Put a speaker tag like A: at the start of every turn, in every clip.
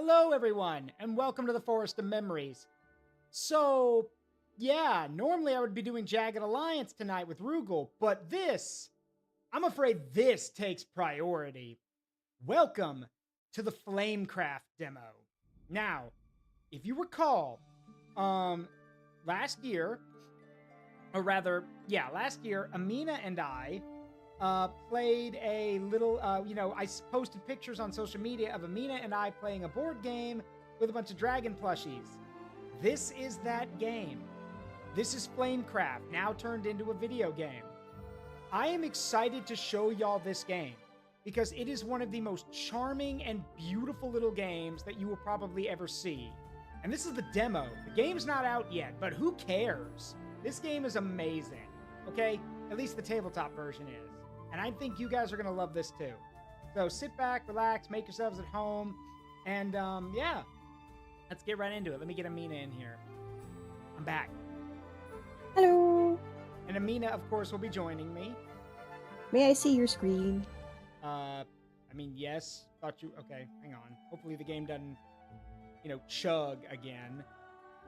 A: Hello, everyone, and welcome to the Forest of Memories. So, yeah, normally I would be doing Jagged Alliance tonight with Rugal, but I'm afraid this takes priority. Welcome to the Flamecraft Demo. Now, if you recall, last year, last year, Amina and I played a little, I posted pictures on social media of Amina and I playing a board game with a bunch of dragon plushies. This is that game. This is Flamecraft, now turned into a video game. I am excited to show y'all this game because it is one of the most charming and beautiful little games that you will probably ever see. And this is the demo. The game's not out yet, but who cares? This game is amazing, okay? At least the tabletop version is. And I think you guys are going to love this too. So sit back, relax, make yourselves at home, and yeah, let's get right into it. Let me get Amina in here. I'm back.
B: Hello.
A: And Amina, of course, will be joining me.
B: May I see your screen?
A: Yes. Okay, hang on. Hopefully the game doesn't, chug again,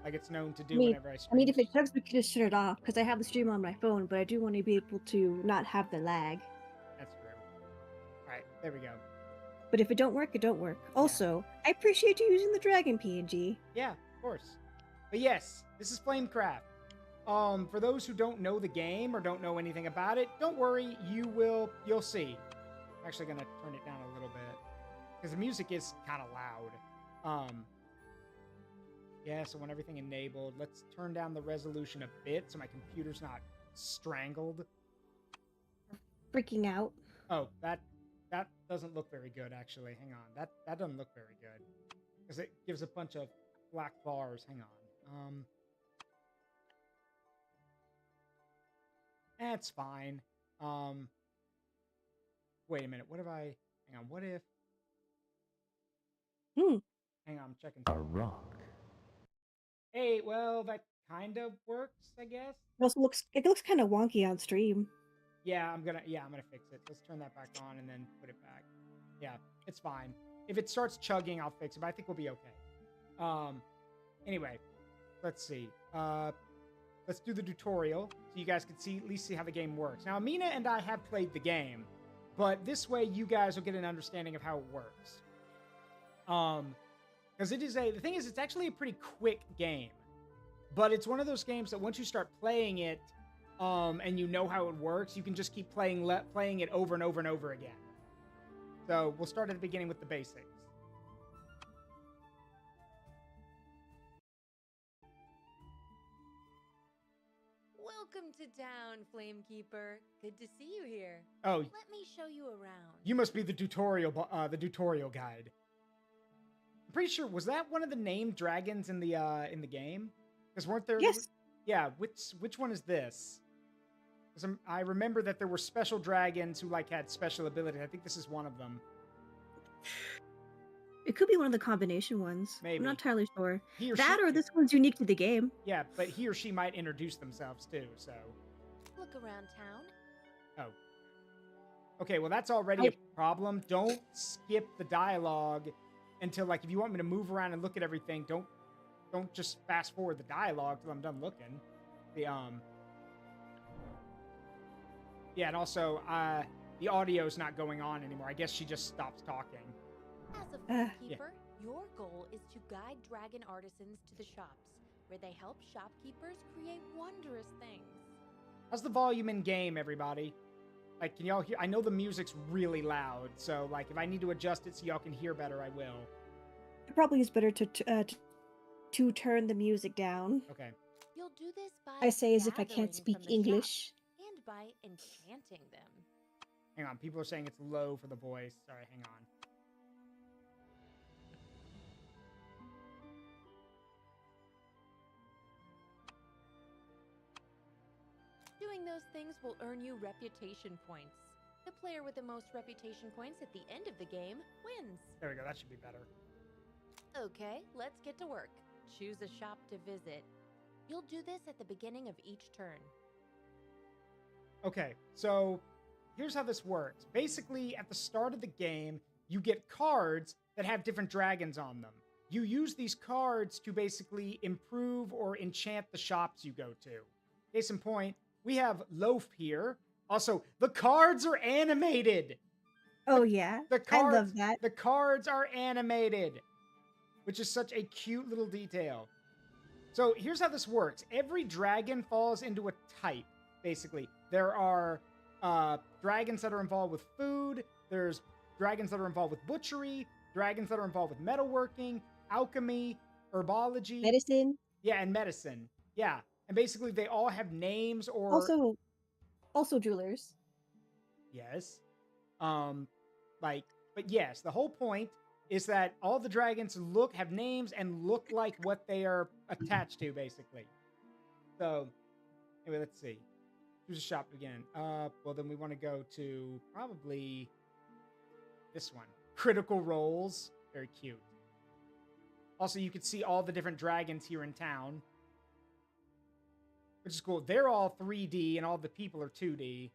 A: like it's known to do whenever I stream.
B: If it chugs, we could just shut it off, because I have the stream on my phone, but I do want to be able to not have the lag.
A: That's true. All right, there we go.
B: But if it don't work, it don't work. Also, I appreciate you using the dragon PNG.
A: Yeah, of course. But yes, this is Flamecraft. For those who don't know the game or don't know anything about it, don't worry, you'll see. I'm actually gonna turn it down a little bit because the music is kind of loud. Yeah, so when everything enabled, let's turn down the resolution a bit so my computer's not strangled.
B: Freaking out.
A: Oh, that doesn't look very good, actually. Hang on. That doesn't look very good because it gives a bunch of black bars. Hang on. That's fine. Wait a minute. What if I... Hang on. What if... Hang on. I'm checking.
C: A rock.
A: Hey, well, that kind of works, I guess.
B: It looks kind of wonky on stream.
A: Yeah, I'm gonna fix it. Let's turn that back on and then put it back. Yeah, it's fine. If it starts chugging, I'll fix it, but I think we'll be okay. Anyway, let's see. Let's do the tutorial so you guys can at least see how the game works. Now, Amina and I have played the game, but this way you guys will get an understanding of how it works. Because the thing is, it's actually a pretty quick game, but it's one of those games that once you start playing it, and you know how it works, you can just keep playing it over and over and over again. So we'll start at the beginning with the basics.
D: Welcome to town, Flamekeeper. Good to see you here.
A: Oh,
D: let me show you around.
A: You must be the tutorial guide. I'm pretty sure, was that one of the named dragons in the game? Because weren't there?
B: Yes.
A: Yeah. Which one is this? Because I remember that there were special dragons who had special abilities. I think this is one of them.
B: It could be one of the combination ones.
A: Maybe.
B: I'm not entirely sure.
A: Or
B: this one's unique to the game.
A: Yeah, but he or she might introduce themselves too, so.
D: Look around town.
A: Oh. Okay, well that's already a problem. Don't skip the dialogue until, if you want me to move around and look at everything, don't just fast forward the dialogue till I'm done looking. Yeah, and also, the audio's not going on anymore. I guess she just stops talking.
D: As a Flamekeeper, your goal is to guide dragon artisans to the shops, where they help shopkeepers create wondrous things.
A: How's the volume in game, everybody? Can y'all hear? I know the music's really loud, so, if I need to adjust it so y'all can hear better, I will.
B: It probably is better to turn the music down.
A: Okay.
D: You'll do this by
B: I say as if I can't speak English.
D: And by enchanting them.
A: Hang on, people are saying it's low for the voice. Sorry, hang on.
D: Doing those things will earn you reputation points. The player with the most reputation points at the end of the game wins.
A: There we go, that should be better.
D: Okay, let's get to work. Choose a shop to visit. You'll do this at the beginning of each turn.
A: Okay, so here's how this works. Basically, at the start of the game, you get cards that have different dragons on them. you use these cards to basically improve or enchant the shops you go to. Case in point, we have Loaf here. Also, the cards are animated.
B: Oh yeah, I love that.
A: The cards are animated, which is such a cute little detail. So here's how this works. Every dragon falls into a type, basically. There are dragons that are involved with food. There's dragons that are involved with butchery. Dragons that are involved with metalworking, alchemy, herbology.
B: Medicine.
A: Yeah, and medicine. Yeah. And basically they all have names or...
B: Also jewelers.
A: Yes. But yes, the whole point is that all the dragons have names and look like what they are attached to, basically. So, anyway, let's see. Choose a shop again. Well, then we want to go to probably this one. Critical Roles. Very cute. Also, you can see all the different dragons here in town, which is cool. They're all 3D and all the people are 2D.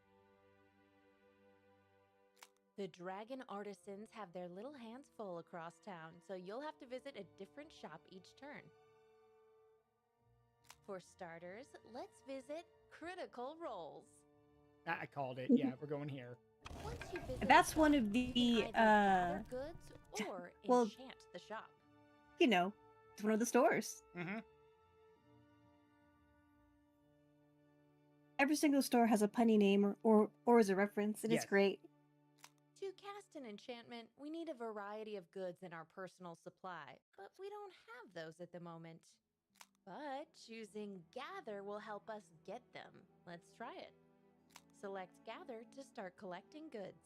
D: The dragon artisans have their little hands full across town, so you'll have to visit a different shop each turn. For starters, let's visit Critical Roles.
A: I called it. Yeah, we're going here.
D: Once you visit
B: That's
D: the
B: one
D: shop,
B: of
D: you
B: the
D: can either gather goods or
B: well,
D: enchant the shop.
B: you know, it's one of the stores.
A: Mm-hmm.
B: Every single store has a punny name or as a reference, and
A: Yes.
B: it's great.
D: To cast an enchantment, we need a variety of goods in our personal supply, but we don't have those at the moment. But choosing Gather will help us get them. Let's try it. Select Gather to start collecting goods.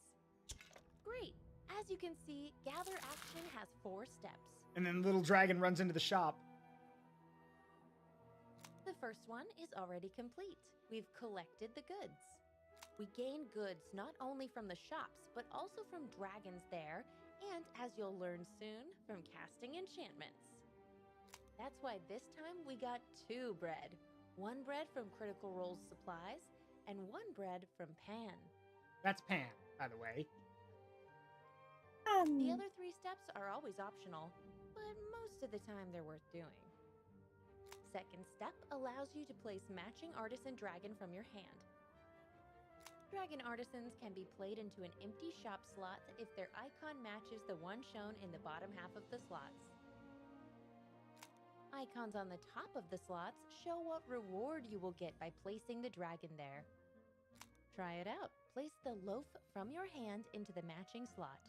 D: Great! As you can see, Gather action has 4 steps.
A: And then the little dragon runs into the shop.
D: The first one is already complete. We've collected the goods. We gain goods not only from the shops, but also from dragons there, and as you'll learn soon, from casting enchantments. That's why this time we got 2 bread. 1 bread from Critical Role's supplies, and 1 bread from Pan.
A: That's Pan, by the way.
D: The other 3 steps are always optional, but most of the time they're worth doing. Second step allows you to place matching artisan dragon from your hand. Dragon artisans can be played into an empty shop slot if their icon matches the one shown in the bottom half of the slots. Icons on the top of the slots show what reward you will get by placing the dragon there. Try it out. Place the loaf from your hand into the matching slot.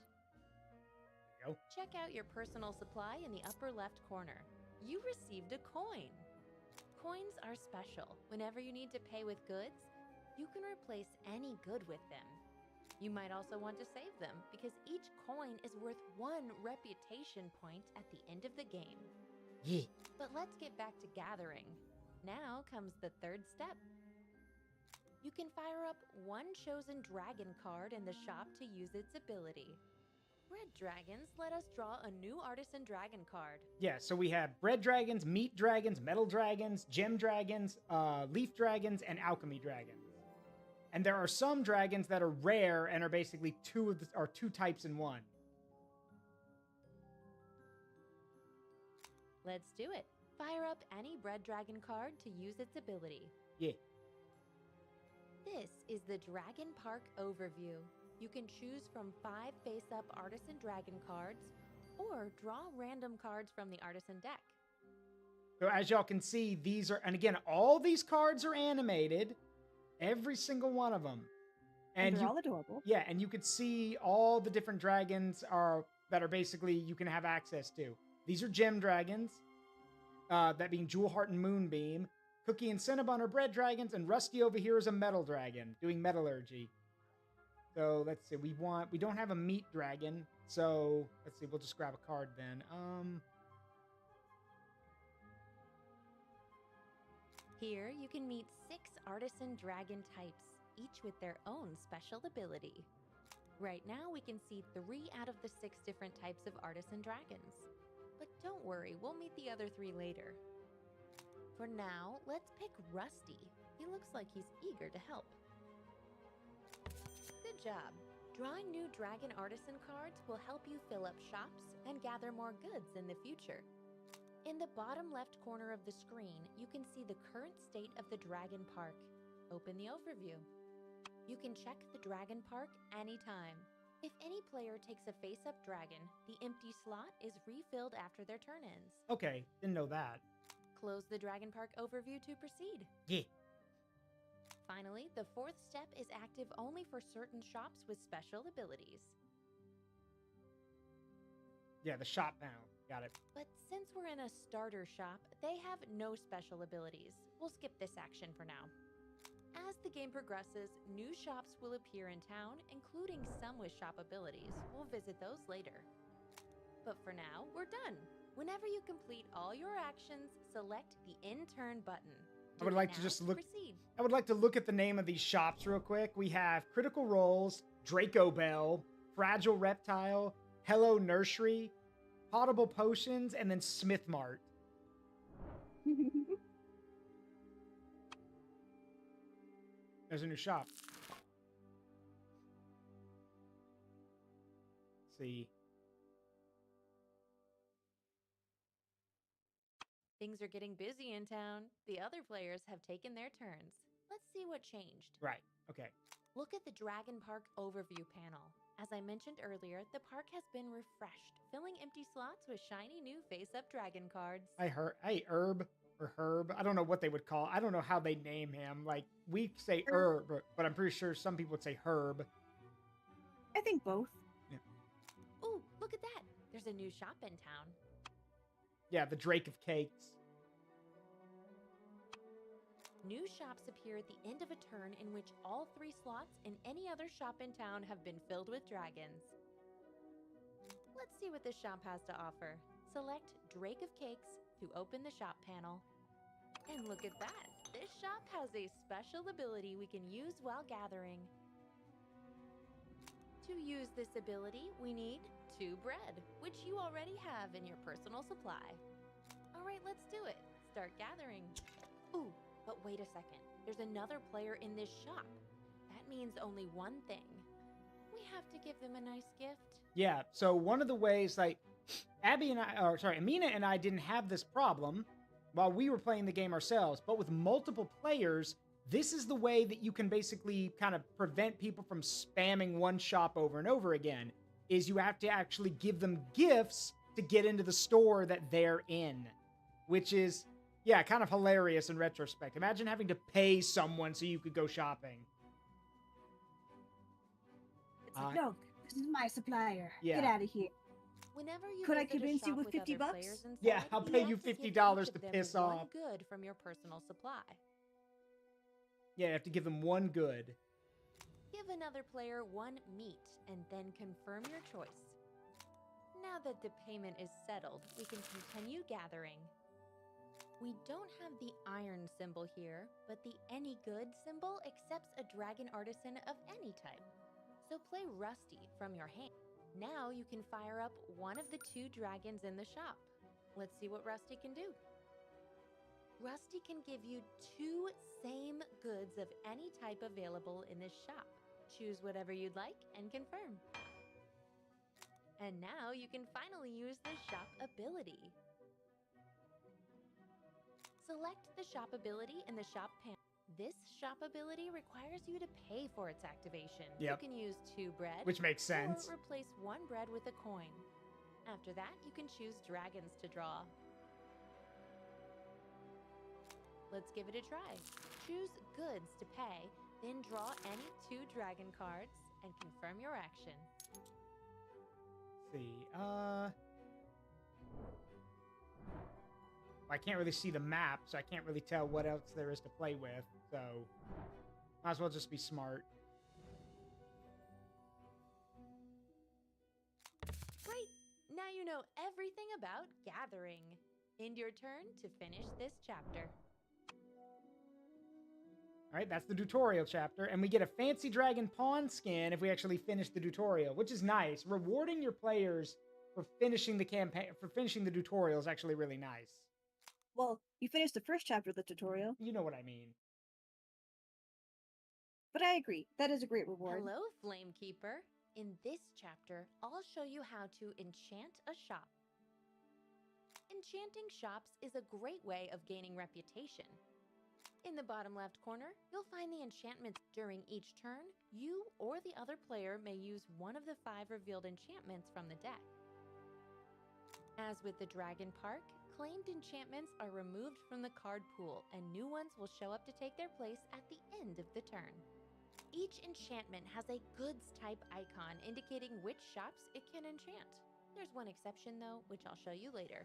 A: Go.
D: Check out your personal supply in the upper left corner. You received a coin. Coins are special. Whenever you need to pay with goods, you can replace any good with them. You might also want to save them because each coin is worth 1 reputation point at the end of the game.
A: Yeah.
D: But let's get back to gathering. Now comes the third step. You can fire up 1 chosen dragon card in the shop to use its ability. Red dragons let us draw a new artisan dragon card.
A: Yeah, so we have bread dragons, meat dragons, metal dragons, gem dragons, leaf dragons, and alchemy dragons. And there are some dragons that are rare and are basically 2 types in 1.
D: Let's do it. Fire up any bread dragon card to use its ability.
A: Yeah.
D: This is the Dragon Park overview. You can choose from 5 face-up artisan dragon cards or draw random cards from the artisan deck.
A: So as y'all can see, these are, and again, all these cards are animated. Every single one of them.
B: And they're all adorable.
A: Yeah, and you could see all the different dragons that are basically you can have access to. These are gem dragons, that being Jewelheart and Moonbeam. Cookie and Cinnabon are bread dragons, and Rusty over here is a metal dragon, doing metallurgy. So let's see, we don't have a meat dragon, so let's see, we'll just grab a card then.
D: Here you can meet 6 artisan dragon types, each with their own special ability. Right now we can see 3 out of the 6 different types of artisan dragons. But don't worry, we'll meet the other 3 later. For now, let's pick Rusty. He looks like he's eager to help. Good job. Drawing new dragon artisan cards will help you fill up shops and gather more goods in the future. In the bottom left corner of the screen, you can see the current state of the Dragon Park. Open the overview. You can check the Dragon Park anytime. If any player takes a face-up dragon, the empty slot is refilled after their turn ends.
A: Okay, didn't know that.
D: Close the Dragon Park overview to proceed.
A: Yeah.
D: Finally, the fourth step is active only for certain shops with special abilities.
A: Yeah, the shop panel. Got it.
D: But since we're in a starter shop, they have no special abilities. We'll skip this action for now. As the game progresses, new shops will appear in town, including some with shop abilities. We'll visit those later. But for now, we're done. Whenever you complete all your actions, select the In Turn button.
A: I would like to just look.
D: Proceed.
A: I would like to look at the name of these shops real quick. We have Critical Roles, Draco Bell, Fragile Reptile, Hello Nursery, Potable Potions, and then Smith Mart. There's a new shop. Let's see.
D: Things are getting busy in town. The other players have taken their turns. Let's see what changed.
A: Right. Okay.
D: Look at the Dragon Park overview panel. As I mentioned earlier, the park has been refreshed, filling empty slots with shiny new face-up dragon cards.
A: Hey, Herb or Herb. I don't know what they would call. I don't know how they name him. Like, we say Herb, but I'm pretty sure some people would say Herb.
B: I think both.
A: Yeah.
D: Ooh, look at that. There's a new shop in town.
A: Yeah, the Drake of Cakes.
D: New shops appear at the end of a turn in which all 3 slots in any other shop in town have been filled with dragons. Let's see what this shop has to offer. Select Drake of Cakes to open the shop panel. And look at that! This shop has a special ability we can use while gathering. To use this ability, we need 2 bread, which you already have in your personal supply. Alright, let's do it. Start gathering. Ooh, but wait a second. There's another player in this shop. That means only one thing. We have to give them a nice gift.
A: Yeah, so one of the ways, like, Amina and I didn't have this problem while we were playing the game ourselves, but with multiple players, this is the way that you can basically kind of prevent people from spamming one shop over and over again, is you have to actually give them gifts to get into the store that they're in, which is, yeah, kind of hilarious in retrospect. Imagine having to pay someone so you could go shopping.
B: It's like, no, this is my supplier.
A: Yeah.
B: Get out of here.
D: Whenever you
B: Could I
D: visit a
B: convince you
D: shop
B: with 50
D: other
B: bucks?
D: players inside,
A: Yeah, I'll pay
D: have
A: you
D: to give
A: $50
D: each
A: to
D: of them
A: piss
D: one
A: off.
D: good from your personal supply.
A: Yeah, you have to give them one good.
D: Give another player 1 meat and then confirm your choice. Now that the payment is settled, we can continue gathering. We don't have the iron symbol here, but the any good symbol accepts a dragon artisan of any type. So play Rusty from your hand. Now you can fire up one of the 2 dragons in the shop. Let's see what Rusty can do. Rusty can give you 2 same goods of any type available in this shop. Choose whatever you'd like and confirm. And now you can finally use the shop ability. Select the shop ability in the shop panel. This shop ability requires you to pay for its activation.
A: Yep.
D: You can use 2 bread,
A: Which makes sense.
D: or replace 1 bread with a coin. After that, you can choose dragons to draw. Let's give it a try. Choose goods to pay, then draw any 2 dragon cards and confirm your action.
A: Let's see, I can't really see the map, so I can't really tell what else there is to play with, so might as well just be smart.
D: Great! Now you know everything about gathering. End your turn to finish this chapter.
A: All right, that's the tutorial chapter, and we get a fancy dragon pawn skin if we actually finish the tutorial, which is nice. Rewarding your players for finishing the campaign, for finishing the tutorial is actually really nice.
B: Well, you finished the first chapter of the tutorial.
A: You know what I mean.
B: But I agree. That is a great reward.
D: Hello, Flamekeeper. In this chapter, I'll show you how to enchant a shop. Enchanting shops is a great way of gaining reputation. In the bottom left corner, you'll find the enchantments. During each turn, you or the other player may use one of the 5 revealed enchantments from the deck. As with the Dragon Park, claimed enchantments are removed from the card pool and new ones will show up to take their place at the end of the turn. Each enchantment has a goods type icon indicating which shops it can enchant. There's one exception though, which I'll show you later.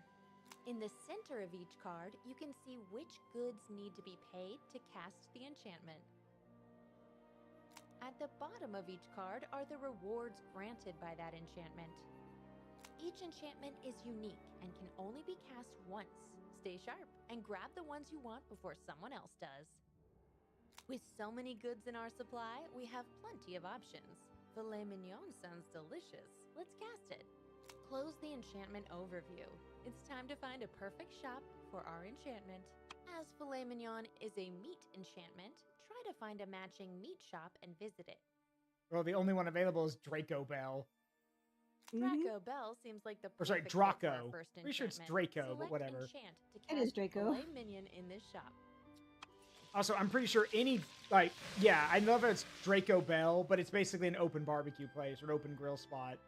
D: In the center of each card, you can see which goods need to be paid to cast the enchantment. At the bottom of each card are the rewards granted by that enchantment. Each enchantment is unique and can only be cast once. Stay sharp and grab the ones you want before someone else does. With so many goods in our supply, we have plenty of options. Filet mignon sounds delicious. Let's cast it. Close the enchantment overview. It's time to find a perfect shop for our enchantment. As filet mignon is a meat enchantment, try to find a matching meat shop and visit it.
A: Well, the only one available is Draco Bell.
D: Draco Bell seems like the
A: Or sorry,
D: perfect fit for our
A: Draco.
D: first
A: Pretty sure it's
D: enchantment.
A: Draco, but
D: Select
A: whatever.
D: Enchant to
B: It is
D: cast
B: Draco.
D: filet mignon in this shop.
A: Also, I'm pretty sure any, like, yeah, I know that it's Draco Bell, but it's basically an open barbecue place or an open grill spot.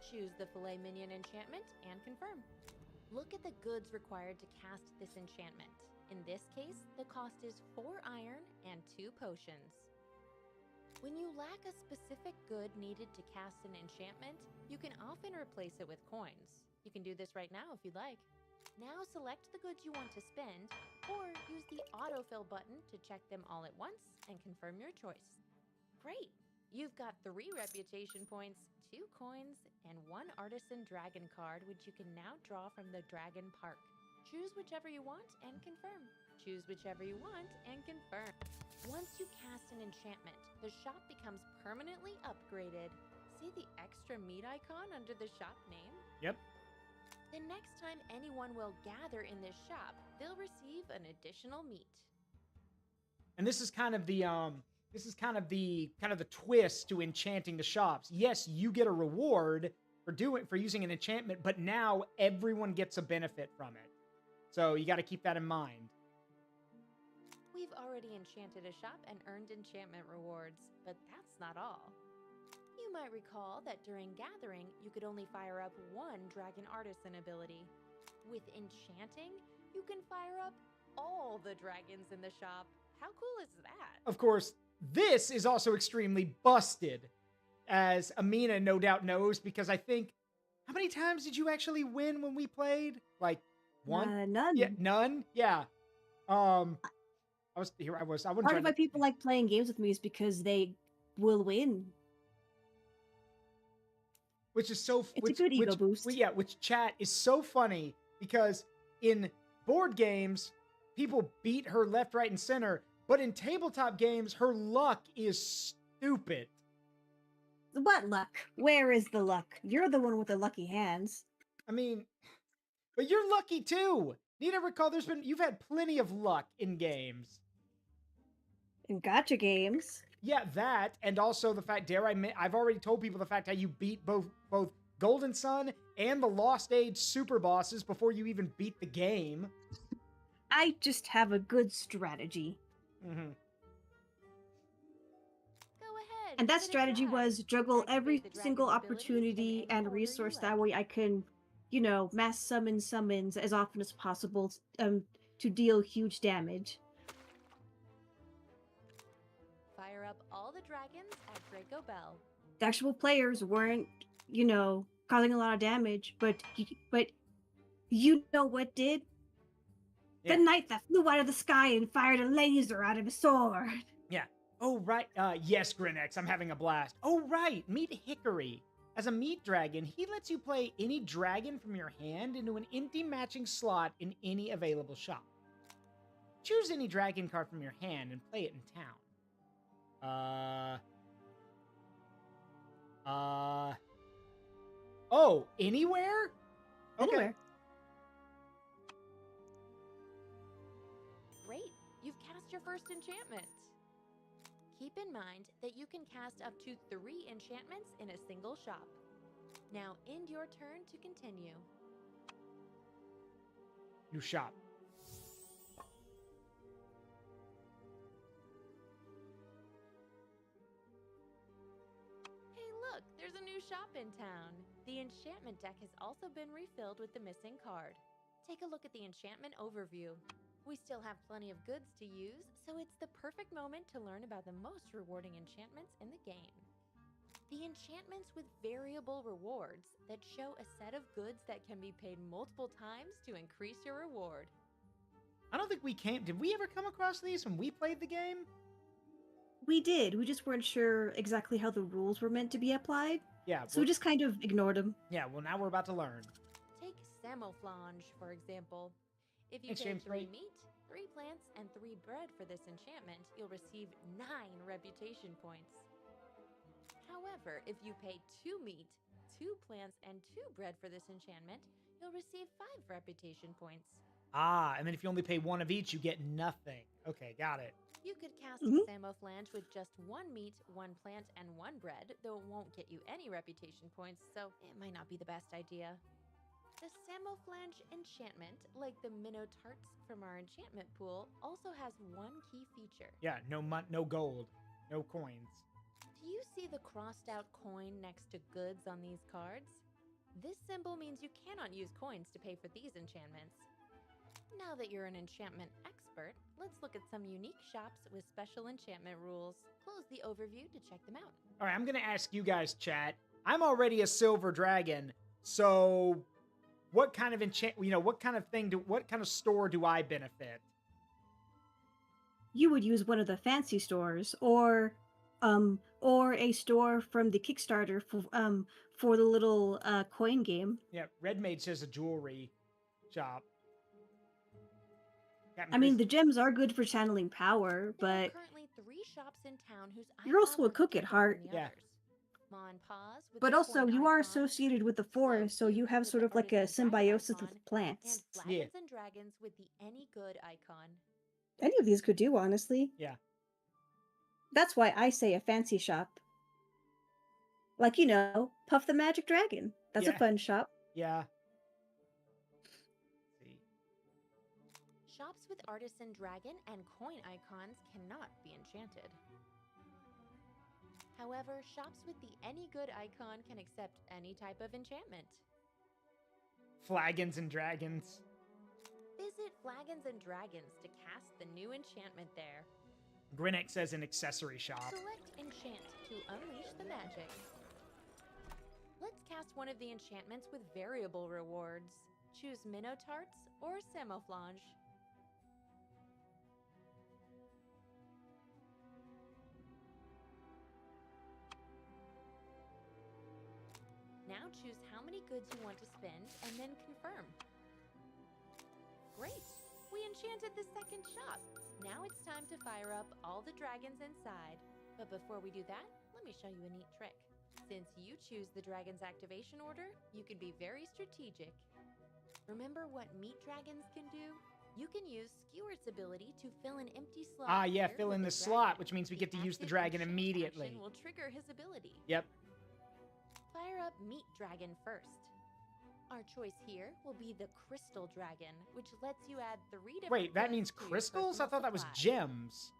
D: Choose the filet mignon enchantment and confirm. Look at the goods required to cast this enchantment. In this case, the cost is 4 iron and 2 potions. When you lack a specific good needed to cast an enchantment, you can often replace it with coins. You can do this right now if you'd like. Now select the goods you want to spend, or use the autofill button to check them all at once and confirm your choice. Great! You've got 3 reputation points, 2 coins, and 1 artisan dragon card, which you can now draw from the Dragon Park. Choose whichever you want and confirm. Choose whichever you want and confirm. Once you cast an enchantment, the shop becomes permanently upgraded. See the extra meat icon under the shop name?
A: Yep.
D: The next time anyone will gather in this shop, they'll receive an additional meat.
A: And this is kind of the the twist to enchanting the shops. Yes, you get a reward for using an enchantment, but now everyone gets a benefit from it. So you got to keep that in mind.
D: We've already enchanted a shop and earned enchantment rewards, but that's not all. You might recall that during gathering, you could only fire up 1 dragon artisan ability. With enchanting, you can fire up all the dragons in the shop. How cool is that?
A: Of course, this is also extremely busted, as Amina no doubt knows, because I think, how many times did you actually win when we played? Like, 1?
B: None.
A: Yeah, none? Yeah. I wasn't
B: Part of
A: trying
B: why
A: to...
B: people like playing games with me is because they will win.
A: Which is so...
B: It's a good ego boost.
A: Which chat is so funny, because in board games, people beat her left, right, and center, but in tabletop games, her luck is stupid.
B: What luck? Where is the luck? You're the one with the lucky hands.
A: I mean, but you're lucky too. Need I recall you've had plenty of luck in games.
B: In gacha games.
A: Yeah, that, and also the fact, I've already told people the fact how you beat both Golden Sun and the Lost Age super bosses before you even beat the game.
B: I just have a good strategy.
A: Mm-hmm.
D: Go ahead.
B: And that
D: give it a
B: strategy
D: try.
B: was juggle
D: Activate
B: every
D: the dragon's
B: single
D: abilities in
B: opportunity
D: any
B: and
D: order you
B: resource.
D: like.
B: That way I can, mass summons as often as possible to deal huge damage.
D: Fire up all the dragons at Draco Bell.
B: The actual players weren't, causing a lot of damage, but you know what did?
A: Yeah.
B: The knight that flew out of the sky and fired a laser out of his sword.
A: Yeah. Oh, right. Yes, Grinex, I'm having a blast. Oh, right. Meet Hickory. As a meat dragon, he lets you play any dragon from your hand into an empty matching slot in any available shop. Choose any dragon card from your hand and play it in town. Oh, anywhere? Okay.
B: Anywhere.
D: Great, you've cast your first enchantment. Keep in mind that you can cast up to 3 enchantments in a single shop. Now end your turn to continue.
A: New shop.
D: Hey look, there's a new shop in town. The enchantment deck has also been refilled with the missing card. Take a look at the enchantment overview. We still have plenty of goods to use, so it's the perfect moment to learn about the most rewarding enchantments in the game. The enchantments with variable rewards that show a set of goods that can be paid multiple times to increase your reward.
A: I don't think we came. Did we ever come across these when we played the game?
B: We did. We just weren't sure exactly how the rules were meant to be applied.
A: Yeah.
B: So we just kind of ignored them.
A: Yeah, well, now we're about to learn.
D: Take Camouflage, for example. If you
A: Thanks,
D: pay
A: James.
D: 3 meat, 3 plants, and 3 bread for this enchantment, you'll receive 9 reputation points. However, if you pay 2 meat, 2 plants, and 2 bread for this enchantment, you'll receive 5 reputation points.
A: Ah, and then if you only pay 1 of each, you get nothing. Okay, got it.
D: You could cast Camouflage with just 1 meat, 1 plant, and 1 bread, though it won't get you any reputation points, so it might not be the best idea. The Camouflage enchantment, like the minnow tarts from our enchantment pool, also has one key feature.
A: Yeah, no gold, no coins.
D: Do you see the crossed out coin next to goods on these cards? This symbol means you cannot use coins to pay for these enchantments. Now that you're an enchantment expert, let's look at some unique shops with special enchantment rules. Close the overview to check them out.
A: All right, I'm gonna ask you guys, chat. I'm already a silver dragon, so what kind of what kind of store do I benefit?
B: You would use one of the fancy stores, or a store from the Kickstarter for the little coin game.
A: Yeah, Red Mage says a jewelry shop.
B: I mean, the gems are good for channeling power,
D: There are
B: but
D: currently 3 shops in town whose
B: you're also a
D: icons are
B: cook at
D: different
B: heart.
D: from the
A: Yeah.
D: others. Ma and Pa's with
B: but
D: the
B: also
D: coin
B: you are
D: icon,
B: associated with the forest, so
D: Cute
B: you have
D: with
B: sort
D: the
B: of like a
D: artisan dragon
B: symbiosis
D: icon,
B: with plants.
D: and Flagons and Dragons with the Any Good icon.
B: Any of these could do, honestly.
A: Yeah.
B: That's why I say a fancy shop. Like, you know, Puff the Magic Dragon. That's a
A: Yeah.
B: fun shop.
A: Yeah. Let's see.
D: Shops with artisan dragon and coin icons cannot be enchanted. However, shops with the Any Good icon can accept any type of enchantment.
A: Flagons and dragons.
D: Visit Flagons and Dragons to cast the new enchantment there.
A: Grinnick says an accessory shop.
D: Select Enchant to unleash the magic. Let's cast one of the enchantments with variable rewards. Choose Minnow Tarts or Camouflage. Now choose how many goods you want to spend and then confirm. Great! We enchanted the second shop. Now it's time to fire up all the dragons inside. But before we do that, let me show you a neat trick. Since you choose the dragon's activation order, you can be very strategic. Remember what meat dragons can do? You can use Skewert's ability to fill an empty slot.
A: Ah, yeah,
D: here
A: fill in
D: with
A: the
D: a
A: slot,
D: dragon.
A: which means we get to use the
D: active
A: dragon
D: enchant
A: immediately.
D: action will trigger his ability.
A: Yep.
D: Fire up Meat Dragon first. Our choice here will be the Crystal Dragon, which lets you add 3 different
A: Wait, that
D: goods
A: means
D: to your
A: crystals? I
D: personal
A: thought that was
D: supply.
A: gems.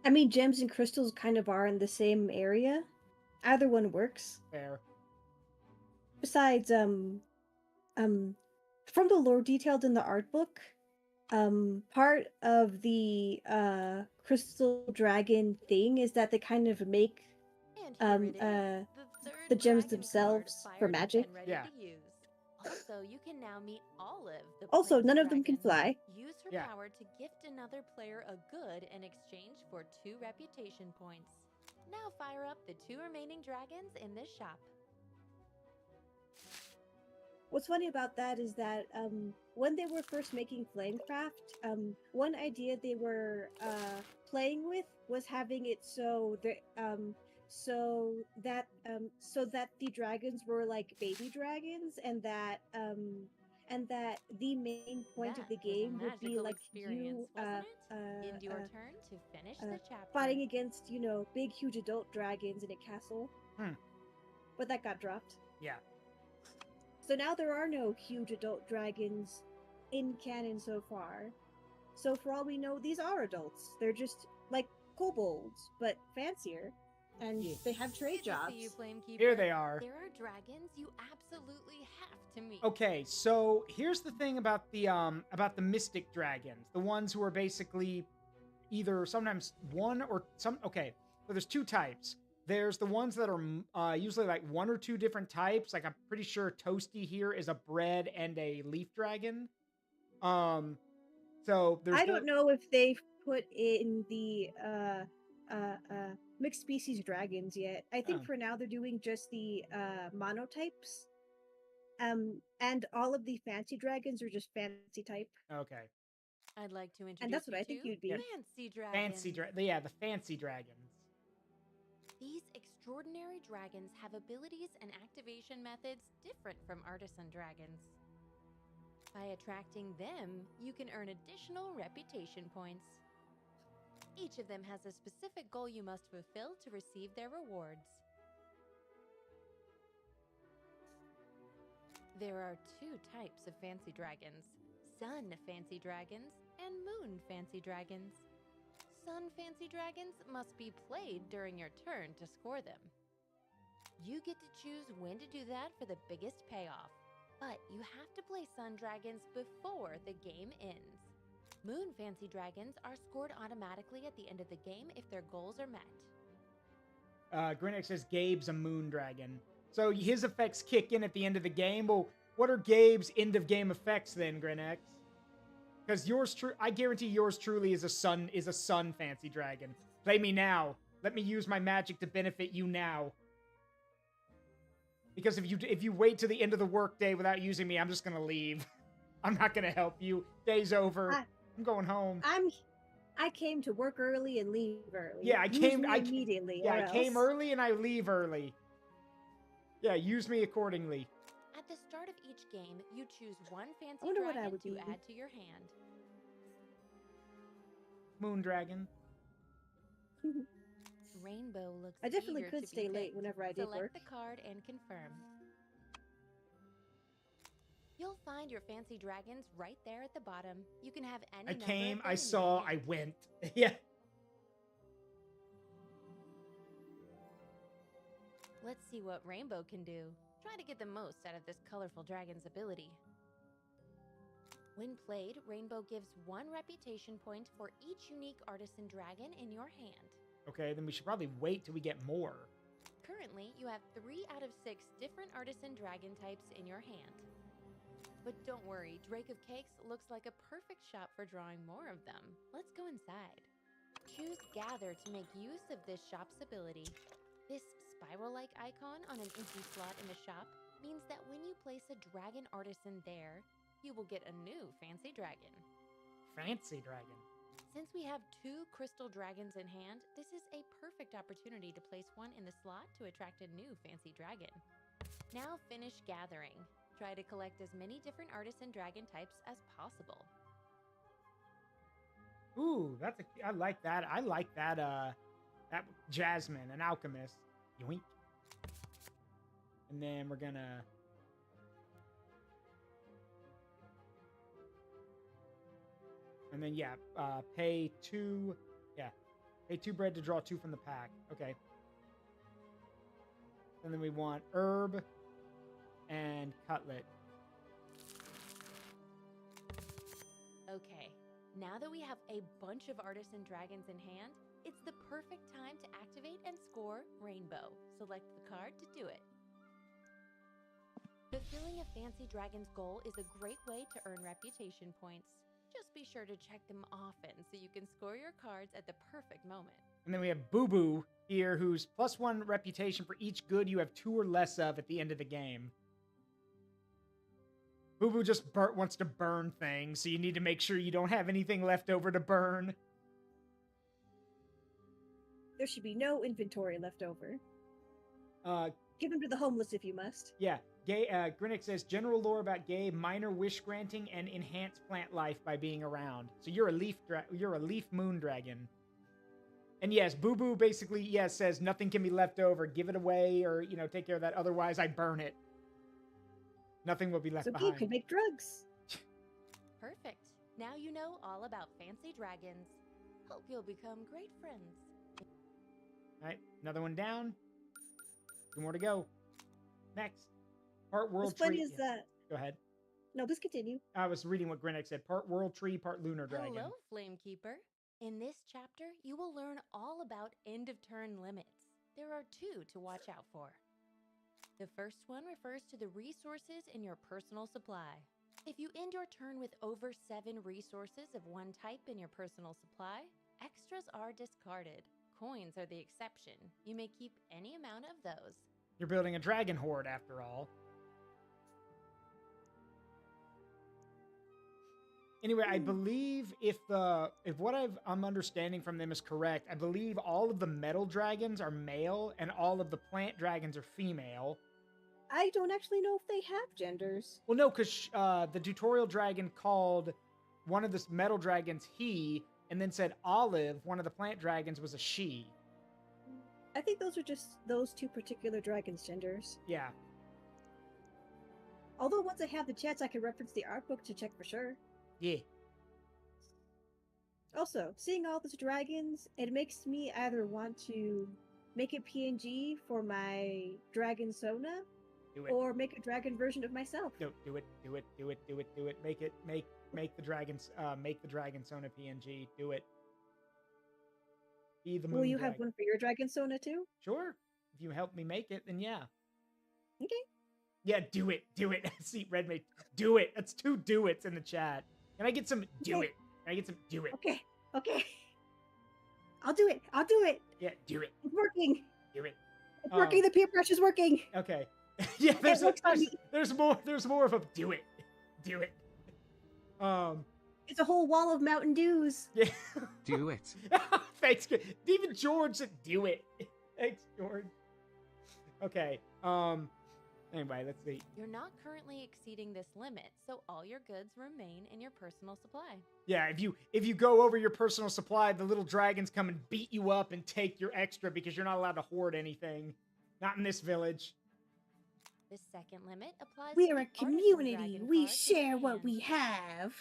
B: I mean, gems and crystals kind of are in the same area. Either one works.
A: Fair.
B: Besides, from the lore detailed in the art book, part of the crystal dragon thing is that they kind of make
D: And here it is,
B: the
D: third
B: gems
D: dragon card
B: themselves for
D: fired up
B: magic.
D: and ready
A: Yeah.
D: to use. Also, you can now meet Olive, the
B: Also,
D: plant
B: none of them can
D: dragon.
B: fly.
D: Use her
A: Yeah.
D: power to gift another player a good in exchange for 2 reputation points. Now fire up the 2 remaining dragons in this shop.
B: What's funny about that is that when they were first making Flamecraft, one idea they were playing with was having it so that the dragons were like baby dragons, and that and that the main point of
D: That
B: the
D: was a
B: game would be
D: magical
B: like
D: experience,
B: you
D: wasn't it? End your turn to finish the chapter.
B: fighting against, big, huge adult dragons in a castle.
A: Hmm.
B: But that got dropped.
A: Yeah.
B: So now there are no huge adult dragons in canon so far. So for all we know, these are adults. They're just like kobolds, but fancier. And
A: Yeah.
B: they have trade
D: Good to
B: jobs.
D: see you, Flamekeeper.
A: Here they are.
D: There are dragons you absolutely have to meet.
A: Okay, so here's the thing about the mystic dragons, the ones who are basically either sometimes one or some. Okay, so there's two types. There's the ones that are usually like one or two different types. Like I'm pretty sure Toasty here is a bread and a leaf dragon. So there's
B: I don't know if they've put in the mixed species dragons yet. I think
A: Oh.
B: for now they're doing just the monotypes. And all of the fancy dragons are just fancy type.
A: Okay.
D: I'd like to introduce
B: And that's what
D: you
B: I think
D: to
B: you'd be.
A: Yeah.
D: fancy dragons.
A: Yeah, the fancy dragons.
D: These extraordinary dragons have abilities and activation methods different from artisan dragons. By attracting them, you can earn additional reputation points. Each of them has a specific goal you must fulfill to receive their rewards. There are two types of fancy dragons: sun fancy dragons and moon fancy dragons. Sun fancy dragons must be played during your turn to score them. You get to choose when to do that for the biggest payoff, but you have to play sun dragons before the game ends. Moon fancy dragons are scored automatically at the end of the game if their goals are met.
A: Grinix says Gabe's a moon dragon. So his effects kick in at the end of the game. Well, what are Gabe's end of game effects then, Grinix? Because I guarantee yours truly is a sun fancy dragon. Play me now. Let me use my magic to benefit you now. Because if you wait to the end of the workday without using me, I'm just gonna leave. I'm not gonna help you. Day's over. I'm going home.
B: I came to work early and leave early.
A: Yeah, I came
B: immediately.
A: Yeah, I came early and I leave early. Yeah, use me accordingly.
D: At the start of each game, you choose one fancy
B: I wonder what I
D: dragon
B: would
D: to
B: be.
D: add to your hand.
A: Moon dragon.
D: Rainbow looks
B: I definitely
D: eager
B: could
D: to
B: stay
D: be
B: late
D: picked.
B: whenever I did
D: Select
B: work.
D: the card and confirm. You'll find your fancy dragons right there at the bottom. You can have any
A: I
D: number
A: came,
D: of them
A: I
D: in your
A: saw, I
D: hand.
A: went. Yeah.
D: Let's see what Rainbow can do. Try to get the most out of this colorful dragon's ability. When played, Rainbow gives 1 reputation point for each unique artisan dragon in your hand.
A: Okay, then we should probably wait till we get more.
D: Currently, you have 3 out of 6 different artisan dragon types in your hand. But don't worry, Drake of Cakes looks like a perfect shop for drawing more of them. Let's go inside. Choose Gather to make use of this shop's ability. This spiral-like icon on an empty slot in the shop means that when you place a dragon artisan there, you will get a new fancy dragon.
A: Fancy dragon.
D: Since we have 2 crystal dragons in hand, this is a perfect opportunity to place one in the slot to attract a new fancy dragon. Now finish gathering. Try to collect as many different artisan dragon types as possible.
A: Ooh, I like that. I like that, that Jasmine, an alchemist. Yoink. And then we're gonna... And then, yeah, pay 2... Yeah, pay 2 bread to draw 2 from the pack. Okay. And then we want herb and cutlet.
D: Okay, now that we have a bunch of artisan dragons in hand, it's the perfect time to activate and score Rainbow. Select the card to do it. Fulfilling a fancy dragon's goal is a great way to earn reputation points. Just be sure to check them often so you can score your cards at the perfect moment.
A: And then we have Boo Boo here, who's +1 reputation for each good you have 2 or less of at the end of the game. Boo Boo just wants to burn things, so you need to make sure you don't have anything left over to burn.
B: There should be no inventory left over.
A: Uh,
B: Give them to the homeless if you must.
A: yeah. Grinnick says, general lore about Gabe, minor wish granting, and enhance plant life by being around. So you're a leaf moon dragon. And yes, Boo Boo basically, yes, says nothing can be left over. Give it away or, take care of that. Otherwise, I burn it. Nothing will be left
B: So
A: behind.
B: Gabe can make drugs.
D: Perfect. Now you know all about fancy dragons. Hope you'll become great friends.
A: All right, another one down. 2 more to go. Next. Part world
B: What's funny
A: tree.
B: is
A: Yeah.
B: that.
A: Go ahead.
B: No, please continue.
A: I was reading what Grinnick said. Part world tree, part lunar dragon.
D: Hello, Flamekeeper. In this chapter, you will learn all about end-of-turn limits. There are 2 to watch out for. The first one refers to the resources in your personal supply. If you end your turn with over 7 resources of one type in your personal supply, extras are discarded. Coins are the exception. You may keep any amount of those.
A: You're building a dragon horde after all. Anyway, I believe if what I'm understanding from them is correct, I believe all of the metal dragons are male and all of the plant dragons are female.
B: I don't actually know if they have genders.
A: Well, no, because the tutorial dragon called one of the metal dragons he, and then said Olive, one of the plant dragons, was a she.
B: I think those are just those 2 particular dragons' genders.
A: Yeah.
B: Although once I have the chance, I can reference the art book to check for sure.
A: Yeah.
B: Also, seeing all those dragons, it makes me either want to make a PNG for my dragon Sona,
A: Do it.
B: or make a dragon version of myself.
A: No, do it. Make the dragons. Make the dragon Sona PNG. Do it. Be the moon
B: Will you have
A: dragon.
B: one for your dragon Sona too?
A: Sure. If you help me make it, then yeah.
B: Okay.
A: Yeah, do it. See, Redmate, do it. That's 2 do it's in the chat. Can I get some do
B: Okay.
A: it? Can I get some do it?
B: Okay. I'll do it.
A: Yeah, do it.
B: It's working.
A: Do it.
B: It's working. The peer pressure is working.
A: Okay. Yeah,
B: works on me.
A: there's more of a do it. Do it.
B: It's a whole wall of Mountain Dews.
A: Yeah.
C: Do it.
A: Thanks. Even George said do it. Thanks, George. Okay. Anyway, let's see.
D: You're not currently exceeding this limit, so all your goods remain in your personal supply.
A: Yeah, if you go over your personal supply, the little dragons come and beat you up and take your extra because you're not allowed to hoard anything. Not in this village.
D: The second limit applies
B: We
D: to
B: are
D: the
B: a
D: artisan
B: community.
D: dragon
B: We
D: cards in
B: share
D: your
B: what
D: hand.
B: we have.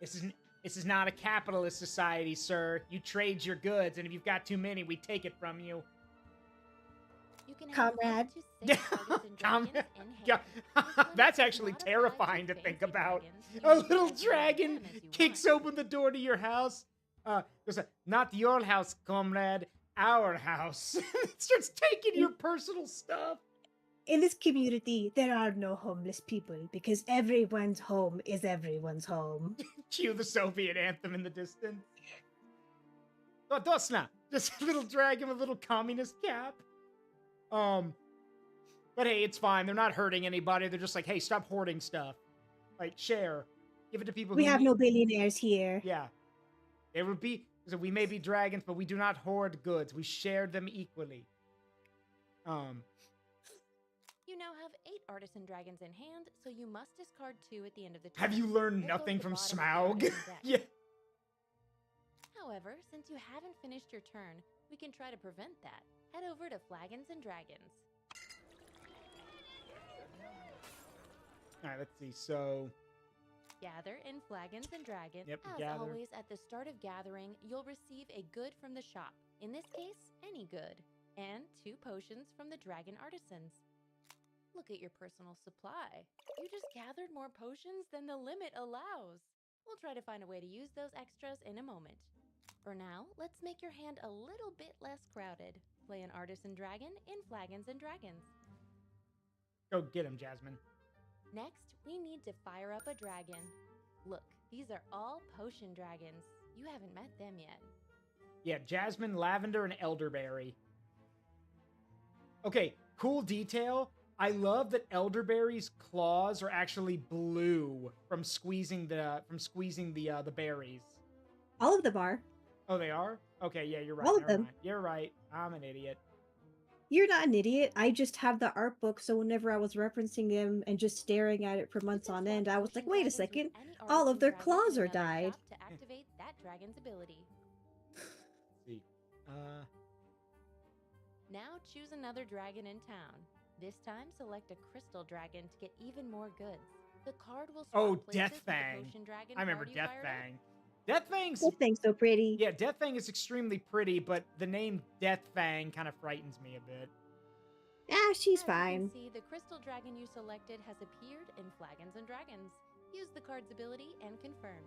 A: This is not a capitalist society, sir. You trade your goods, and if you've got too many, we take it from you.
D: You can have
B: Comrade.
D: up to 6 artisan dragons
A: Comrade.
D: in hand.
A: Yeah.
D: This limit
A: That's
D: does
A: actually
D: not apply
A: terrifying to
D: fancy
A: think about.
D: dragons. You
A: A
D: may
A: little
D: dress
A: dragon
D: them as you
A: kicks
D: want.
A: open the door to your house. Goes, not your house, comrade, our house. Starts taking your personal stuff.
B: In this community, there are no homeless people because everyone's home is everyone's home.
A: Cue the Soviet anthem in the distance. Dosna, just a little dragon with a little communist cap. But hey, it's fine. They're not hurting anybody. They're just like, hey, stop hoarding stuff. Like, share. Give it to people
B: We
A: who
B: have
A: need-
B: no billionaires here.
A: Yeah. There would be, so we may be dragons, but we do not hoard goods. We share them equally.
D: You now have 8 artisan dragons in hand, so you must discard 2 at the end of the turn.
A: Have you learned
D: We'll go
A: nothing
D: to
A: from
D: the bottom of your
A: Smaug?
D: artisan deck.
A: Yeah.
D: However, since you haven't finished your turn, we can try to prevent that. Head over to Flagons and Dragons.
A: All right, let's see. So,
D: Gather in Flagons and Dragons.
A: Yep,
D: As
A: gather.
D: always, at the start of gathering, you'll receive a good from the shop. In this case, any good. And 2 potions from the Dragon Artisans. Look at your personal supply. You just gathered more potions than the limit allows. We'll try to find a way to use those extras in a moment. For now, let's make your hand a little bit less crowded. Play an Artisan Dragon in Flagons and Dragons.
A: go get him, Jasmine.
D: Next, we need to fire up a dragon. Look, these are all potion dragons. You haven't met them yet.
A: Yeah, Jasmine, Lavender, and Elderberry. Okay, cool detail. I love that Elderberry's claws are actually blue from squeezing the berries.
B: All of them are.
A: Oh, they are? Okay, yeah, you're right.
B: All of
A: never
B: them.
A: mind. You're right. I'm an idiot.
B: You're not an idiot. I just have the art book, so whenever I was referencing them and just staring at it for
D: You
B: months
D: can
B: on
D: swap
B: end, I was like,
D: potion
B: wait a
D: dragons with
B: second,
D: any
B: all
D: artisan
B: of their
D: dragon
B: claws
D: in
B: are
D: another
B: dyed.
D: shop to activate that dragon's ability.
A: Let's see.
D: Now choose another dragon in town. This time, select a crystal dragon to get even more goods. The card will swap
A: Oh,
D: places with the
A: Deathfang.
D: potion dragon
A: I remember
D: card you fired up.
A: Deathfang. Deathfang's
B: That thing's so pretty.
A: yeah, Deathfang is extremely pretty, but the name Deathfang kind of frightens me a bit.
B: Ah, she's
D: As
B: fine.
D: you can see, the crystal dragon you selected has appeared in Flagons and Dragons. Use the card's ability and confirm.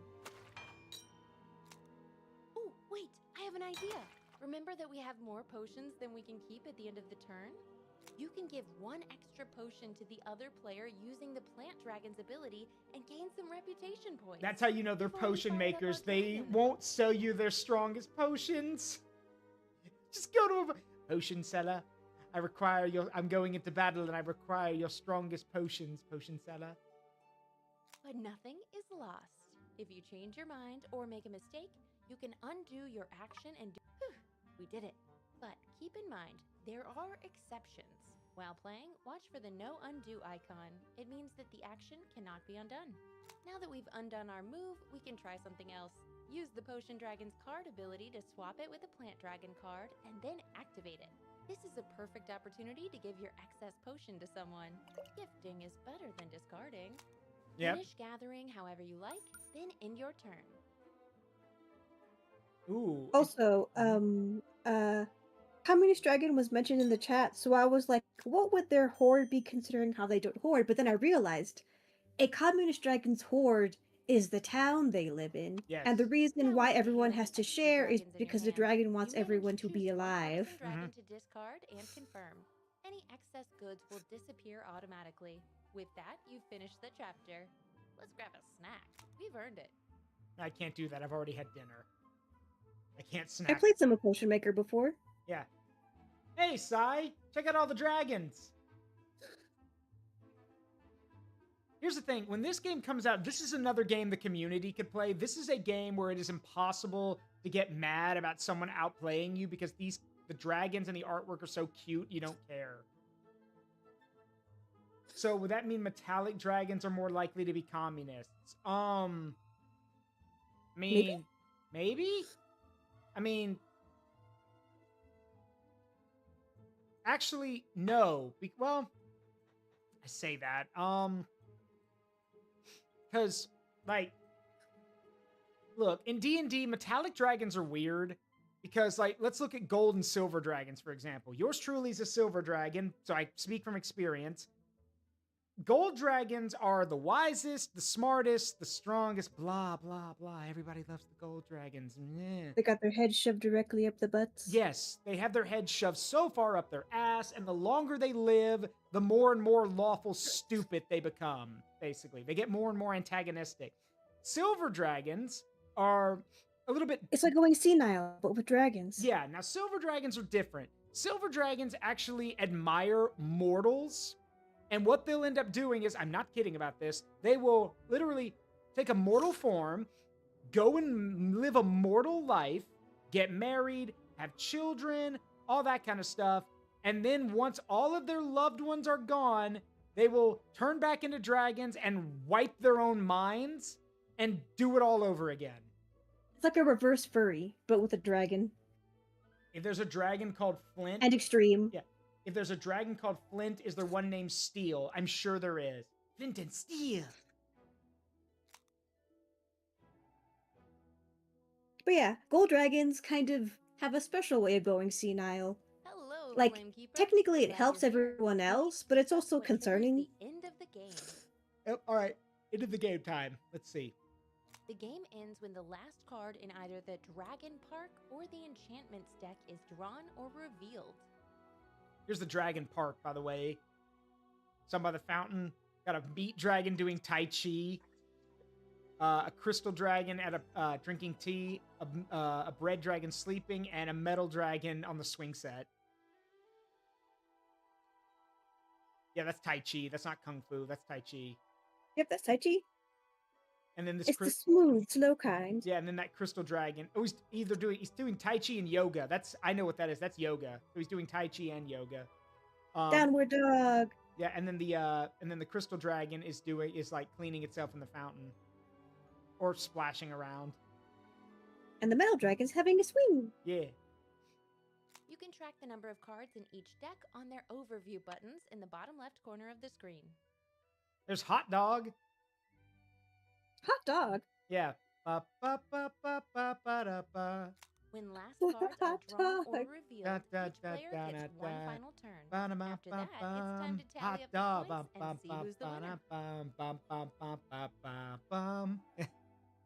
D: Oh, wait, I have an idea. Remember that we have more potions than we can keep at the end of the turn? You can give one extra potion to the other player using the plant dragon's ability and gain some reputation points.
A: That's how you know they're
D: We've already
A: potion
D: fired up
A: makers.
D: our
A: They
D: dragon.
A: won't sell you their strongest potions. Just go to a potion seller. I'm going into battle and I require your strongest potions, potion seller.
D: But nothing is lost. If you change your mind or make a mistake, you can undo your action and do. Whew, we did it. But keep in mind, there are exceptions. While playing, watch for the no undo icon. It means that the action cannot be undone. Now that we've undone our move, we can try something else. Use the Potion Dragon's card ability to swap it with a Plant Dragon card and then activate it. This is a perfect opportunity to give your excess potion to someone. Gifting is better than discarding.
A: Yep.
D: Finish gathering however you like, then end your turn.
A: Ooh.
B: Also, Communist Dragon was mentioned in the chat, so I was like, what would their horde be considering how they don't hoard? But then I realized a Communist Dragon's horde is the town they live in.
A: Yes.
B: And the reason
D: Now
B: why
D: with the
B: everyone
D: hand
B: has
D: of
B: to
D: extra
B: share is
D: dragons in your
B: because the
D: hand,
B: dragon wants
D: you manage
B: everyone to
D: choose
B: be
D: one
B: alive.
D: artisan dragon to discard and confirm. Any excess goods will disappear automatically. With that, you've finished the chapter. Let's grab a snack. We've earned it.
A: I can't do that. I've already had dinner. I can't
B: I
A: snack.
B: played some of Potion Maker before.
A: Yeah. Hey, Sai, check out all the dragons. Here's the thing. When this game comes out, this is another game the community could play. This is a game where it is impossible to get mad about someone outplaying you because the dragons and the artwork are so cute, you don't care. So would that mean metallic dragons are more likely to be communists? Maybe? I mean, actually, no. Well, I say that. Because, like, look, in D&D, metallic dragons are weird. Because, like, let's look at gold and silver dragons, for example. Yours truly is a silver dragon, so I speak from experience. Gold dragons are the wisest, the smartest, the strongest, blah, blah, blah. Everybody loves the gold dragons. Meh.
B: They got their heads shoved directly up the butts.
A: Yes, they have their heads shoved so far up their ass, and the longer they live, the more and more lawful stupid they become, basically. They get more and more antagonistic. Silver dragons are a little bit...
B: It's like going senile, but with dragons.
A: Yeah, now silver dragons are different. Silver dragons actually admire mortals, and what they'll end up doing is, I'm not kidding about this, they will literally take a mortal form, go and live a mortal life, get married, have children, all that kind of stuff, and then once all of their loved ones are gone, they will turn back into dragons and wipe their own minds and do it all over again.
B: It's like a reverse furry, but with a dragon.
A: If there's a dragon called Flint...
B: And extreme.
A: Yeah. If there's a dragon called Flint, is there one named Steel? I'm sure there is. Flint and Steel.
B: But yeah, gold dragons kind of have a special way of going senile.
D: Hello,
B: Like,
D: Flamekeeper.
B: technically it
D: Glad
B: helps
D: you're here.
B: everyone
D: We
B: else,
D: can
B: but it's
D: discuss
B: also
D: what triggers
B: concerning.
D: The end of the game.
A: Oh, all right. Into the game time. Let's see.
D: The game ends when the last card in either the Dragon Park or the Enchantments deck is drawn or revealed.
A: Here's the Dragon Park, by the way. Some by the fountain. Got a meat dragon doing Tai Chi. A crystal dragon at a drinking tea. A bread dragon sleeping. And a metal dragon on the swing set. Yeah, that's Tai Chi. That's not Kung Fu. That's Tai Chi.
B: Yep, that's Tai Chi.
A: And then this
B: It's the smooth snow kind.
A: yeah, and then that crystal dragon. Oh, he's doing Tai Chi and yoga. I know what that is. That's yoga. So he's doing Tai Chi and yoga.
B: Downward dog.
A: Yeah, and then the crystal dragon is like cleaning itself in the fountain. Or splashing around.
B: And the metal dragon's having a swing.
A: Yeah.
D: You can track the number of cards in each deck on their overview buttons in the bottom left corner of the screen.
A: There's hot dog.
B: Hot dog.
A: Yeah. Ba, ba, ba, ba, ba, ba, da, ba.
D: When last cards are drawn or revealed,
A: Da,
D: each player
A: da,
D: gets
A: da,
D: one
A: da.
D: final turn.
A: Ba, da, ba,
D: After
A: ba,
D: that, it's time to tally up
A: hot
D: the
A: dog.
D: points and see who's the winner.
A: Bum, bum, bum, bum, bum, bum.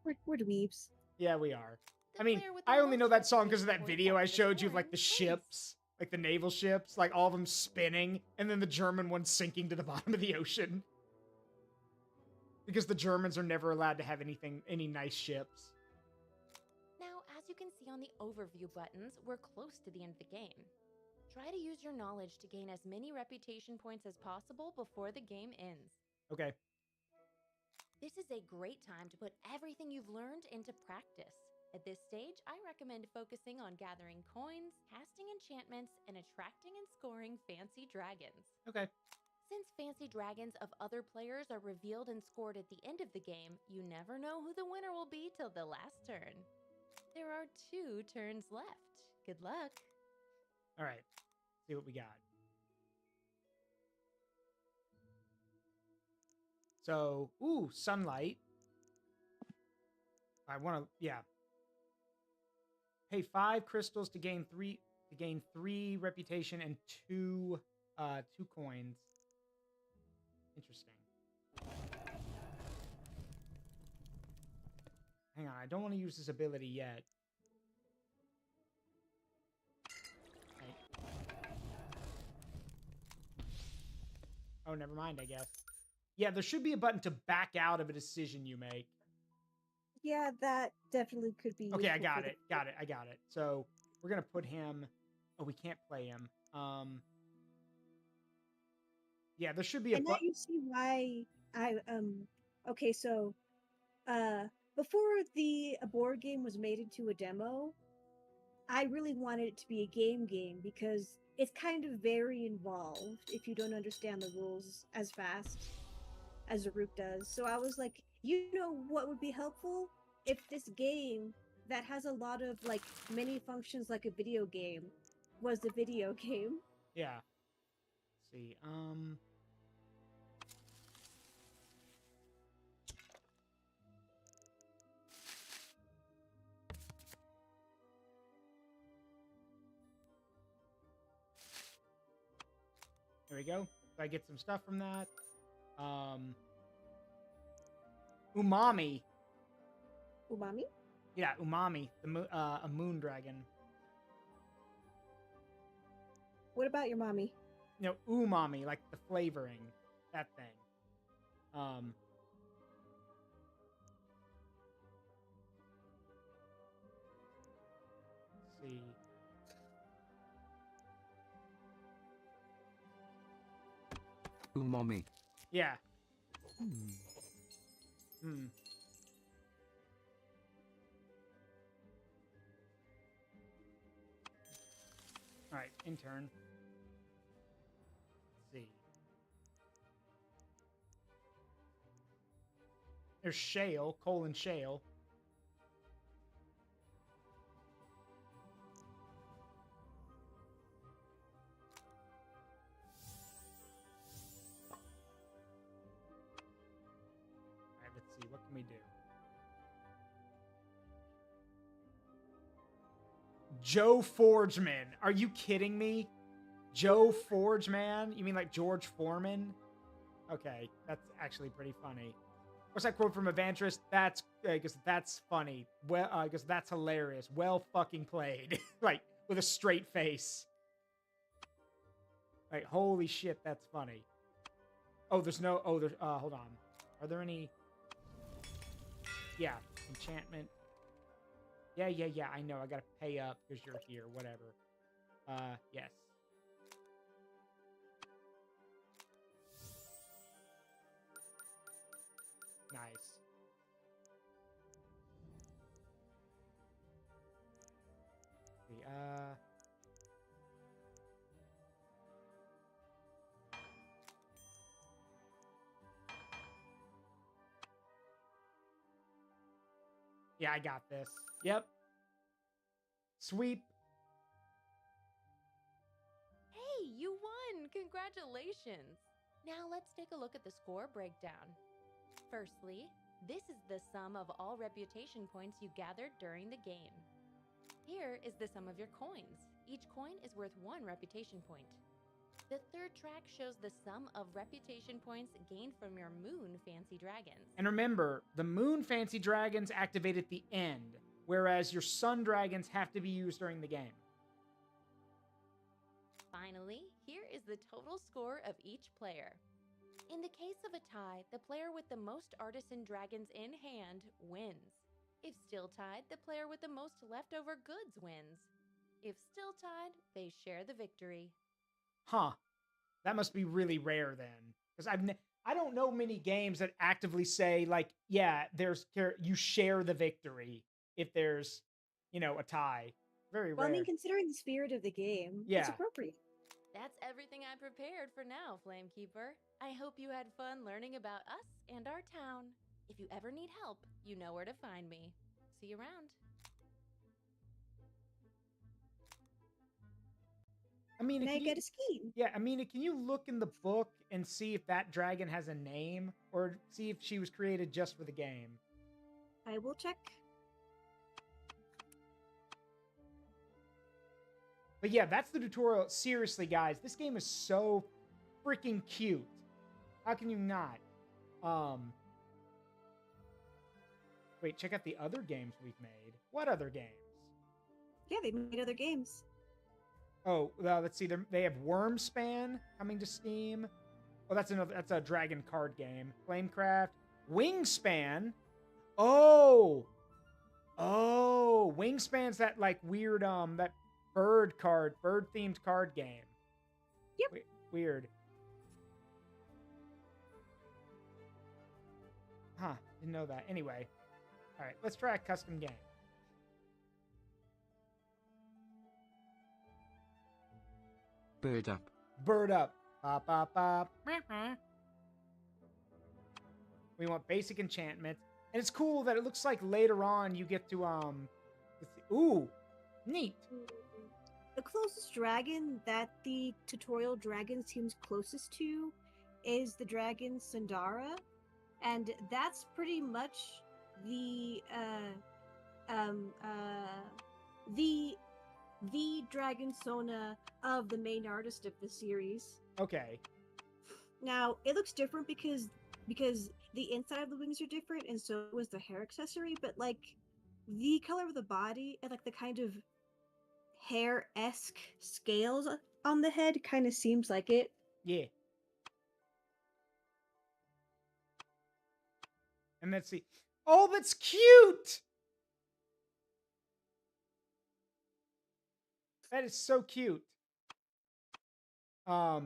B: We're dweebs.
A: Yeah, we are.
D: The
A: I mean,
D: player with the
A: I only know
D: most
A: that song because of that
D: reputation
A: video I
D: points
A: showed you of like the
D: wins.
A: ships, like the naval ships, like all of them spinning, and then the German one sinking to the bottom of the ocean. Because the Germans are never allowed to have any nice ships.
D: Now, as you can see on the overview buttons, we're close to the end of the game. Try to use your knowledge to gain as many reputation points as possible before the game ends.
A: Okay.
D: This is a great time to put everything you've learned into practice. At this stage, I recommend focusing on gathering coins, casting enchantments, and attracting and scoring fancy dragons.
A: Okay.
D: Since fancy dragons of other players are revealed and scored at the end of the game, you never know who the winner will be till the last turn. There are 2 turns left. Good luck.
A: All right. See what we got. So, ooh, sunlight. I want to, yeah. Pay 5 crystals to gain 3 reputation and 2 coins. Interesting. Hang on, I don't want to use this ability yet. Oh, never mind, I guess. Yeah, there should be a button to back out of a decision you make.
B: Yeah, that definitely could be.
A: Okay, I
B: useful
A: got
B: for
A: it. I got it. So we're gonna put him. Oh, we can't play him. Yeah, there should be a
B: And now
A: button.
B: you see why I Okay, so before the board game was made into a demo, I really wanted it to be a game because it's kind of very involved if you don't understand the rules as fast as a rook does. So I was like, you know what would be helpful? If this game that has a lot of like many functions like a video game was a video game.
A: Yeah. Let's see. There we go. So I get some stuff from that. Umami.
B: Umami?
A: Yeah, umami. A moon dragon.
B: What about your mommy?
A: No, umami, like the flavoring. That thing. Let's see.
C: Umami.
A: Yeah. All right, intern. Let's see. There's shale, coal and shale. All right, let's see. What can we do? Joe Forgeman. Are you kidding me? Joe Forgeman? You mean like George Foreman? Okay, that's actually pretty funny. What's that quote from Evantress? That's because that's funny. Well, because that's hilarious. Well fucking played. Like with a straight face. Like holy shit, that's funny. Oh, there's no. Oh, there's. Hold on. Are there any? Yeah, enchantment. Yeah. I know. I gotta pay up because you're here. Whatever. Yes. Nice. Yeah, I got this. Yep. Sweep.
D: Hey, you won! Congratulations! Now let's take a look at the score breakdown. Firstly, this is the sum of all reputation points you gathered during the game. Here is the sum of your coins. Each coin is worth 1 reputation point. The third track shows the sum of reputation points gained from your moon fancy dragons.
A: And remember, the moon fancy dragons activate at the end, whereas your sun dragons have to be used during the game.
D: Finally, here is the total score of each player. In the case of a tie, the player with the most artisan dragons in hand wins. If still tied, the player with the most leftover goods wins. If still tied, they share the victory.
A: Huh. That must be really rare then. Because I don't know many games that actively say, like, yeah, you share the victory if there's, a tie. Very
B: Well,
A: rare.
B: I mean, considering the spirit of the game,
A: Yeah.
B: it's appropriate.
D: That's everything I prepared for now, Flamekeeper. I hope you had fun learning about us and our town. If you ever need help, you know where to find me. See you around.
A: Amina,
B: Can I get a ski?
A: Yeah, Amina, can you look in the book and see if that dragon has a name, or see if she was created just for the game?
B: I will check.
A: But yeah, that's the tutorial. Seriously, guys, this game is so freaking cute. How can you not? Wait, check out the other games we've made. What other games?
B: Yeah, they made other games.
A: Oh, let's see. They have Wormspan coming to Steam. Oh, that's a dragon card game. Flamecraft, Wingspan. Oh, Wingspan's that like weird that bird themed card game.
B: Yep.
A: Weird. Huh, didn't know that. Anyway, all right, let's try a custom game.
C: Bird up.
A: Bird up. Bop, bop, bop. We want basic enchantment. And it's cool that it looks like later on you get to, let's see. Ooh, neat.
B: The closest dragon that the tutorial dragon seems closest to is the dragon Sundara. And that's pretty much the dragon Sona of the main artist of the series.
A: Okay.
B: Now it looks different because the inside of the wings are different, and so is the hair accessory. But like the color of the body and like the kind of hair-esque scales on the head kind of seems like it.
A: Yeah. And let's see. Oh, that's cute! That is so cute.
B: What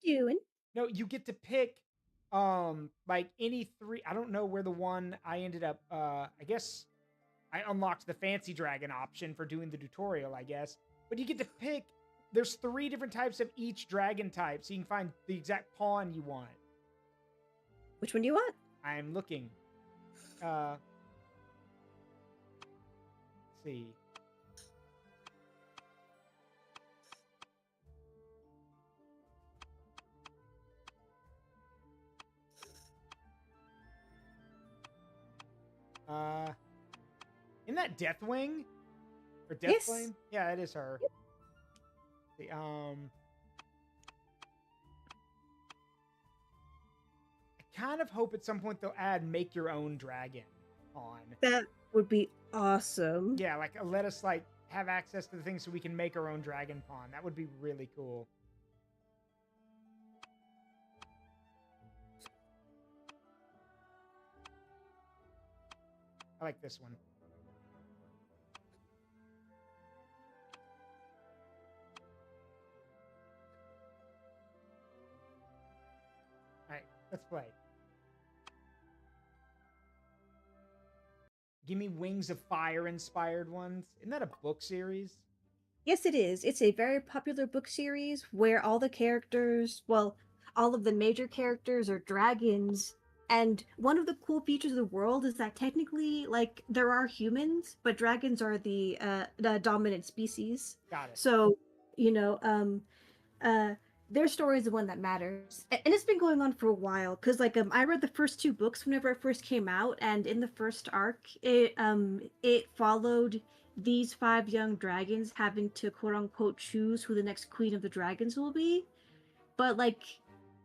B: you doing?
A: No, you get to pick like any 3. I don't know where the one I ended up I guess I unlocked the fancy dragon option for doing the tutorial, I guess. But you get to pick, there's 3 different types of each dragon type, so you can find the exact pawn you want.
B: Which one do you want?
A: I'm looking. Let's see. Isn't that Deathwing? Or Deathflame?
B: Yes.
A: Yeah, it is her.
B: Yep.
A: The, I kind of hope at some point they'll add make your own dragon on.
B: That would be awesome.
A: Yeah, like let us like have access to the things so we can make our own dragon pawn. That would be really cool. I like this one. All right, let's play. Give me Wings of Fire inspired ones. Isn't that a book series?
B: Yes, it is. It's a very popular book series where all the characters, well, all of the major characters are dragons, And one of the cool features of the world is that technically, like, there are humans, but dragons are the dominant species.
A: Got it.
B: So, you know, uh, their story is the one that matters, and it's been going on for a while. Cause like I read the first two books whenever it first came out, and in the first arc, it followed these five young dragons having to quote unquote choose who the next queen of the dragons will be. But like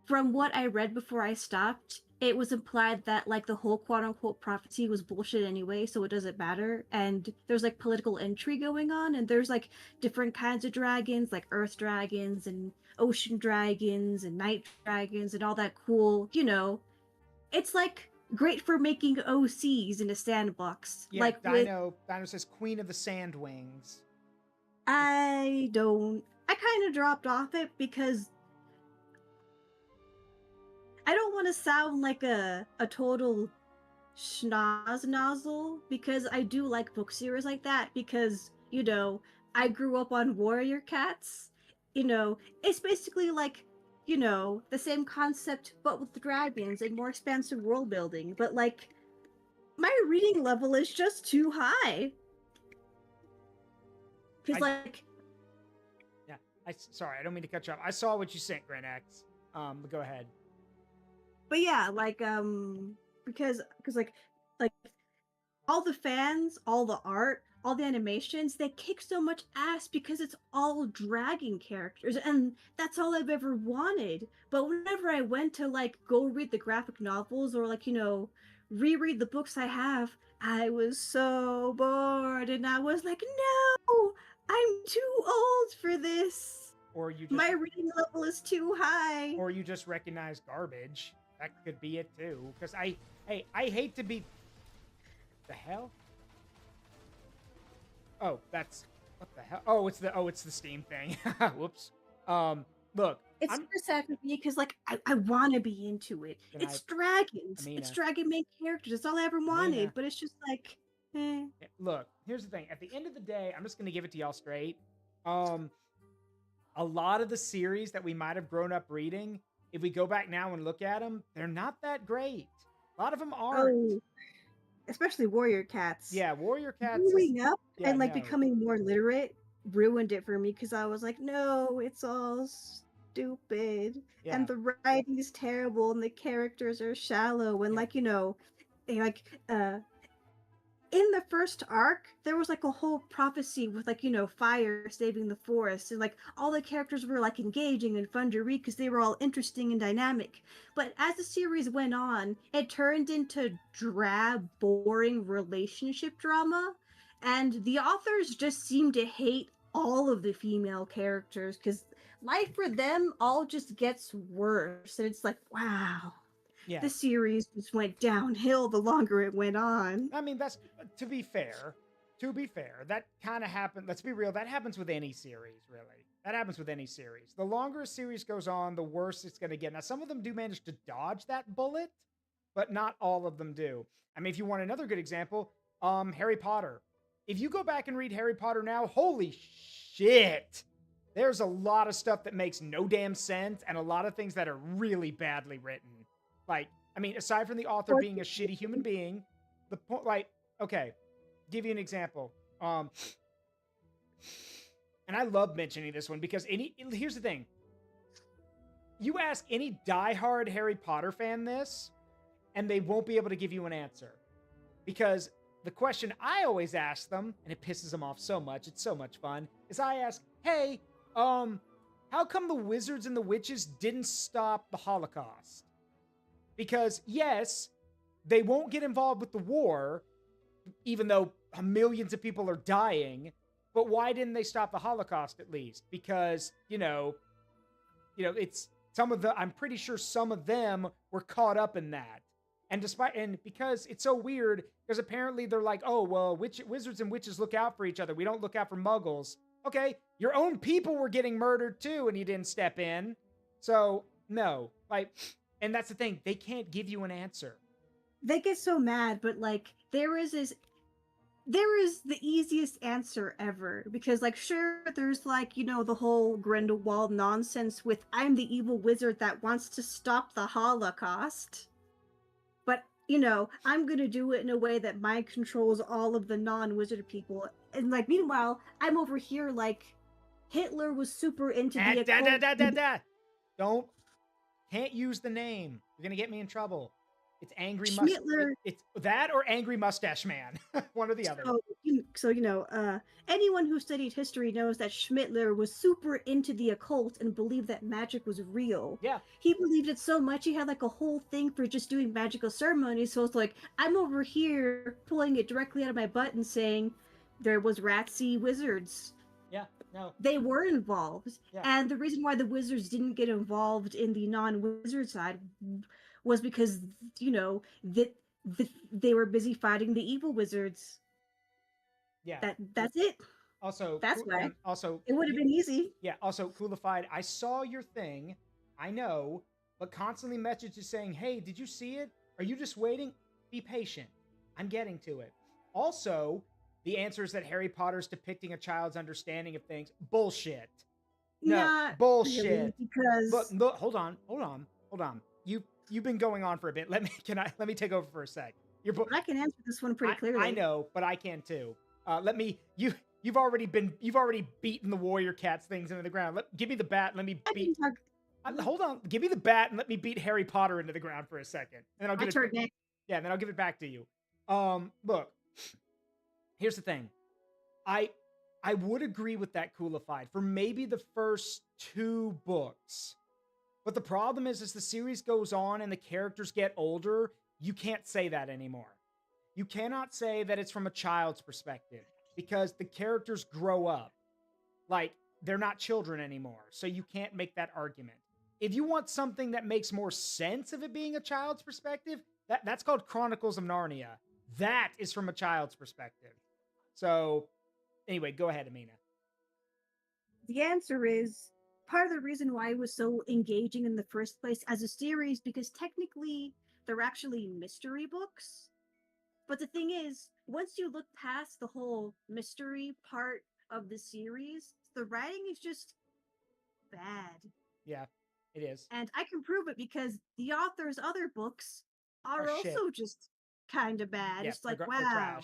B: from what I read before I stopped, it was implied that like the whole quote unquote prophecy was bullshit anyway, so it doesn't matter. And there's like political intrigue going on, and there's like different kinds of dragons, like earth dragons and ocean dragons and night dragons and all that cool, it's like great for making OCs in a sandbox.
A: Yeah,
B: Like with
A: Dino says Queen of the Sand Wings.
B: I kind of dropped off it because I don't want to sound like a total schnoz nozzle, because I do like book series like that, because I grew up on Warrior Cats. It's basically like the same concept but with dragons and more expansive world building, but like my reading level is just too high. Because
A: Yeah, sorry, I don't mean to cut you off. I saw what you sent, Grand X. But go ahead.
B: But yeah, like because like all the fans, all the art, all the animations, they kick so much ass because it's all dragon characters, and that's all I've ever wanted. But whenever I went to like go read the graphic novels or like reread the books I have, I was so bored, and I was like, no, I'm too old for this.
A: Or you just,
B: my reading level is too high.
A: Or you just recognize garbage. That could be it too. Because I hate to be. The hell? Oh, that's what the hell? Oh, it's the Steam thing. Whoops. Look.
B: It's super sad for me because like I want to be into it. It's dragons.
A: Amina.
B: It's dragon main characters. That's all I ever wanted. Amina. But it's just like, eh.
A: Look, here's the thing. At the end of the day, I'm just gonna give it to y'all straight. A lot of the series that we might have grown up reading, if we go back now and look at them, they're not that great. A lot of them aren't.
B: Oh, especially Warrior Cats.
A: Yeah, Warrior Cats.
B: Growing up and like becoming more literate ruined it for me because I was like, no, it's all stupid. Yeah. And the writing is terrible and the characters are shallow and in the first arc, there was like a whole prophecy with like, fire saving the forest, and like all the characters were like engaging and fun to read because they were all interesting and dynamic. But as the series went on, it turned into drab, boring relationship drama, and the authors just seemed to hate all of the female characters because life for them all just gets worse. And it's like, wow. Yeah. The series just went downhill the longer it went on.
A: I mean, that's to be fair, that kind of happened. Let's be real. That happens with any series, really. That happens with any series. The longer a series goes on, the worse it's going to get. Now, some of them do manage to dodge that bullet, but not all of them do. I mean, if you want another good example, Harry Potter. If you go back and read Harry Potter now, holy shit. There's a lot of stuff that makes no damn sense and a lot of things that are really badly written. Like, I mean, aside from the author being a shitty human being, the point, like, okay, give you an example. And I love mentioning this one because here's the thing. You ask any diehard Harry Potter fan this, and they won't be able to give you an answer. Because the question I always ask them, and it pisses them off so much, it's so much fun, is I ask, hey, how come the wizards and the witches didn't stop the Holocaust? Because, yes, they won't get involved with the war, even though millions of people are dying, but why didn't they stop the Holocaust at least? Because, it's some of I'm pretty sure some of them were caught up in that. And because it's so weird, because apparently they're like, oh, well, wizards and witches look out for each other. We don't look out for muggles. Okay, your own people were getting murdered too, and you didn't step in. So, no, and that's the thing. They can't give you an answer.
B: They get so mad, but like there is the easiest answer ever, because like sure there's like the whole Grindelwald nonsense with I'm the evil wizard that wants to stop the Holocaust. I'm gonna do it in a way that mind controls all of the non-wizard people. And like, meanwhile, I'm over here like Hitler was super into the occult.
A: Don't can't use the name. You're gonna get me in trouble. It's
B: Schmittler.
A: It's that or Angry Mustache Man. One or the other.
B: Anyone who studied history knows that Schmittler was super into the occult and believed that magic was real.
A: Yeah.
B: He believed it so much he had like a whole thing for just doing magical ceremonies. So it's like, I'm over here pulling it directly out of my butt and saying there was ratsy wizards.
A: Yeah, no.
B: They were involved.
A: Yeah.
B: And the reason why the wizards didn't get involved in the non-wizard side was because, they were busy fighting the evil wizards.
A: Yeah.
B: That's it.
A: Also,
B: that's why.
A: Also,
B: it would have been easy.
A: Yeah. Also, Coolified, I saw your thing. I know, but constantly messages saying, "Hey, did you see it? Are you just waiting? Be patient. I'm getting to it." Also, the answer is that Harry Potter's depicting a child's understanding of things. Bullshit. No,
B: Not
A: bullshit.
B: really, because
A: look, hold on. You've been going on for a bit. Let me take over for a sec.
B: I can answer this one pretty clearly.
A: I know, but I can too. You've already beaten the warrior cats things into the ground. Give me the bat and let me beat. Hold on, give me the bat and let me beat Harry Potter into the ground for a second, and then I'll give it. Yeah, and then I'll give it back to you. Look, here's the thing. I would agree with that Coolified for maybe the first 2 books. But the problem is, as the series goes on and the characters get older, you can't say that anymore. You cannot say that it's from a child's perspective because the characters grow up. Like, they're not children anymore, so you can't make that argument. If you want something that makes more sense of it being a child's perspective, that's called Chronicles of Narnia. That is from a child's perspective. So, anyway, go ahead, Amina.
B: The answer is part of the reason why it was so engaging in the first place as a series, because technically they're actually mystery books. But the thing is, once you look past the whole mystery part of the series, the writing is just bad.
A: Yeah, it is.
B: And I can prove it because the author's other books are also just kind of bad. Yeah, it's like, wow.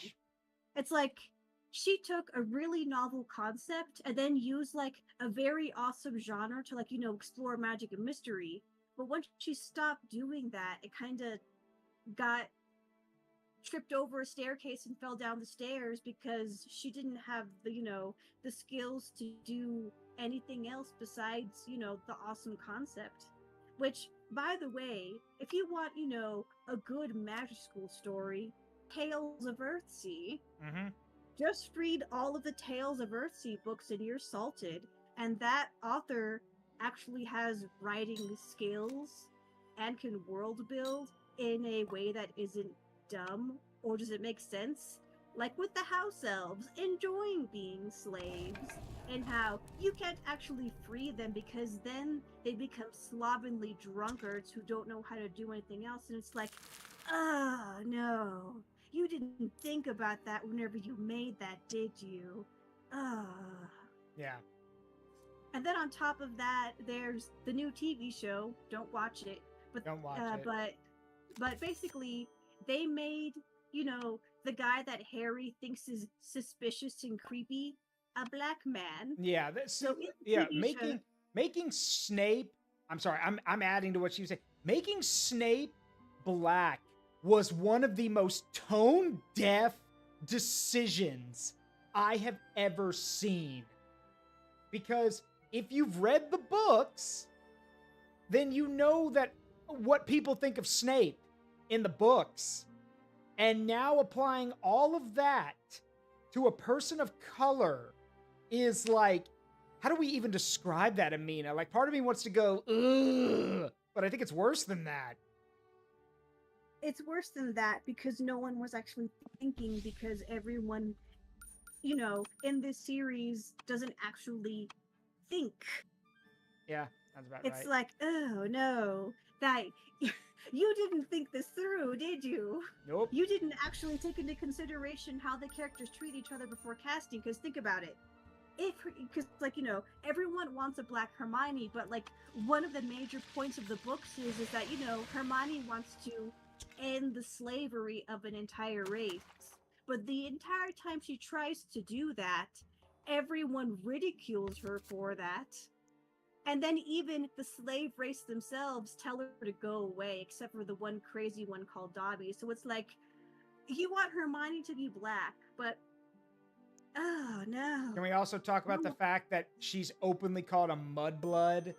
B: It's like she took a really novel concept and then used like a very awesome genre to explore magic and mystery. But once she stopped doing that, it kind of got tripped over a staircase and fell down the stairs because she didn't have the skills to do anything else besides the awesome concept. Which, by the way, if you want a good magic school story, Tales of Earthsea, just read all of the Tales of Earthsea books and you're salted. And that author actually has writing skills and can world build in a way that isn't dumb, or does it make sense? Like with the house elves enjoying being slaves, and how you can't actually free them because then they become slovenly drunkards who don't know how to do anything else. And it's like, oh no, you didn't think about that whenever you made that, did you?
A: Yeah.
B: And then on top of that, there's the new TV show. Don't watch it. But
A: don't watch it.
B: But basically, they made, the guy that Harry thinks is suspicious and creepy, a black man.
A: Yeah, making Snape. I'm sorry, I'm adding to what she was saying. Making Snape black was one of the most tone-deaf decisions I have ever seen. Because if you've read the books, then you know that what people think of Snape in the books. And now applying all of that to a person of color is like, how do we even describe that, Amina? Like, part of me wants to go, ugh, but I think it's worse than that.
B: It's worse than that because no one was actually thinking, because everyone, in this series doesn't actually think.
A: Yeah, that's about
B: right. It's like, oh no, that you didn't think this through, did you?
A: Nope.
B: You didn't actually take into consideration how the characters treat each other before casting, because think about it. Because everyone wants a black Hermione, but one of the major points of the books is that Hermione wants to end the slavery of an entire race. But the entire time she tries to do that, everyone ridicules her for that. And then even the slave race themselves tell her to go away, except for the one crazy one called Dobby. So it's like, you want Hermione to be black, but oh no.
A: Can we also talk about the fact that she's openly called a mudblood,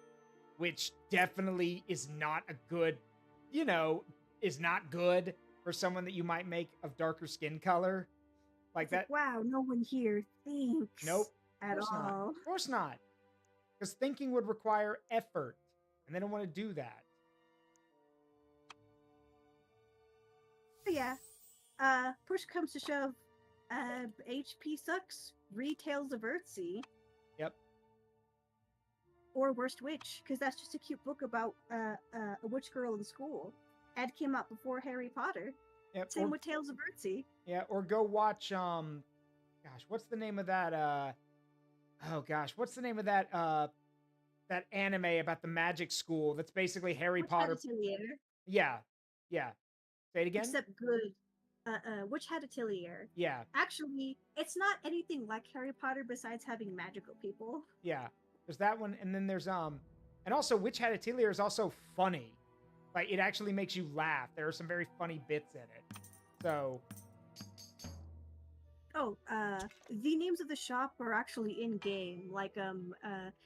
A: which definitely is not a good, is not good for someone that you might make of darker skin color. Like
B: It's
A: that.
B: Wow, no one here thinks.
A: Nope.
B: At all.
A: Not. Of course not. Because thinking would require effort, and they don't want to do that.
B: But yeah. Push comes to shove. HP sucks. Read Tales of Earthsea.
A: Yep.
B: Or Worst Witch, because that's just a cute book about a witch girl in school. Ed came out before Harry Potter.
A: Yep.
B: Same with Tales of Earthsea.
A: Yeah, or go watch gosh, what's the name of that what's the name of that that anime about the magic school that's basically Harry Potter? Yeah. Say it again?
B: Except good. Witch Hat Atelier.
A: Yeah.
B: Actually, it's not anything like Harry Potter besides having magical people.
A: Yeah. There's that one, and then there's and also Witch Hat Atelier is also funny. Like, it actually makes you laugh. There are some very funny bits in it. So
B: oh, the names of the shop are actually in game. Like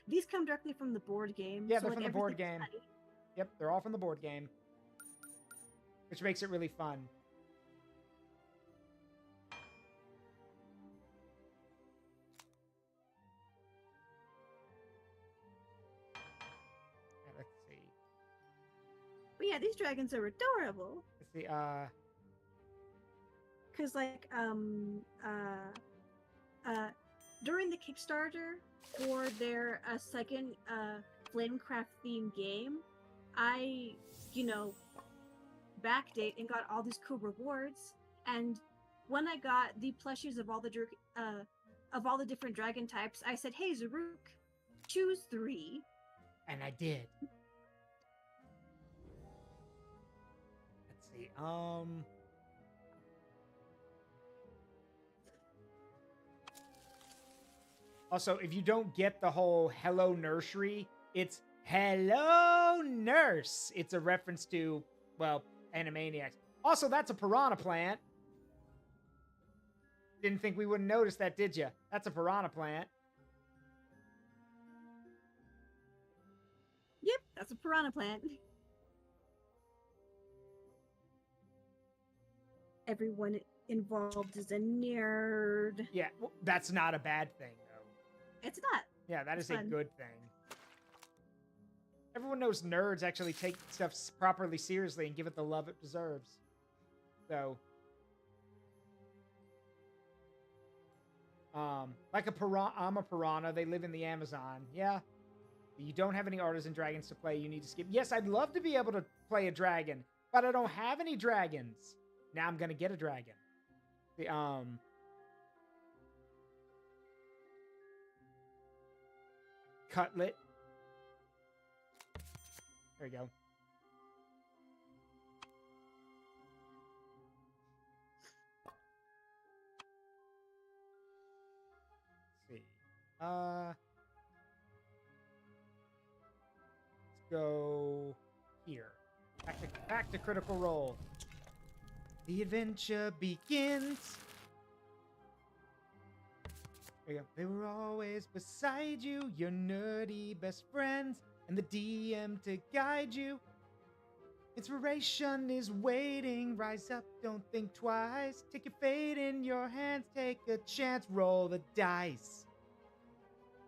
B: these come directly from the board game.
A: Yeah,
B: so
A: they're
B: like
A: from the board game. Yep, they're all from the board game. Which makes it really fun. Let's see.
B: But yeah, these dragons are adorable.
A: Let's see,
B: because like during the Kickstarter for their second Flamecraft themed game, I backdate and got all these cool rewards. And when I got the plushies of all the different dragon types, I said, "Hey Zaruk, choose 3."
A: And I did. Let's see. Also, if you don't get the whole Hello Nursery, it's Hello Nurse. It's a reference to, well, Animaniacs. Also, that's a piranha plant. Didn't think we wouldn't notice that, did you? That's a piranha plant.
B: Yep, that's a piranha plant. Everyone involved is a nerd.
A: Yeah, well, that's not a bad thing, though.
B: It's not.
A: Yeah, that is
B: fun.
A: a good thing. Everyone knows nerds actually take stuff properly seriously and give it the love it deserves. So, like a piranha, I'm a piranha. They live in the Amazon. Yeah. You don't have any artisan dragons to play. You need to skip. Yes, I'd love to be able to play a dragon, but I don't have any dragons. Now I'm gonna get a dragon. The Cutlet. There you go. Let's see. Let's go here. Back to Critical Role. The adventure begins. There you go. They were always beside you, your nerdy best friends, and the DM to guide you. Inspiration is waiting. Rise up, don't think twice. Take your fate in your hands. Take a chance. Roll the dice.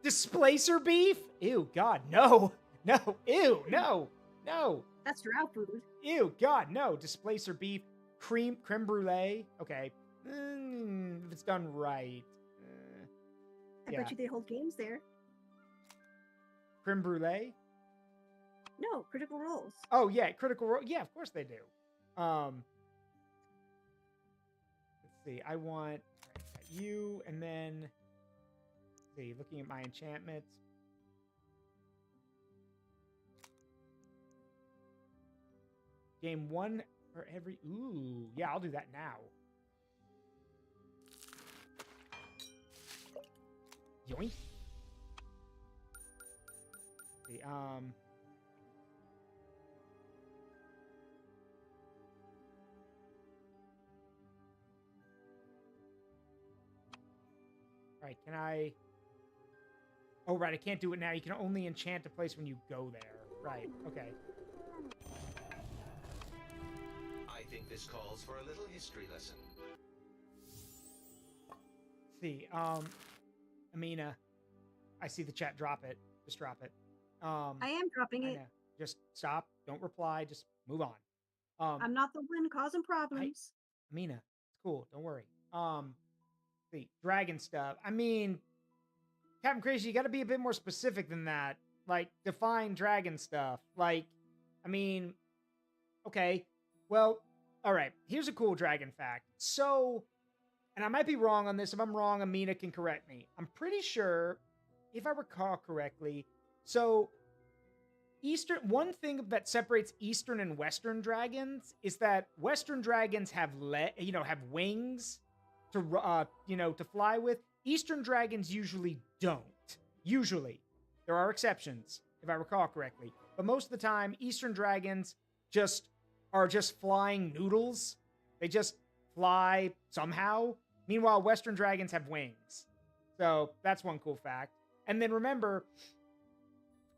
A: Displacer beef? Ew, God, no. No. Ew, no. No.
B: That's drow food.
A: Ew, God, no. Displacer beef. Creme brulee. Okay. If it's done right.
B: I bet you they hold games there.
A: Creme brulee?
B: No, Critical Roles.
A: Oh, yeah, Critical Role. Yeah, of course they do. Let's see. I want you, and then, let's see, looking at my enchantments. Gain 1 for every... Ooh, yeah, I'll do that now. Yoink. See, All right, can I... Oh, right, I can't do it now. You can only enchant a place when you go there. Right, okay.
E: I think this calls for a little history lesson.
A: Let's see, Amina, I see the chat. Drop it. Just drop it.
B: I am dropping
A: I
B: it.
A: know. Just stop. Don't reply. Just move on.
B: I'm not the one causing problems.
A: Amina, it's cool. Don't worry. See, dragon stuff. I mean, Captain Crazy, you got to be a bit more specific than that. Like, define dragon stuff. Like, I mean, okay. Well, all right. Here's a cool dragon fact. So, and I might be wrong on this. If I'm wrong, Amina can correct me. I'm pretty sure, if I recall correctly, so one thing that separates Eastern and Western dragons is that Western dragons have have wings to fly with. Eastern dragons usually don't. Usually. There are exceptions, if I recall correctly. But most of the time, Eastern dragons are just flying noodles. They just fly somehow. Meanwhile, Western dragons have wings. So that's one cool fact. And then remember,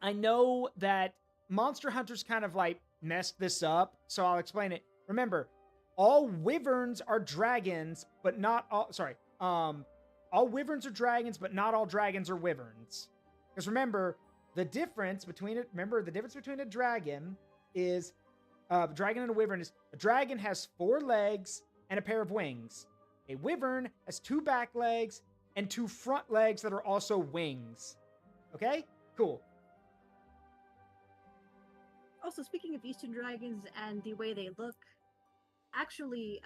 A: I know that Monster Hunters kind of like messed this up, so I'll explain it. Remember, all wyverns are dragons, but not all... Sorry. All wyverns are dragons, but not all dragons are wyverns. Because remember, the difference between a dragon is... a dragon and a wyvern is... A dragon has 4 legs and a pair of wings. A wyvern has 2 back legs and 2 front legs that are also wings. Okay? Cool.
B: Also, speaking of Eastern dragons and the way they look, actually,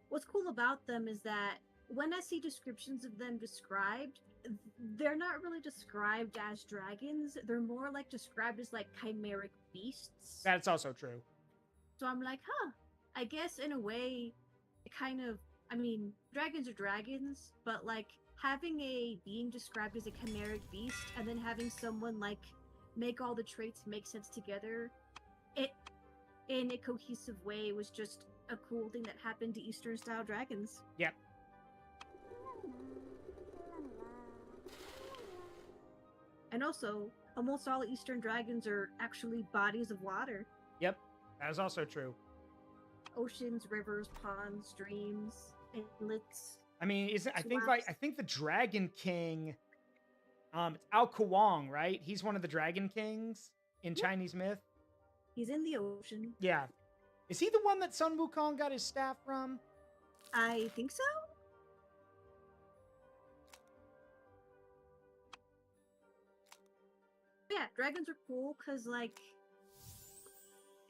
B: what's cool about them is that when I see descriptions of them described, they're not really described as dragons. They're more like described as like chimeric beasts.
A: That's also true.
B: So I'm like, I guess in a way, it kind of, I mean, dragons are dragons, but like having a being described as a chimeric beast and then having someone like make all the traits make sense together, it in a cohesive way was just a cool thing that happened to Eastern style dragons.
A: Yep.
B: And also, almost all Eastern dragons are actually bodies of water.
A: Yep. That is also true.
B: Oceans, rivers, ponds, streams, inlets.
A: I mean, I
B: swamps.
A: think the Dragon King, it's Ao Kuang, right? He's one of the Dragon Kings in Chinese myth.
B: He's in the ocean.
A: Yeah. Is he the one that Sun Wukong got his staff from?
B: I think so. Yeah, dragons are cool because, like,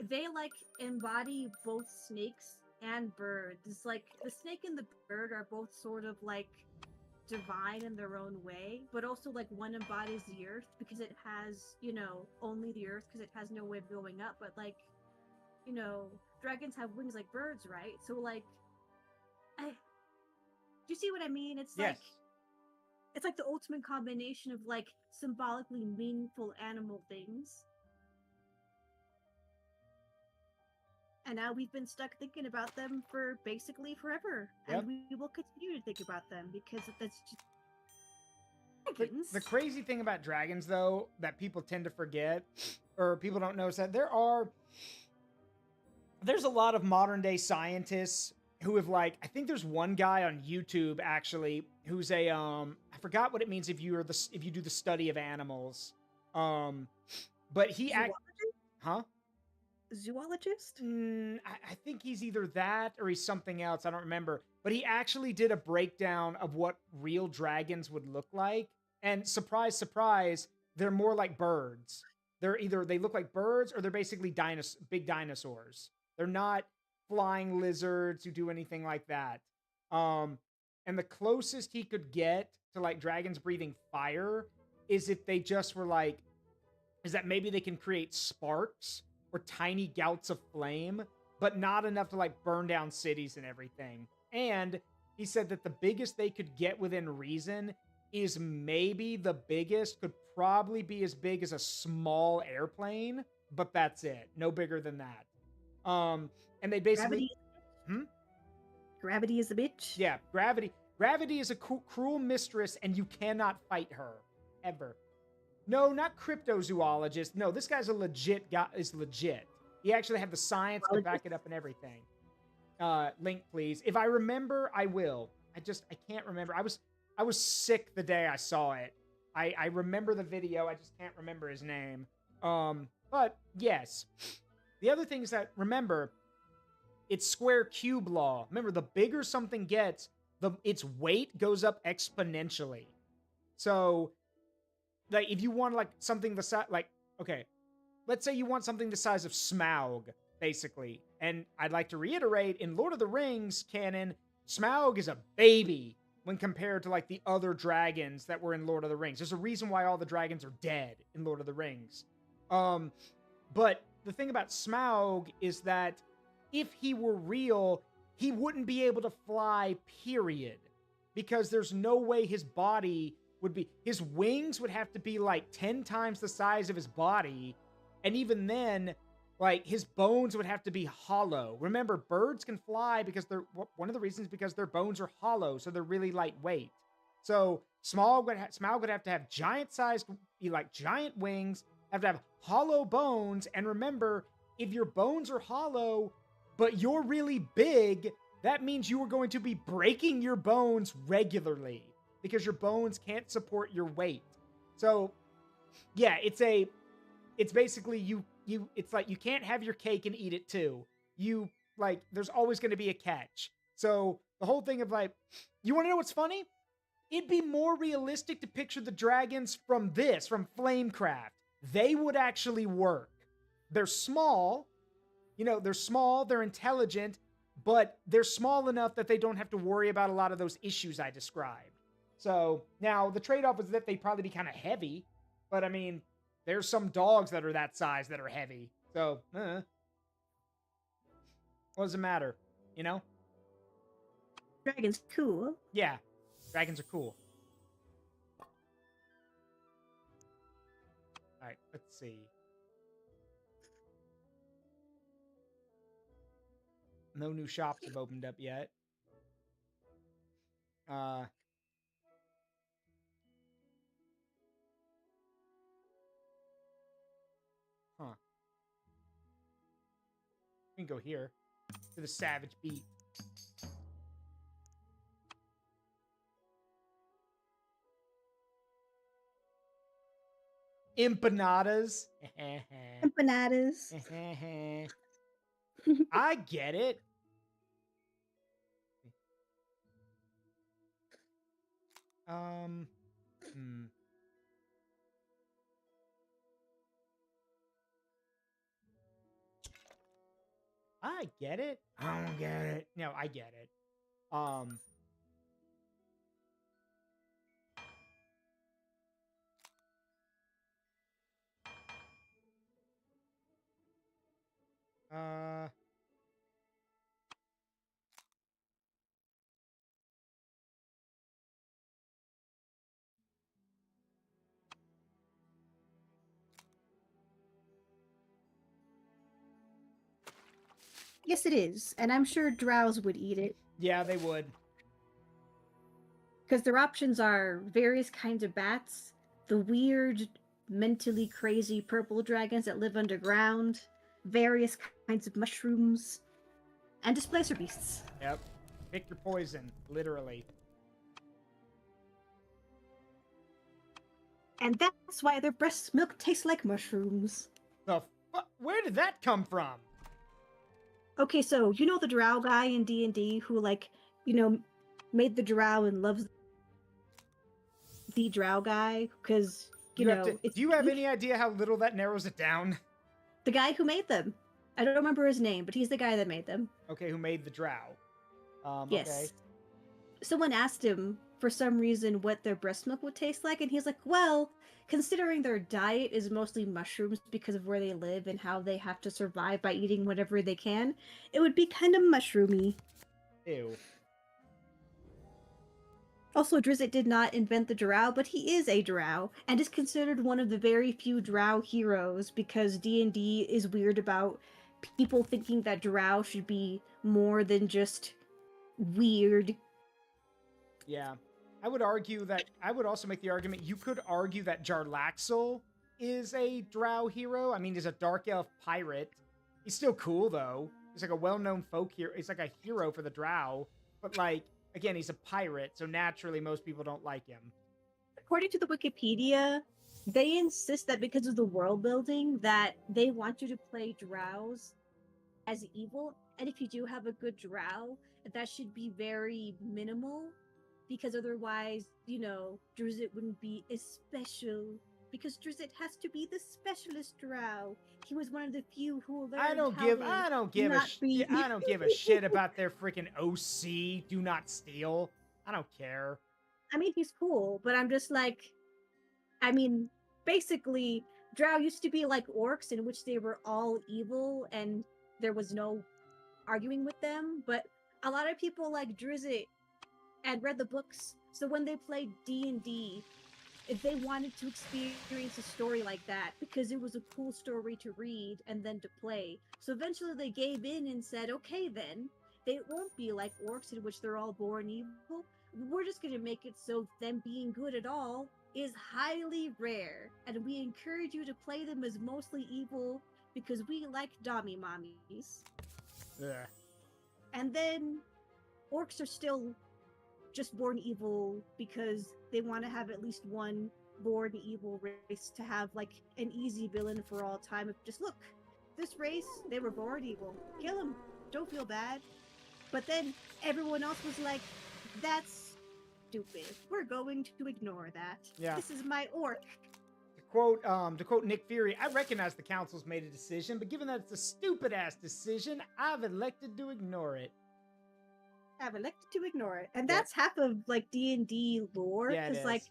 B: they, like, embody both snakes and birds. It's like, the snake and the bird are both sort of, like, divine in their own way, but also, like, one embodies the earth because it has, only the earth because it has no way of going up, but, like, dragons have wings like birds, right? So, like, do you see what I mean? It's
A: Yes.
B: like... It's like the ultimate combination of, like, symbolically meaningful animal things. And now we've been stuck thinking about them for basically forever.
A: Yep.
B: And we will continue to think about them because that's just...
A: The crazy thing about dragons, though, that people tend to forget, or people don't know, is that there's a lot of modern-day scientists who have, like, I think there's one guy on YouTube, actually, who's a, I forgot what it means if you do the study of animals. But he... Huh?
B: Zoologist?
A: I think he's either that or he's something else. I don't remember. But he actually did a breakdown of what real dragons would look like. And surprise, surprise, they're more like birds. They look like birds or they're basically big dinosaurs. They're not flying lizards who do anything like that. And the closest he could get to like dragons breathing fire is if they just were like, is that maybe they can create sparks or tiny gouts of flame but not enough to like burn down cities and everything. And he said that the biggest they could get within reason is maybe the biggest could probably be as big as a small airplane, but that's it. No bigger than that. And they basically
B: Gravity is a bitch.
A: Yeah, Gravity is a cruel mistress, and you cannot fight her ever. No, not cryptozoologist. No, this guy's a legit guy. Is legit. He actually had the science to back it up and everything. Link, please. If I remember, I will. I can't remember. I was sick the day I saw it. I remember the video. I just can't remember his name. But yes. The other thing is that, remember, it's square cube law. Remember, the bigger something gets, its weight goes up exponentially. So, like, if you want, like, something the size, like, okay, let's say you want something the size of Smaug, basically. And I'd like to reiterate, in Lord of the Rings canon, Smaug is a baby when compared to, like, the other dragons that were in Lord of the Rings. There's a reason why all the dragons are dead in Lord of the Rings. But the thing about Smaug is that if he were real, he wouldn't be able to fly, period. Because there's no way his body would be... His wings would have to be, like, 10 times the size of his body. And even then, like, his bones would have to be hollow. Remember, birds can fly because they're... One of the reasons is because their bones are hollow, so they're really lightweight. So, Smaug would have to have giant-sized... Like, giant wings, have to have hollow bones. And remember, if your bones are hollow... but you're really big, that means you are going to be breaking your bones regularly because your bones can't support your weight. So, yeah, it's basically it's like you can't have your cake and eat it too. There's always going to be a catch. So the whole thing of like, you want to know what's funny? It'd be more realistic to picture the dragons from Flamecraft. They would actually work. They're small. They're small, they're intelligent, but they're small enough that they don't have to worry about a lot of those issues I described. So, now, the trade-off is that they'd probably be kind of heavy, but, I mean, there's some dogs that are that size that are heavy. So, what does it matter,
B: Dragon's cool.
A: Yeah, dragons are cool. Alright, let's see. No new shops have opened up yet. Huh. We can go here to the Savage Beat. Empanadas.
B: Empanadas.
A: I get it. I get it. I don't get it. No, I get it.
B: Yes, it is. And I'm sure drows would eat it.
A: Yeah, they would.
B: Because their options are various kinds of bats, the weird, mentally crazy purple dragons that live underground, various kinds of mushrooms, and displacer beasts.
A: Yep. Pick your poison, literally.
B: And that's why their breast milk tastes like mushrooms.
A: Where did that come from?
B: Okay, so you know the drow guy in D&D who, made the drow and loves the drow guy? Because,
A: do you have any idea how little that narrows it down?
B: The guy who made them. I don't remember his name, but he's the guy that made them.
A: Okay, who made the drow.
B: Yes.
A: Okay.
B: Someone asked him for some reason what their breast milk would taste like, and he's like, well, considering their diet is mostly mushrooms because of where they live and how they have to survive by eating whatever they can, it would be kind of mushroomy.
A: Ew.
B: Also, Drizzt did not invent the drow, but he is a drow, and is considered one of the very few drow heroes because D&D is weird about people thinking that drow should be more than just weird.
A: Yeah. I would also make the argument, you could argue that Jarlaxle is a drow hero. I mean, he's a dark elf pirate. He's still cool, though. He's like a well-known folk hero. He's like a hero for the drow. But, like, again, he's a pirate, so naturally most people don't like him.
B: According to the Wikipedia, they insist that because of the world building that they want you to play drows as evil, and if you do have a good drow, that should be very minimal, because otherwise, Drizzt wouldn't be as special, because Drizzt has to be the specialist drow. He was one of the few who learned
A: I don't give a shit about their freaking OC. Do not steal. I don't care.
B: I mean, he's cool, but I'm just like, basically, drow used to be like orcs in which they were all evil and there was no arguing with them, but a lot of people like Drizzt and read the books, so when they played D&D, if they wanted to experience a story like that, because it was a cool story to read and then to play. So eventually they gave in and said, okay then, they won't be like orcs in which they're all born evil. We're just going to make it so them being good at all is highly rare, and we encourage you to play them as mostly evil because we like dommy mommies.
A: Yeah.
B: And then orcs are still just born evil because they want to have at least one born evil race to have like an easy villain for all time. Of just look, this race, they were born evil. Kill them. Don't feel bad. But then everyone else was like, that's stupid. We're going to ignore that.
A: Yeah.
B: This is my orc.
A: To quote Nick Fury, I recognize the council's made a decision, but given that it's a stupid ass decision, I've elected to ignore it.
B: I've elected to ignore it. And that's half of like D&D lore.
A: Yeah, it
B: Because like
A: is.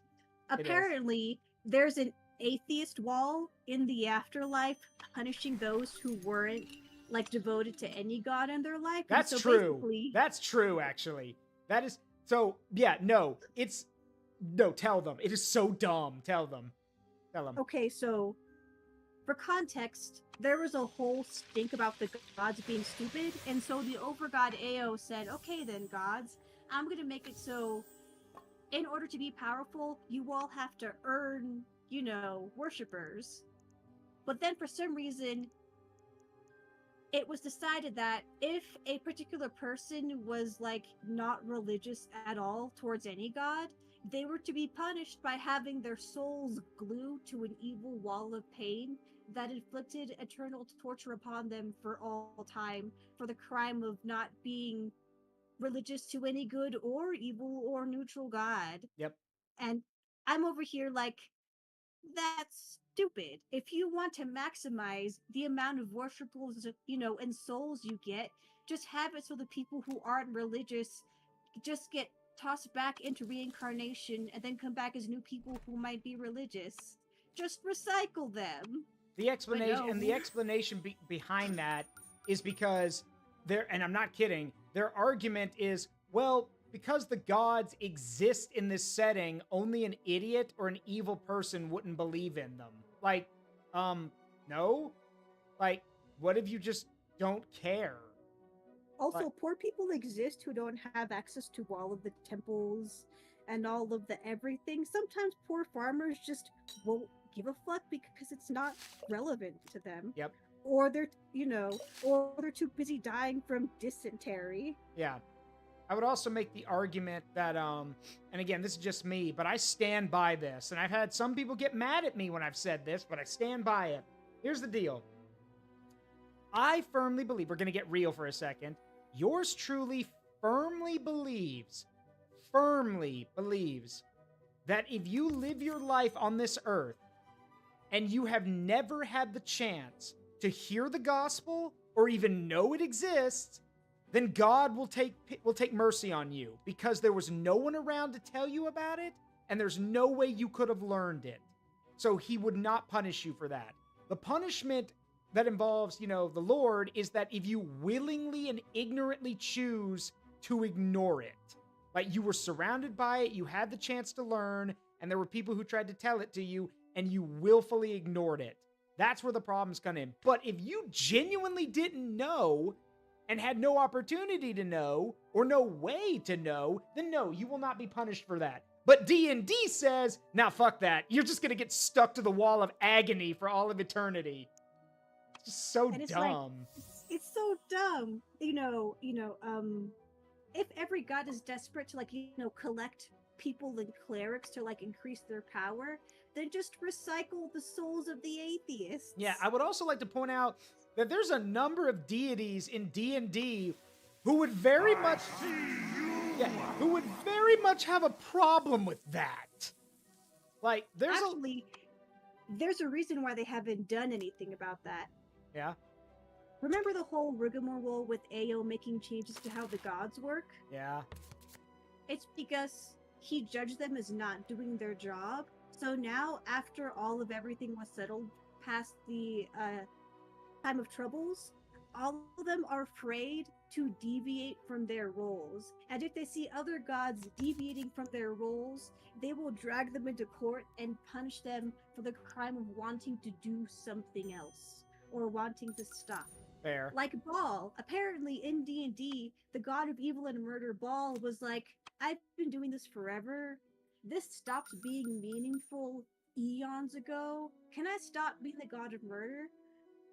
B: apparently there's an atheist wall in the afterlife punishing those who weren't like devoted to any god in their life.
A: That's true. That's true, actually. That is so. Yeah, no, tell them. It is so dumb. Tell them.
B: Okay, so for context, there was a whole stink about the gods being stupid, and so the overgod Ao said, okay then, gods, I'm going to make it so in order to be powerful, you all have to earn, worshippers. But then for some reason, it was decided that if a particular person was like not religious at all towards any god, they were to be punished by having their souls glued to an evil wall of pain that inflicted eternal torture upon them for all time for the crime of not being religious to any good or evil or neutral god.
A: Yep.
B: And I'm over here like, that's stupid. If you want to maximize the amount of worshippers, and souls you get, just have it so the people who aren't religious just get tossed back into reincarnation and then come back as new people who might be religious. Just recycle them.
A: The explanation behind that is because and I'm not kidding, their argument is, well, because the gods exist in this setting, only an idiot or an evil person wouldn't believe in them. Like, no? Like, what if you just don't care?
B: Also, poor people exist who don't have access to all of the temples and all of the everything. Sometimes poor farmers just won't give a fuck because it's not relevant to them.
A: Yep.
B: Or they're, or they're too busy dying from dysentery.
A: Yeah. I would also make the argument that, and again, this is just me, but I stand by this. And I've had some people get mad at me when I've said this, but I stand by it. Here's the deal. I firmly believe, we're going to get real for a second. Yours truly firmly believes that if you live your life on this earth and you have never had the chance to hear the gospel or even know it exists, then God will take mercy on you because there was no one around to tell you about it, and there's no way you could have learned it. So he would not punish you for that. The punishment that involves, the Lord is that if you willingly and ignorantly choose to ignore it, like you were surrounded by it, you had the chance to learn, and there were people who tried to tell it to you, and you willfully ignored it. That's where the problems come in. But if you genuinely didn't know and had no opportunity to know or no way to know, then no, you will not be punished for that. But D&D says, now fuck that. You're just going to get stuck to the wall of agony for all of eternity. It's just so
B: And it's
A: dumb.
B: It's so dumb. If every god is desperate to collect people and clerics to increase their power, then just recycle the souls of the atheists.
A: Yeah, I would also like to point out that there's a number of deities in D&D who would very much have a problem with that. Like, there's
B: a reason why they haven't done anything about that.
A: Yeah.
B: Remember the whole rigmarole with AO making changes to how the gods work?
A: Yeah.
B: It's because he judged them as not doing their job. So now, after all of everything was settled past the time of troubles, all of them are afraid to deviate from their roles. And if they see other gods deviating from their roles, they will drag them into court and punish them for the crime of wanting to do something else or wanting to stop.
A: Fair.
B: Like Baal. Apparently in D&D, the god of evil and murder, Baal, was like, I've been doing this forever. This stopped being meaningful eons ago. Can I stop being the god of murder?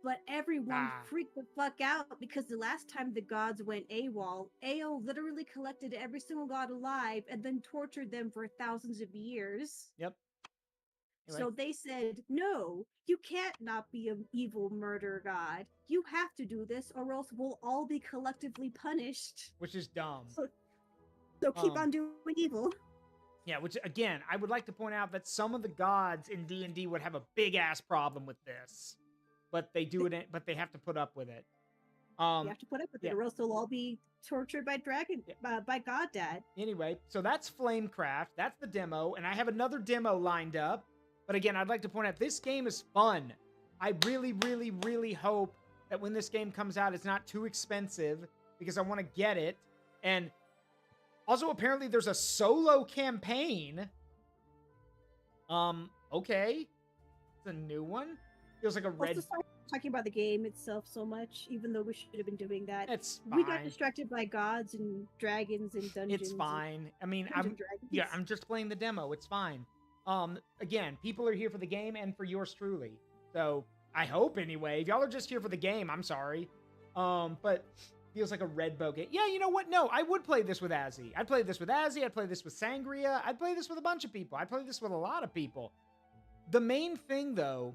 B: But everyone freaked the fuck out because the last time the gods went AWOL, AO literally collected every single god alive and then tortured them for thousands of years.
A: Yep. Anyway.
B: So they said, no, you can't not be an evil murder god. You have to do this or else we'll all be collectively punished.
A: Which is dumb.
B: So keep on doing evil.
A: Yeah, which, again, I would like to point out that some of the gods in D&D would have a big-ass problem with this. But they do it, but they have to put up with it.
B: You have to put up with it, or else they'll all be tortured by by God Dad.
A: Anyway, so that's Flamecraft. That's the demo, and I have another demo lined up. But again, I'd like to point out this game is fun. I really, really, really hope that when this game comes out, it's not too expensive because I want to get it. And also, apparently, there's a solo campaign. Okay, it's a new one. Feels like a red.
B: Talking about the game itself so much, even though we should have been doing that.
A: It's fine.
B: We got distracted by gods and dragons and dungeons.
A: It's fine. I mean, I'm just playing the demo. It's fine. Again, people are here for the game and for yours truly. So I hope anyway. If y'all are just here for the game, I'm sorry. But feels like a red bow game. Yeah, you know what? No, I would play this with Azzy. I'd play this with Azzy. I'd play this with Sangria. I'd play this with a bunch of people. I'd play this with a lot of people. The main thing, though,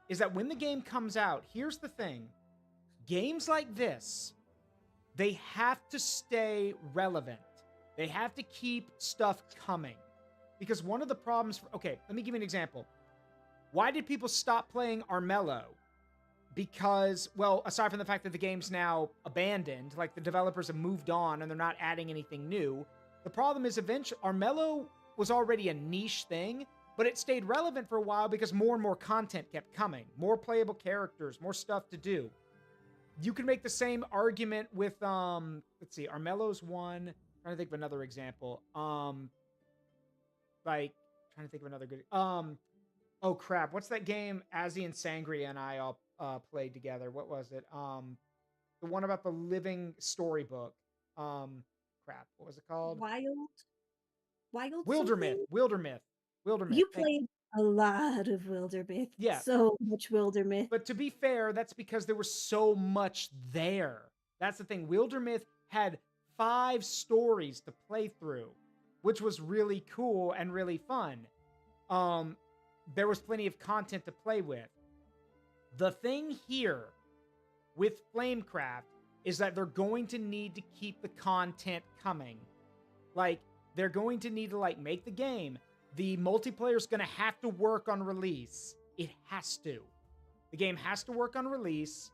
A: is that when the game comes out, here's the thing. Games like this, they have to stay relevant. They have to keep stuff coming. Because one of the problems... Okay, let me give you an example. Why did people stop playing Armello? Because, well, aside from the fact that the game's now abandoned, like the developers have moved on and they're not adding anything new, the problem is eventually Armello was already a niche thing, but it stayed relevant for a while because more and more content kept coming. More playable characters, more stuff to do. You can make the same argument with, let's see, Armello's one. I'm trying to think of another example. Trying to think of another good... oh, crap. What's that game Azzy and Sangria and I all played together? What was it? The one about the living storybook. Crap. What was it called? Wildermyth.
B: You played a lot of Wildermyth.
A: Yeah.
B: So much Wildermyth.
A: But to be fair, that's because there was so much there. That's the thing. Wildermyth had 5 stories to play through, which was really cool and really fun. There was plenty of content to play with. The thing here with Flamecraft is that they're going to need to keep the content coming. Like, they're going to need to, make the game. The multiplayer's going to have to work on release. It has to. The game has to work on release.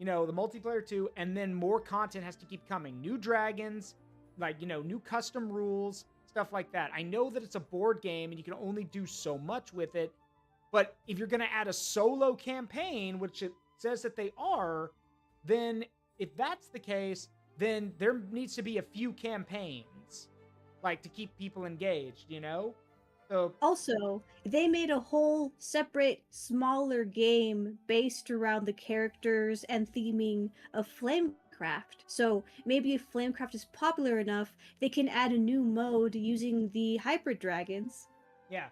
A: the multiplayer too, and then more content has to keep coming. New dragons, like, new custom rules, stuff like that. I know that it's a board game and you can only do so much with it, but if you're going to add a solo campaign, which it says that they are, then if that's the case, then there needs to be a few campaigns, like, to keep people engaged, So,
B: Also, they made a whole separate, smaller game based around the characters and theming of Flamecraft. So maybe if Flamecraft is popular enough, they can add a new mode using the hybrid dragons.
A: yeah.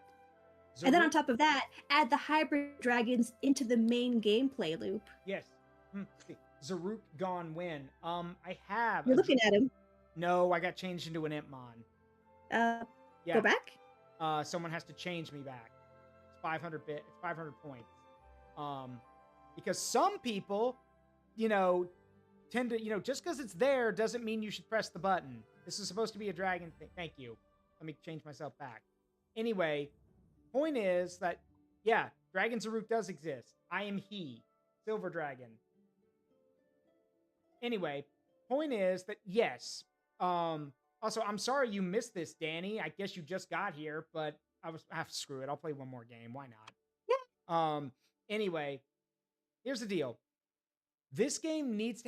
B: And then on top of that, add the hybrid dragons into the main gameplay loop.
A: Yes. See, Zaruk Gone Win. I have.
B: You're looking at him.
A: No, I got changed into an Impmon. Yeah.
B: Go back?
A: Someone has to change me back. It's 500 It's 500 points. Because some people, tend to, just because it's there doesn't mean you should press the button. This is supposed to be a dragon thing. Thank you. Let me change myself back. Anyway, point is that, yeah, Dragon Zaruk does exist. I am he. Silver Dragon. Anyway, point is that, yes. Also, I'm sorry you missed this, Danny. I guess you just got here, but screw it. I'll play one more game. Why not?
B: Yeah.
A: Anyway, here's the deal. This game has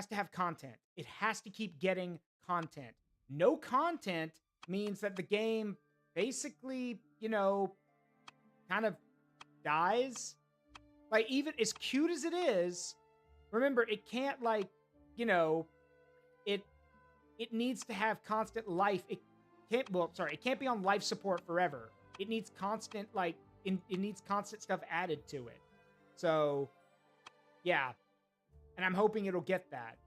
A: to have content. It has to keep getting content. No content means that the game basically, kind of dies. Like, even as cute as it is, remember, it can't, it needs to have constant life. It can't be on life support forever. It needs constant, it needs constant stuff added to it. So, yeah. And I'm hoping it'll get that.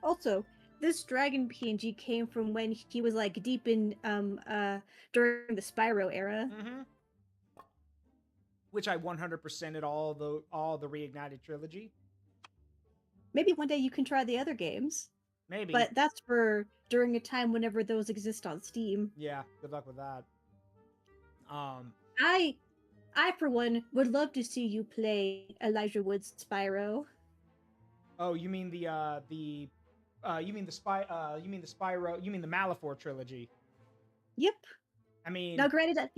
B: Also, this dragon PNG came from when he was deep in during the Spyro era.
A: Mm-hmm. Which I 100%ed all the Reignited trilogy.
B: Maybe one day you can try the other games.
A: Maybe.
B: But that's for during a time whenever those exist on Steam.
A: Yeah, good luck with that.
B: I for one would love to see you play Elijah Wood's Spyro.
A: Oh, you mean the Spyro, you mean the Malifor trilogy?
B: Yep.
A: I mean,
B: now granted that,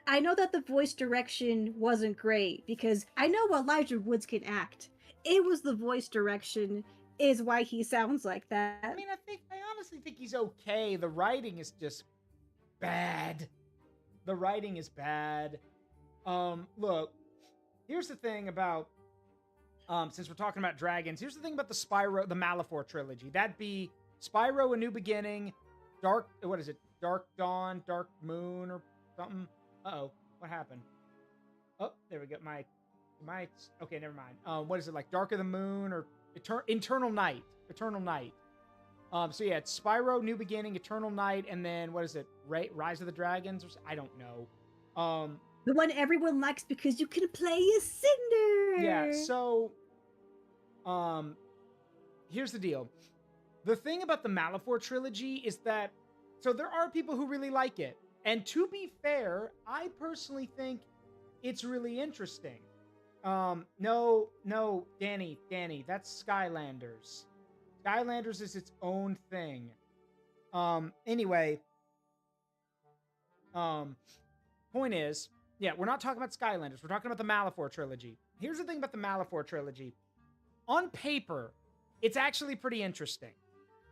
B: I know that the voice direction wasn't great because I know Elijah Woods can act. It was the voice direction is why he sounds like that.
A: I mean, I honestly think he's okay. The writing is just bad. The writing is bad. Look, here's the thing about, since we're talking about dragons, here's the thing about the Malifor trilogy. That'd be Spyro: A New Beginning, Dark Dawn, Dark Moon, or something. Uh-oh, what happened? Oh, there we go. Okay, never mind. What is it, Dark of the Moon, or Eternal Night? Eternal Night. So yeah, it's Spyro: New Beginning, Eternal Night, and then, what is it, Rise of the Dragons? I don't know.
B: The one everyone likes because you can play as Cinder!
A: Yeah, so, here's the deal. The thing about the Malifor trilogy is that, so there are people who really like it. And to be fair, I personally think it's really interesting. No, Danny, that's Skylanders. Skylanders is its own thing. Anyway, point is, yeah, we're not talking about Skylanders. We're talking about the Malifor trilogy. Here's the thing about the Malifor trilogy. On paper, it's actually pretty interesting.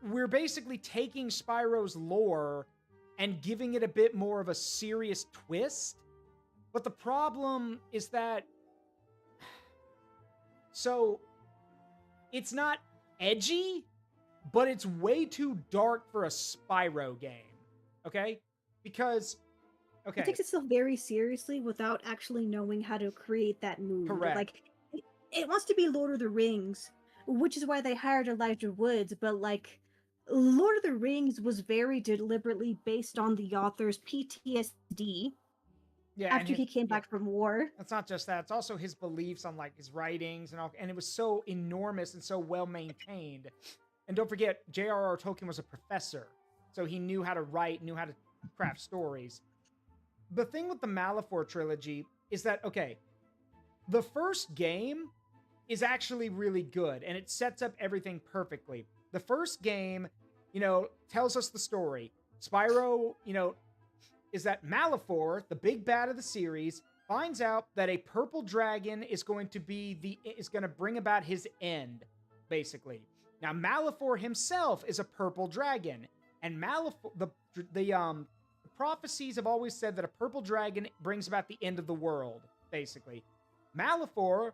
A: We're basically taking Spyro's lore and giving it a bit more of a serious twist. But the problem is that, so, it's not edgy, but it's way too dark for a Spyro game. Okay? Because, okay.
B: It takes itself very seriously without actually knowing how to create that mood.
A: Correct.
B: It wants to be Lord of the Rings, which is why they hired Elijah Woods, but Lord of the Rings was very deliberately based on the author's PTSD. Yeah, after he came back from war.
A: It's not just that; it's also his beliefs on his writings and all. And it was so enormous and so well maintained. And don't forget, J.R.R. Tolkien was a professor, so he knew how to write, knew how to craft stories. The thing with the Malifor trilogy is that, okay, The first game is actually really good, and it sets up everything perfectly. The first game, tells us the story. Spyro, is that Malefor, the big bad of the series, finds out that a purple dragon is going to bring about his end, basically. Now, Malefor himself is a purple dragon, and Malefor, the prophecies have always said that a purple dragon brings about the end of the world, basically. Malefor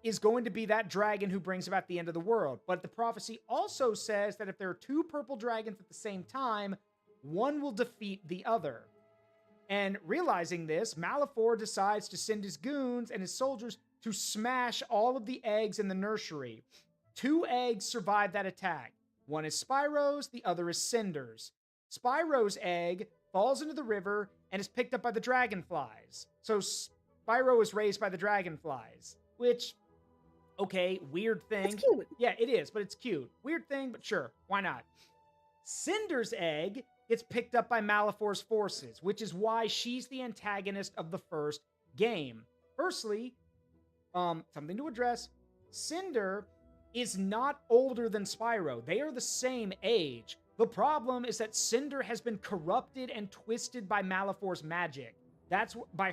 A: is going to be that dragon who brings about the end of the world. But the prophecy also says that if there are two purple dragons at the same time, one will defeat the other. And realizing this, Malefor decides to send his goons and his soldiers to smash all of the eggs in the nursery. 2 eggs survive that attack. One is Spyro's, the other is Cinder's. Spyro's egg falls into the river and is picked up by the dragonflies. So Spyro is raised by the dragonflies, which, okay, weird thing.
B: It's cute.
A: Yeah, it is, but it's cute. Weird thing, but sure, why not? Cinder's egg gets picked up by Malefor's forces, which is why she's the antagonist of the first game. Firstly, something to address. Cinder is not older than Spyro. They are the same age. The problem is that Cinder has been corrupted and twisted by Malefor's magic. That's by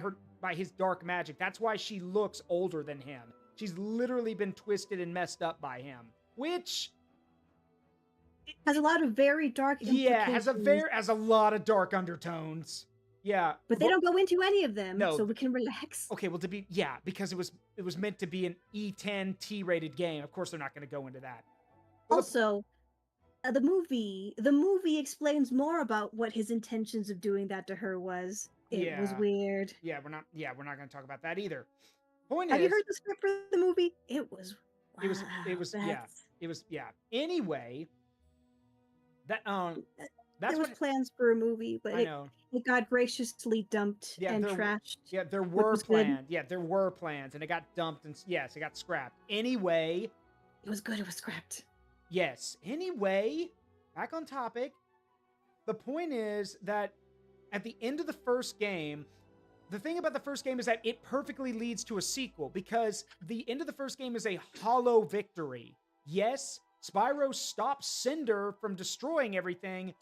A: his dark magic. That's why she looks older than him. She's literally been twisted and messed up by him, which
B: has a lot of very dark implications.
A: has a lot of dark undertones. Yeah,
B: but they don't go into any of them,
A: no.
B: So we can relax.
A: Okay, well, because it was meant to be an E10 T-rated game. Of course, they're not going to go into that. But
B: also, the movie explains more about what his intentions of doing that to her was. It was weird.
A: Yeah, we're not going to talk about that either.
B: Have you heard the script for the movie? It was. Wow,
A: it was. Anyway,
B: there was plans for a movie, but it got graciously dumped and trashed.
A: Yeah, there were plans. Yeah, there were plans, and it got dumped, and yes, it got scrapped. Anyway,
B: it was good. It was scrapped.
A: Yes. Anyway, back on topic. The point is that at the end of the first game, the thing about the first game is that it perfectly leads to a sequel, because the end of the first game is a hollow victory. Yes, Spyro stops Cinder from destroying everything,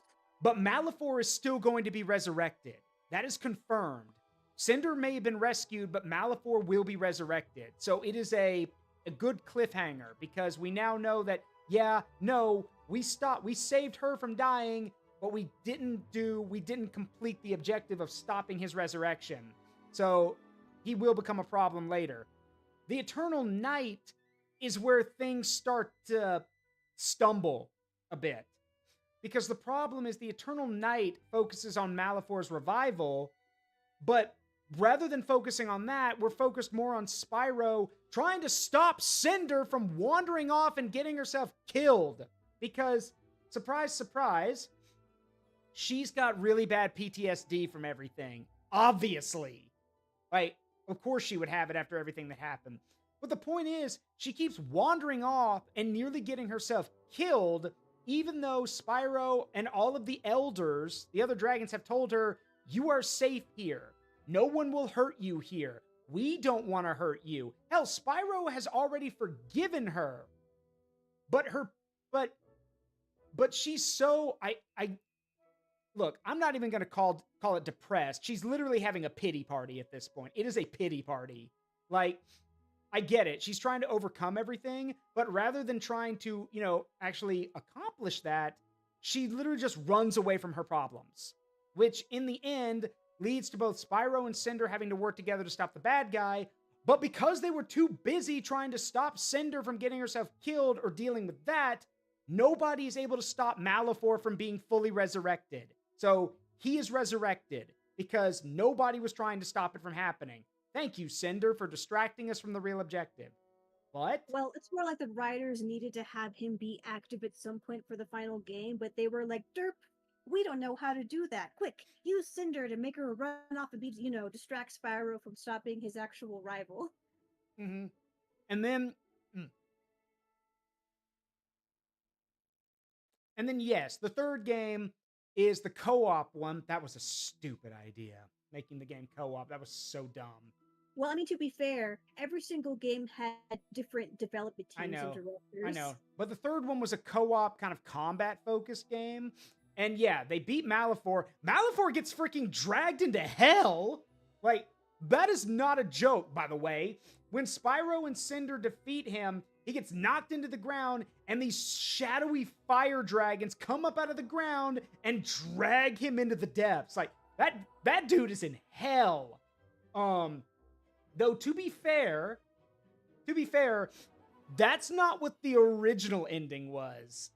A: but Malefor is still going to be resurrected. That is confirmed. Cinder may have been rescued, but Malefor will be resurrected. So it is a good cliffhanger, because we now know that, we saved her from dying, but we didn't complete the objective of stopping his resurrection. So he will become a problem later. The Eternal Night is where things start to stumble a bit. Because the problem is the Eternal Night focuses on Malefor's revival, but rather than focusing on that, we're focused more on Spyro trying to stop Cinder from wandering off and getting herself killed. Because, surprise, surprise, she's got really bad PTSD from everything. Obviously. Like, of course she would have it after everything that happened. But the point is, she keeps wandering off and nearly getting herself killed, even though Spyro and all of the elders, the other dragons, have told her, you are safe here. No one will hurt you here. We don't want to hurt you. Hell, Spyro has already forgiven her. But she's so, look, I'm not even going to call it depressed. She's literally having a pity party at this point. It is a pity party. Like, I get it. She's trying to overcome everything, but rather than trying to, actually accomplish that, she literally just runs away from her problems, which in the end leads to both Spyro and Cinder having to work together to stop the bad guy. But because they were too busy trying to stop Cinder from getting herself killed or dealing with that, nobody is able to stop Malefor from being fully resurrected. So he is resurrected because nobody was trying to stop it from happening. Thank you, Cinder, for distracting us from the real objective. What?
B: Well, it's more like the writers needed to have him be active at some point for the final game, but they were like, derp, we don't know how to do that. Quick, use Cinder to make her run off and be, distract Spyro from stopping his actual rival.
A: Mm-hmm. And then... And then, yes, the third game is the co-op one. That was a stupid idea. Making the game co-op. That was so dumb.
B: Well, I mean, to be fair, every single game had different development
A: I
B: teams and
A: know.
B: directors.
A: I know. But the third one was a co-op kind of combat-focused game. And yeah, they beat Malifor. Malifor gets freaking dragged into hell. Like, that is not a joke, by the way. When Spyro and Cinder defeat him, he gets knocked into the ground, and these shadowy fire dragons come up out of the ground and drag him into the depths. Like, that dude is in hell. Though to be fair, that's not what the original ending was.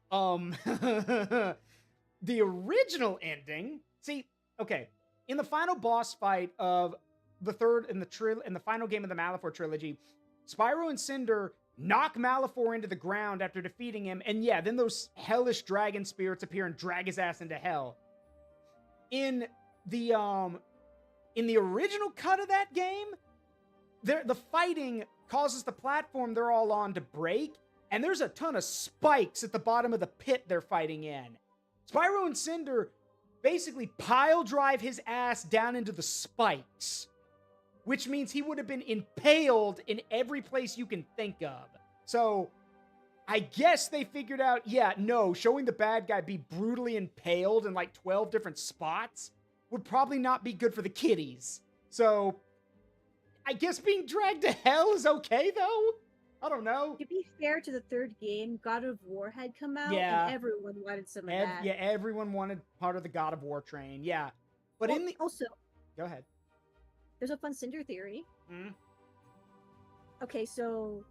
A: The original ending, see, okay, in the final boss fight of the third in the final game of the Malifor trilogy, Spyro and Cinder knock Malifor into the ground after defeating him, and yeah, then those hellish dragon spirits appear and drag his ass into hell. In the original cut of that game, the fighting causes the platform they're all on to break, and there's a ton of spikes at the bottom of the pit they're fighting in. Spyro and Cinder basically pile drive his ass down into the spikes, which means he would have been impaled in every place you can think of. So, I guess they figured out, yeah, no, showing the bad guy be brutally impaled in like 12 different spots would probably not be good for the kiddies. So, I guess being dragged to hell is okay, though? I don't know.
B: To be fair to the third game, God of War had come out,
A: Yeah.
B: and everyone wanted some of that.
A: Yeah, everyone wanted part of the God of War train, yeah. But
B: Well,
A: in the...
B: also,
A: Go ahead.
B: there's a fun Cinder theory.
A: Mm.
B: Okay, so...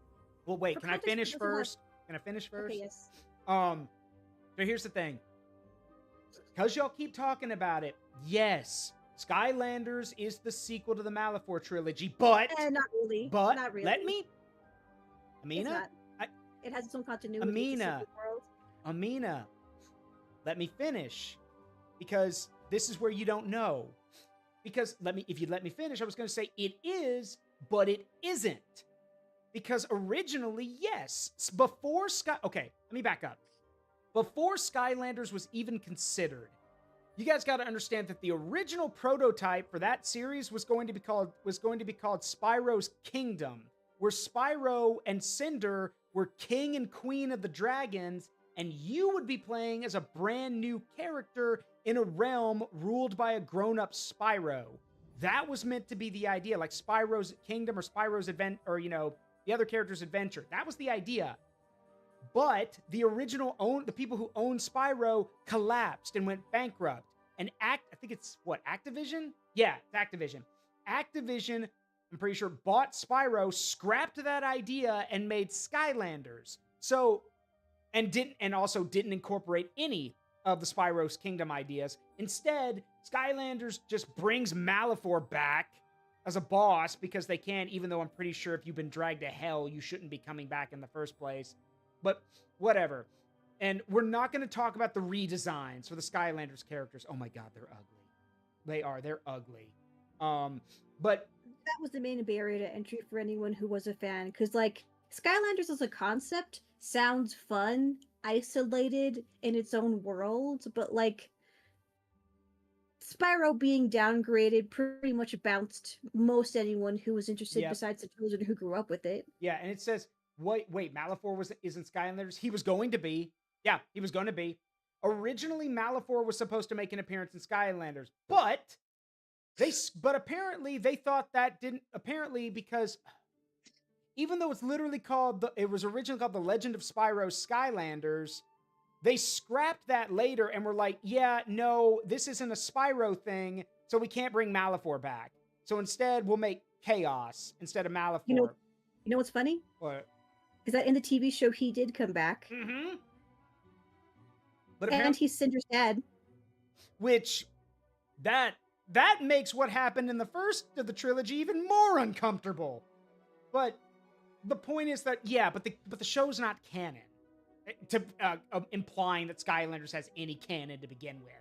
A: Well, wait,
B: For
A: can I
B: context
A: finish
B: purposes,
A: first? Can I finish first?
B: Okay, yes.
A: So here's the thing. Because y'all keep talking about it, yes, Skylanders is the sequel to the Malifor trilogy, but...
B: Not really.
A: But,
B: Not really.
A: let me...
B: It's
A: Amina?
B: not. It has its own continuity. It's a
A: Amina.
B: separate world.
A: Amina, let me finish. Because this is where you don't know. Because, if you'd let me finish, I was going to say it is, but it isn't. Because originally, yes, before okay, let me back up. Before Skylanders was even considered, you guys got to understand that the original prototype for that series was going to be called Spyro's Kingdom, where Spyro and Cinder were king and queen of the dragons, and you would be playing as a brand new character in a realm ruled by a grown-up Spyro. That was meant to be the idea, like Spyro's Kingdom or Spyro's Advent, or the other character's adventure. That was the idea. But the the people who owned Spyro collapsed and went bankrupt. And I think it's Activision? Yeah, it's Activision. Activision, I'm pretty sure, bought Spyro, scrapped that idea, and made Skylanders. So, and also didn't incorporate any of the Spyro's Kingdom ideas. Instead, Skylanders just brings Malifor back as a boss because they can, even though I'm pretty sure if you've been dragged to hell, you shouldn't be coming back in the first place. But whatever. And we're not going to talk about the redesigns for the Skylanders characters. Oh my god, they're ugly. They're ugly. But
B: that was the main barrier to entry for anyone who was a fan, because Skylanders as a concept sounds fun, isolated in its own world, but Spyro being downgraded pretty much bounced most anyone who was interested besides the children who grew up with it.
A: Yeah, and it says, wait, Malifor isn't Skylanders? He was going to be. Yeah, he was going to be. Originally, Malifor was supposed to make an appearance in Skylanders, but apparently they thought that didn't, because even though it's literally it was originally called The Legend of Spyro Skylanders, they scrapped that later and were like, yeah, no, this isn't a Spyro thing, so we can't bring Malifor back. So instead, we'll make Chaos instead of Malifor.
B: You know what's funny?
A: What?
B: Is that in the TV show he did come back.
A: Mm-hmm.
B: And he's Cinder's dad.
A: Which, that makes what happened in the first of the trilogy even more uncomfortable. But the point is that, yeah, but the show's not canon. Implying that Skylanders has any canon to begin with.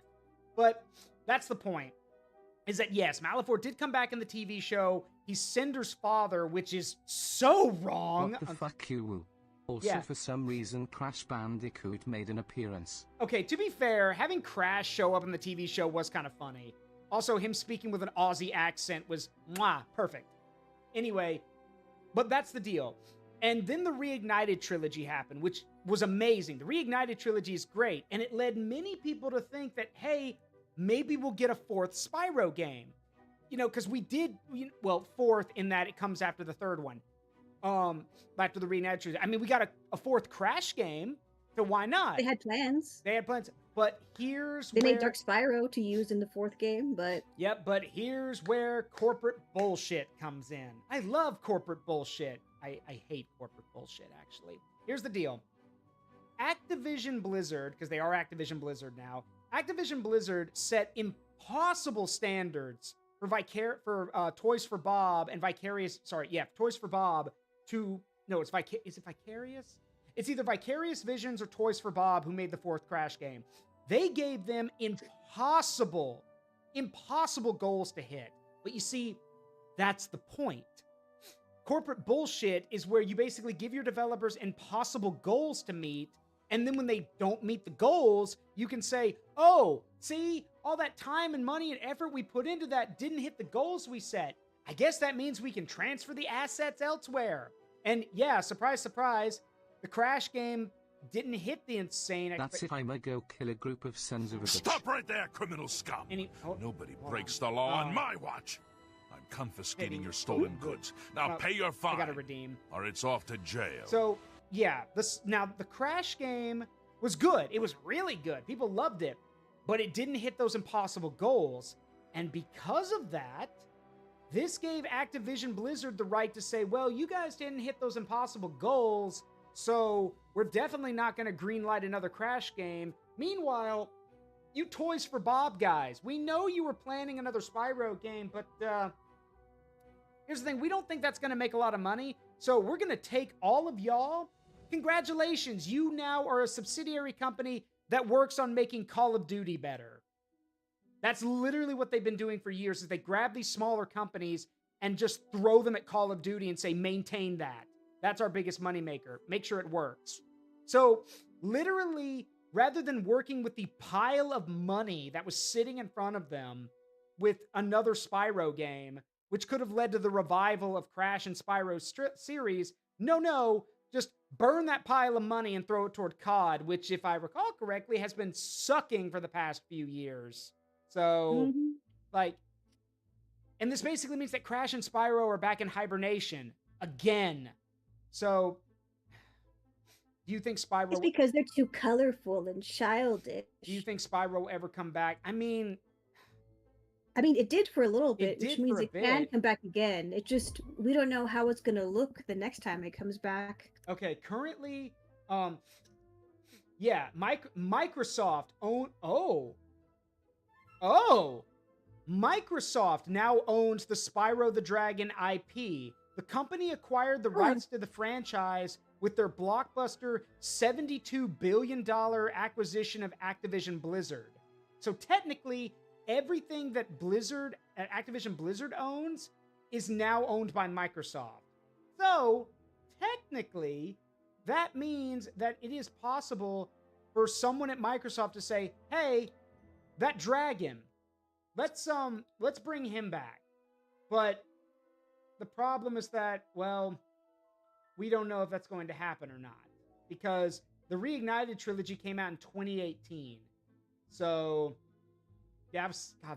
A: But that's the point. Is that, yes, Malifor did come back in the TV show. He's Cinder's father, which is so wrong.
C: What the fuck, you? Also, for some reason, Crash Bandicoot made an appearance.
A: Okay, to be fair, having Crash show up in the TV show was kind of funny. Also, him speaking with an Aussie accent was, perfect. Anyway, but that's the deal. And then the Reignited trilogy happened, which was amazing. The Reignited trilogy is great, and it led many people to think that, hey, maybe we'll get a fourth Spyro game. You know, because we did, well, fourth in that it comes after the third one. After the Reignited trilogy. I mean, we got a fourth Crash game, so why not?
B: They had plans.
A: But here's
B: they
A: where...
B: made Dark Spyro to use in the fourth game, but...
A: Yep, but here's where corporate bullshit comes in. I love corporate bullshit. I hate corporate bullshit, actually. Here's the deal. Activision Blizzard, because they are Activision Blizzard now, Activision Blizzard set impossible standards for Toys for Bob and Vicarious... Sorry, yeah, Toys for Bob to... No, is it Vicarious? It's either Vicarious Visions or Toys for Bob who made the fourth Crash game. They gave them impossible goals to hit. But you see, that's the point. Corporate bullshit is where you basically give your developers impossible goals to meet, and then when they don't meet the goals, you can say, oh, see, all that time and money and effort we put into that didn't hit the goals we set. I guess that means we can transfer the assets elsewhere. And yeah, surprise, surprise, the Crash game didn't hit the insane...
C: That's if I may go kill a group of sons of a...
F: Stop right there, criminal scum! Nobody breaks the law on my watch. I'm confiscating your stolen goods. Now pay your fine.
A: I gotta redeem.
F: Or it's off to jail.
A: So, yeah, now the Crash game was good. It was really good. People loved it. But it didn't hit those impossible goals. And because of that, this gave Activision Blizzard the right to say, well, you guys didn't hit those impossible goals, so we're definitely not going to greenlight another Crash game. Meanwhile, you Toys for Bob guys, we know you were planning another Spyro game, but here's the thing. We don't think that's going to make a lot of money, so we're going to take all of y'all. Congratulations, you now are a subsidiary company that works on making Call of Duty better. That's literally what they've been doing for years, is they grab these smaller companies and just throw them at Call of Duty and say, maintain that. That's our biggest moneymaker. Make sure it works. So, literally, rather than working with the pile of money that was sitting in front of them with another Spyro game, which could have led to the revival of Crash and Spyro series, no, just burn that pile of money and throw it toward COD, which, if I recall correctly, has been sucking for the past few years. So, and this basically means that Crash and Spyro are back in hibernation again. So, do you think Spyro...
B: It's because they're too colorful and childish.
A: Do you think Spyro will ever come back? I mean,
B: it did for a little bit, which means it can come back again. It just, we don't know how it's going to look the next time it comes back.
A: Okay, currently, yeah, Microsoft Microsoft now owns the Spyro the Dragon IP. The company acquired the rights to the franchise with their blockbuster $72 billion acquisition of Activision Blizzard. So technically, everything that Activision Blizzard owns is now owned by Microsoft. So, technically, that means that it is possible for someone at Microsoft to say, hey, that dragon, let's bring him back. But the problem is that, well, we don't know if that's going to happen or not, because the Reignited trilogy came out in 2018. So, yeah, that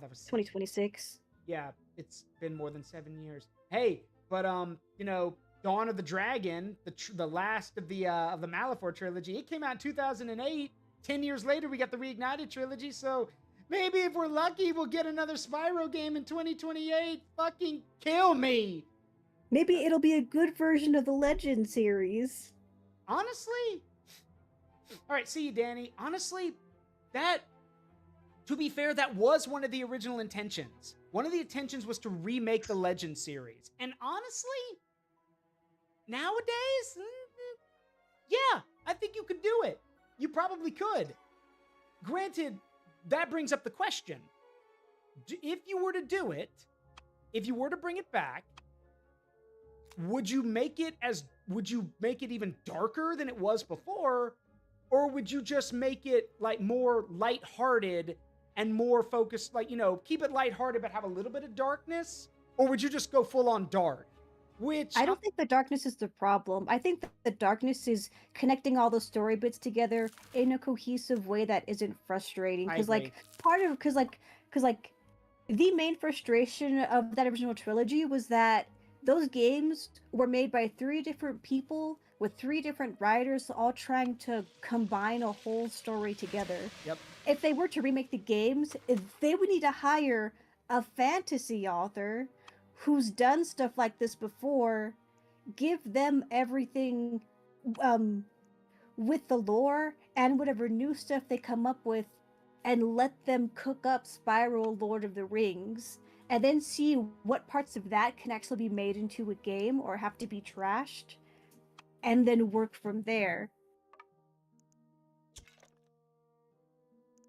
A: was
B: 2026.
A: Yeah, it's been more than 7 years. Hey, but Dawn of the Dragon, the last of the Malefor trilogy, it came out in 2008. 10 years later, we got the Reignited trilogy. So maybe if we're lucky, we'll get another Spyro game in 2028. Fucking kill me.
B: Maybe it'll be a good version of the Legend series.
A: Honestly, all right. See you, Danny. Honestly, to be fair, that was one of the original intentions. One of the intentions was to remake the Legend series. And honestly, nowadays, yeah, I think you could do it. You probably could. Granted, that brings up the question. If you were to do it, if you were to bring it back, would you make it even darker than it was before? Or would you just make it like more lighthearted and more focused, like, keep it lighthearted but have a little bit of darkness? Or would you just go full on dark? Which
B: I don't think the darkness is the problem. I think that the darkness is connecting all the story bits together in a cohesive way that isn't frustrating. Because like because the main frustration of that original trilogy was that those games were made by 3 different people with 3 different writers, all trying to combine a whole story together.
A: Yep.
B: If they were to remake the games, they would need to hire a fantasy author who's done stuff like this before, give them everything with the lore and whatever new stuff they come up with, and let them cook up Spyro Lord of the Rings, and then see what parts of that can actually be made into a game or have to be trashed, and then work from there.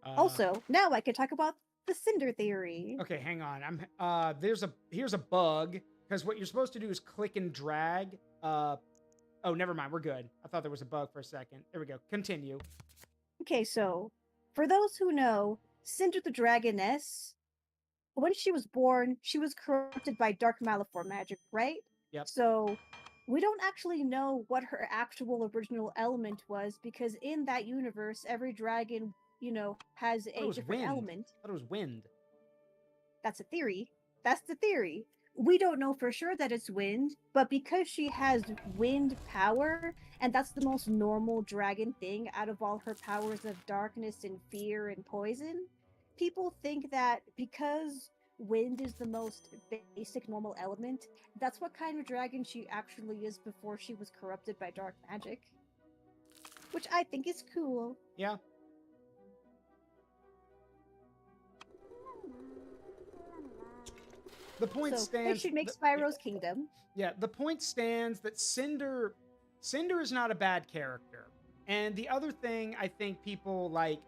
B: Also, now I can talk about the Cinder theory.
A: Okay, hang on. Here's a bug, because what you're supposed to do is click and drag. Oh, never mind. We're good. I thought there was a bug for a second. There we go. Continue.
B: Okay, so for those who know, Cinder the Dragoness, when she was born, she was corrupted by Dark Malefor magic, right?
A: Yep.
B: So we don't actually know what her actual original element was, because in that universe, every dragon, has a different element.
A: I thought it was wind.
B: That's a theory. That's the theory. We don't know for sure that it's wind, but because she has wind power, and that's the most normal dragon thing out of all her powers of darkness and fear and poison, people think that because wind is the most basic normal element, that's what kind of dragon she actually is before she was corrupted by dark magic. Which I think is cool.
A: Yeah. The point stands.
B: They should make Spyro's Kingdom.
A: Yeah, the point stands that Cinder is not a bad character. And the other thing I think people like,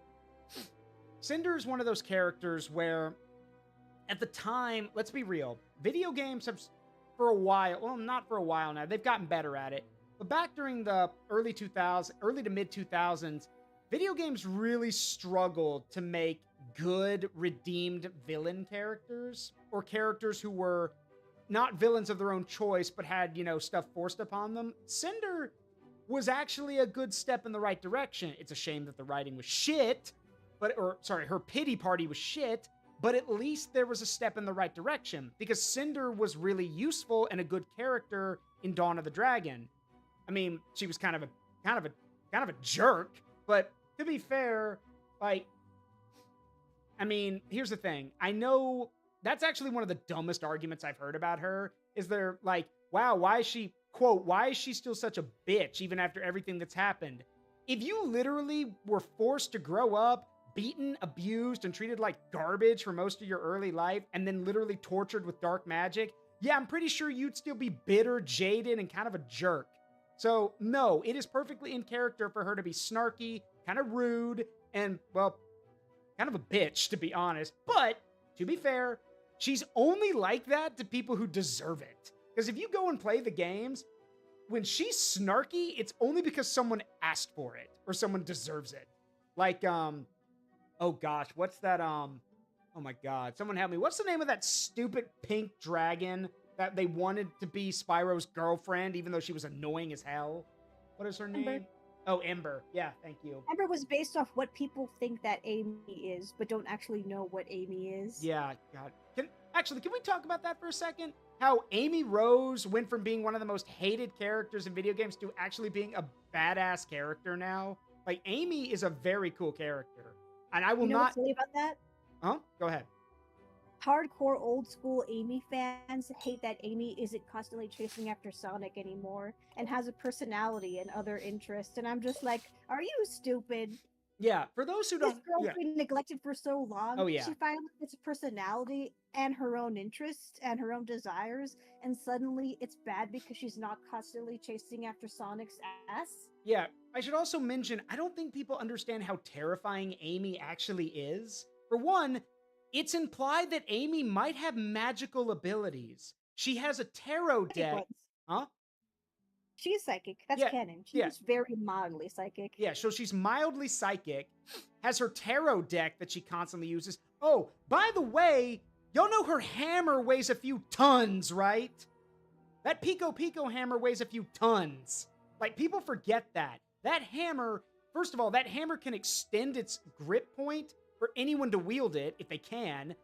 A: Cinder is one of those characters where, at the time, let's be real, video games have, for a while, well, not for a while now, they've gotten better at it. But back during the early to mid 2000s, video games really struggled to make good, redeemed villain characters, or characters who were not villains of their own choice, but had, stuff forced upon them. Cinder was actually a good step in the right direction. It's a shame that the writing was shit, her pity party was shit, but at least there was a step in the right direction, because Cinder was really useful and a good character in Dawn of the Dragon. I mean, she was kind of a jerk, but to be fair, here's the thing. I know that's actually one of the dumbest arguments I've heard about her, is they're like, wow, why is she, quote, why is she still such a bitch even after everything that's happened? If you literally were forced to grow up, beaten, abused, and treated like garbage for most of your early life, and then literally tortured with dark magic, yeah, I'm pretty sure you'd still be bitter, jaded, and kind of a jerk. So, no, it is perfectly in character for her to be snarky, kind of rude, and, well, kind of a bitch, to be honest. But, to be fair, she's only like that to people who deserve it. Because if you go and play the games, when she's snarky, it's only because someone asked for it, or someone deserves it. Like, oh gosh, what's that, oh my god, someone help me. What's the name of that stupid pink dragon that they wanted to be Spyro's girlfriend, even though she was annoying as hell? What is her name? Oh, Ember. Yeah, thank you.
B: Ember was based off what people think that Amy is, but don't actually know what Amy is.
A: Yeah, God. Can we talk about that for a second? How Amy Rose went from being one of the most hated characters in video games to actually being a badass character now. Like, Amy is a very cool character. And I will
B: not... what's silly about that?
A: Huh? Go ahead.
B: Hardcore old school Amy fans hate that Amy isn't constantly chasing after Sonic anymore and has a personality and other interests. And I'm just like, are you stupid?
A: Yeah, for those who don't...
B: This girl's been neglected for so long.
A: Oh, yeah.
B: She finally gets a personality and her own interests and her own desires, and suddenly it's bad because she's not constantly chasing after Sonic's ass.
A: Yeah, I should also mention, I don't think people understand how terrifying Amy actually is. For one, it's implied that Amy might have magical abilities. She has a tarot deck. Huh?
B: She's psychic. That's canon. She's very mildly psychic.
A: Yeah, so she's mildly psychic, has her tarot deck that she constantly uses. Oh, by the way, y'all know her hammer weighs a few tons, right? That Pico Pico hammer weighs a few tons. Like, people forget that. That hammer, first of all, that hammer can extend its grip point for anyone to wield it, if they can.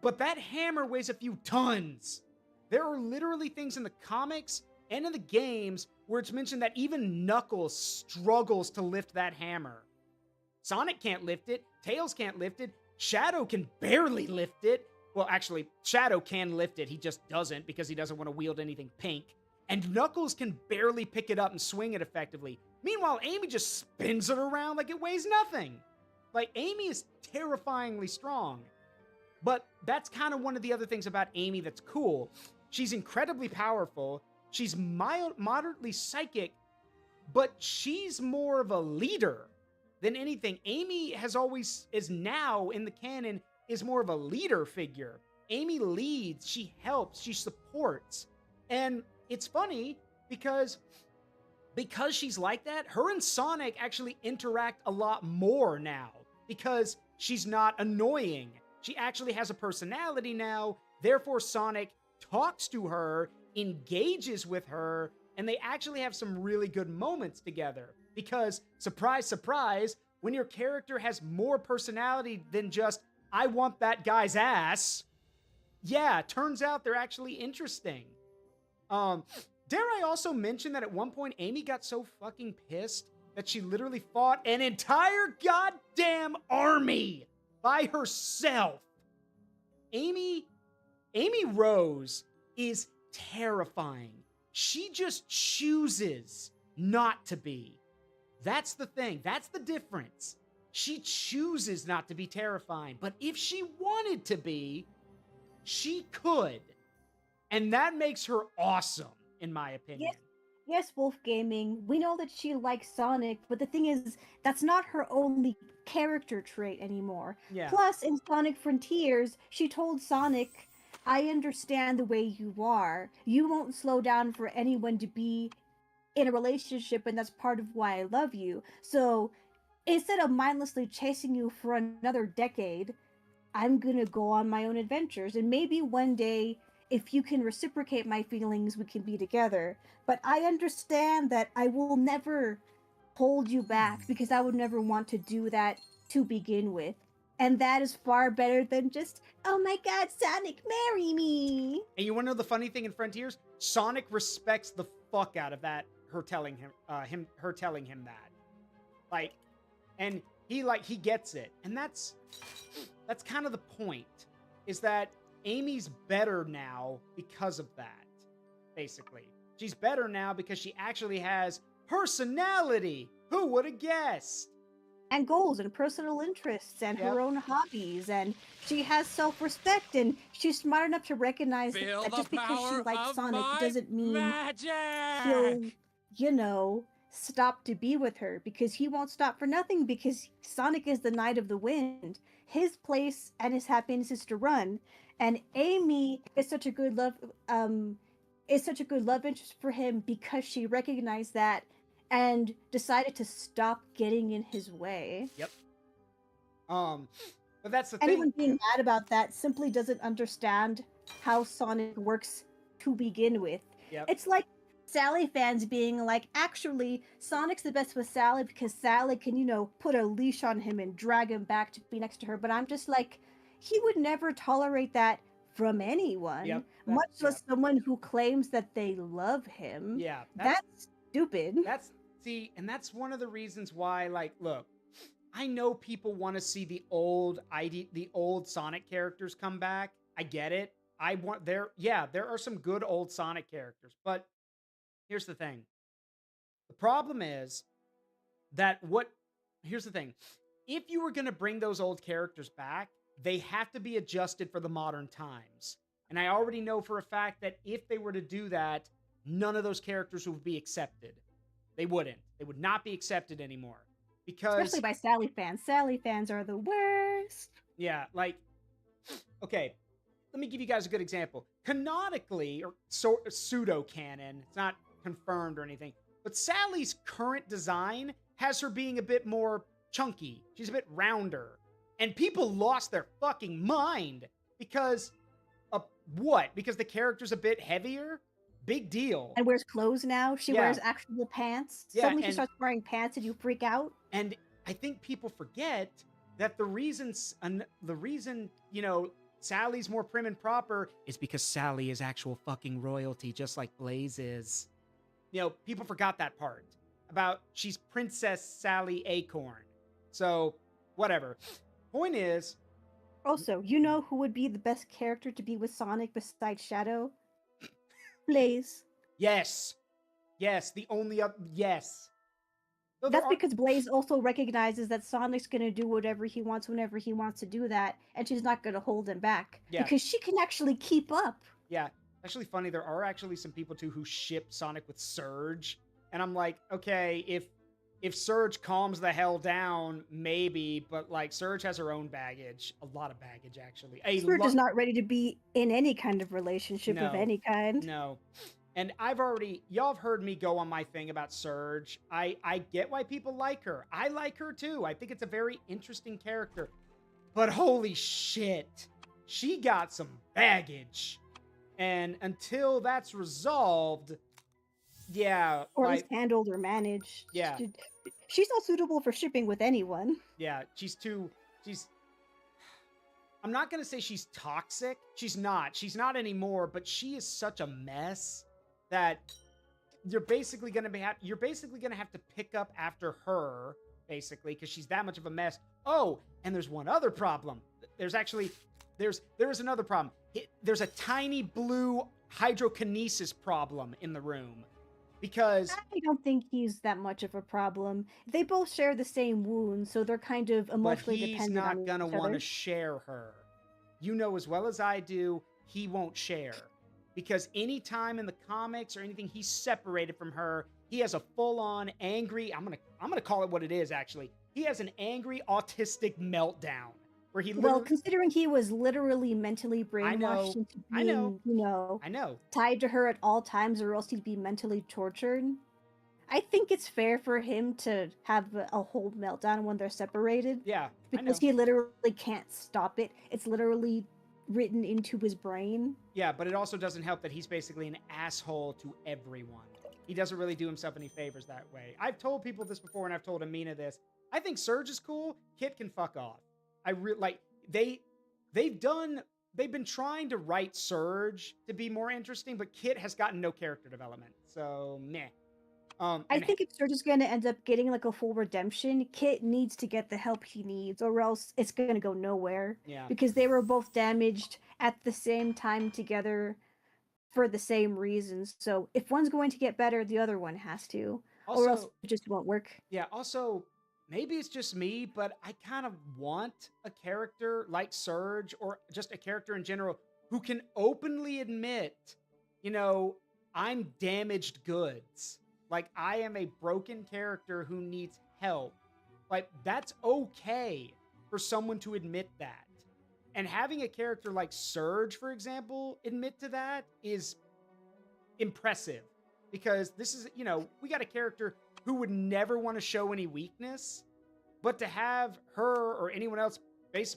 A: But that hammer weighs a few tons. There are literally things in the comics and in the games where it's mentioned that even Knuckles struggles to lift that hammer. Sonic can't lift it. Tails can't lift it. Shadow can barely lift it. Well, actually, Shadow can lift it. He just doesn't because he doesn't want to wield anything pink. And Knuckles can barely pick it up and swing it effectively. Meanwhile, Amy just spins it around like it weighs nothing. Like, Amy is terrifyingly strong. But that's kind of one of the other things about Amy that's cool. She's incredibly powerful. She's moderately psychic, but she's more of a leader than anything. Amy is now in the canon, is more of a leader figure. Amy leads, she helps, she supports. And it's funny because she's like that, her and Sonic actually interact a lot more now because she's not annoying. She actually has a personality now. Therefore, Sonic talks to her, engages with her, and they actually have some really good moments together. Because, surprise, surprise, when your character has more personality than just, I want that guy's ass, yeah, turns out they're actually interesting. Dare I also mention that at one point, Amy got so fucking pissed that she literally fought an entire goddamn army by herself. Amy Rose is terrifying. She just chooses not to be. That's the thing. That's the difference. She chooses not to be terrifying. But if she wanted to be, she could. And that makes her awesome, in my opinion.
B: Yes, Wolf Gaming. We know that she likes Sonic, but the thing is, that's not her only character trait anymore.
A: Yeah.
B: Plus, in Sonic Frontiers, she told Sonic, I understand the way you are. You won't slow down for anyone to be in a relationship, and that's part of why I love you. So, instead of mindlessly chasing you for another decade, I'm gonna go on my own adventures, and maybe one day, if you can reciprocate my feelings, we can be together. But I understand that I will never hold you back because I would never want to do that to begin with. And that is far better than just, oh my god, Sonic, marry me.
A: And you want to know the funny thing in Frontiers? Sonic respects the fuck out of that, her telling him that. Like, and he gets it. And that's kind of the point, is that Amy's better now because of that, basically. She's better now because she actually has personality. Who would have guessed?
B: And goals and personal interests and her own hobbies. And she has self-respect, and she's smart enough to recognize that just because she likes Sonic doesn't mean he'll, stop to be with her, because he won't stop for nothing, because Sonic is the Knight of the Wind. His place and his happiness is to run. And Amy is such a good love interest for him because she recognized that and decided to stop getting in his way.
A: Yep. But that's the thing.
B: Anyone being mad about that simply doesn't understand how Sonic works to begin with.
A: Yep.
B: It's like Sally fans being like, actually, Sonic's the best with Sally because Sally can, put a leash on him and drag him back to be next to her. But I'm just like, he would never tolerate that from anyone, much less someone who claims that they love him.
A: Yeah.
B: That's stupid.
A: And that's one of the reasons why, like, look, I know people want to see the old Sonic characters come back. I get it. There are some good old Sonic characters, but here's the thing. The problem is that here's the thing. If you were going to bring those old characters back, they have to be adjusted for the modern times. And I already know for a fact that if they were to do that, none of those characters would be accepted. They wouldn't. They would not be accepted anymore. Because,
B: especially by Sally fans. Sally fans are the worst.
A: Yeah, like, okay, let me give you guys a good example. Canonically, or pseudo-canon, it's not confirmed or anything, but Sally's current design has her being a bit more chunky. She's a bit rounder. And people lost their fucking mind because of what? Because the character's a bit heavier? big deal.
B: And wears clothes now. She wears actual pants.
A: Yeah,
B: Suddenly she starts wearing pants and you freak out.
A: And I think people forget that the reason, you know, Sally's more prim and proper is because Sally is actual fucking royalty, just like Blaze is. You know, people forgot that part about she's Princess Sally Acorn. So, whatever. Point is...
B: Also, you know who would be the best character to be with Sonic besides Shadow? Blaze.
A: Yes. Yes, the only other... Yes. So
B: that's because Blaze also recognizes that Sonic's going to do whatever he wants whenever he wants to do that, and she's not going to hold him back. Yeah. Because she can actually keep up.
A: Yeah. Actually funny, there are actually some people, too, who ship Sonic with Surge. And I'm like, okay, if Surge calms the hell down, maybe, but, like, Surge has her own baggage. A lot of baggage, actually.
B: Surge is not ready to be in any kind of relationship of any kind.
A: No. And y'all have heard me go on my thing about Surge. I get why people like her. I like her too. I think it's a very interesting character. But holy shit, she got some baggage. And until that's resolved, yeah.
B: Or at least handled or managed.
A: Yeah.
B: She's not suitable for shipping with anyone.
A: Yeah, I'm not going to say she's toxic. She's not anymore, but she is such a mess that you're basically going to have to pick up after her, basically, because she's that much of a mess. Oh, and there's one other problem. There is another problem. There's a tiny blue hydrokinesis problem in the room. Because
B: I don't think he's that much of a problem. They both share the same wound, so they're kind of emotionally dependent on each other.
A: But he's not going to want to share her. You know as well as I do, he won't share. Because anytime in the comics or anything, he's separated from her. He has a full-on angry, I'm gonna call it what it is, actually. He has an angry autistic meltdown. Where he
B: well, considering he was literally mentally brainwashed into being,
A: I know.
B: tied to her at all times or else he'd be mentally tortured. I think it's fair for him to have a whole meltdown when they're separated.
A: Yeah,
B: because he literally can't stop it. It's literally written into his brain.
A: Yeah, but it also doesn't help that he's basically an asshole to everyone. He doesn't really do himself any favors that way. I've told people this before, and I've told Amina this. I think Surge is cool. Kit can fuck off. They've been trying to write Surge to be more interesting, but Kit has gotten no character development. So meh.
B: I think if Surge is going to end up getting like a full redemption, Kit needs to get the help he needs, or else it's going to go nowhere.
A: Yeah.
B: Because they were both damaged at the same time together for the same reasons. So if one's going to get better, the other one has to, or else it just won't work.
A: Yeah. Also, maybe it's just me, but I kind of want a character like Surge, or just a character in general, who can openly admit, I'm damaged goods. Like, I am a broken character who needs help. Like, that's okay for someone to admit that. And having a character like Surge, for example, admit to that is impressive. Because this is, we got a character who would never want to show any weakness, but to have her or anyone else,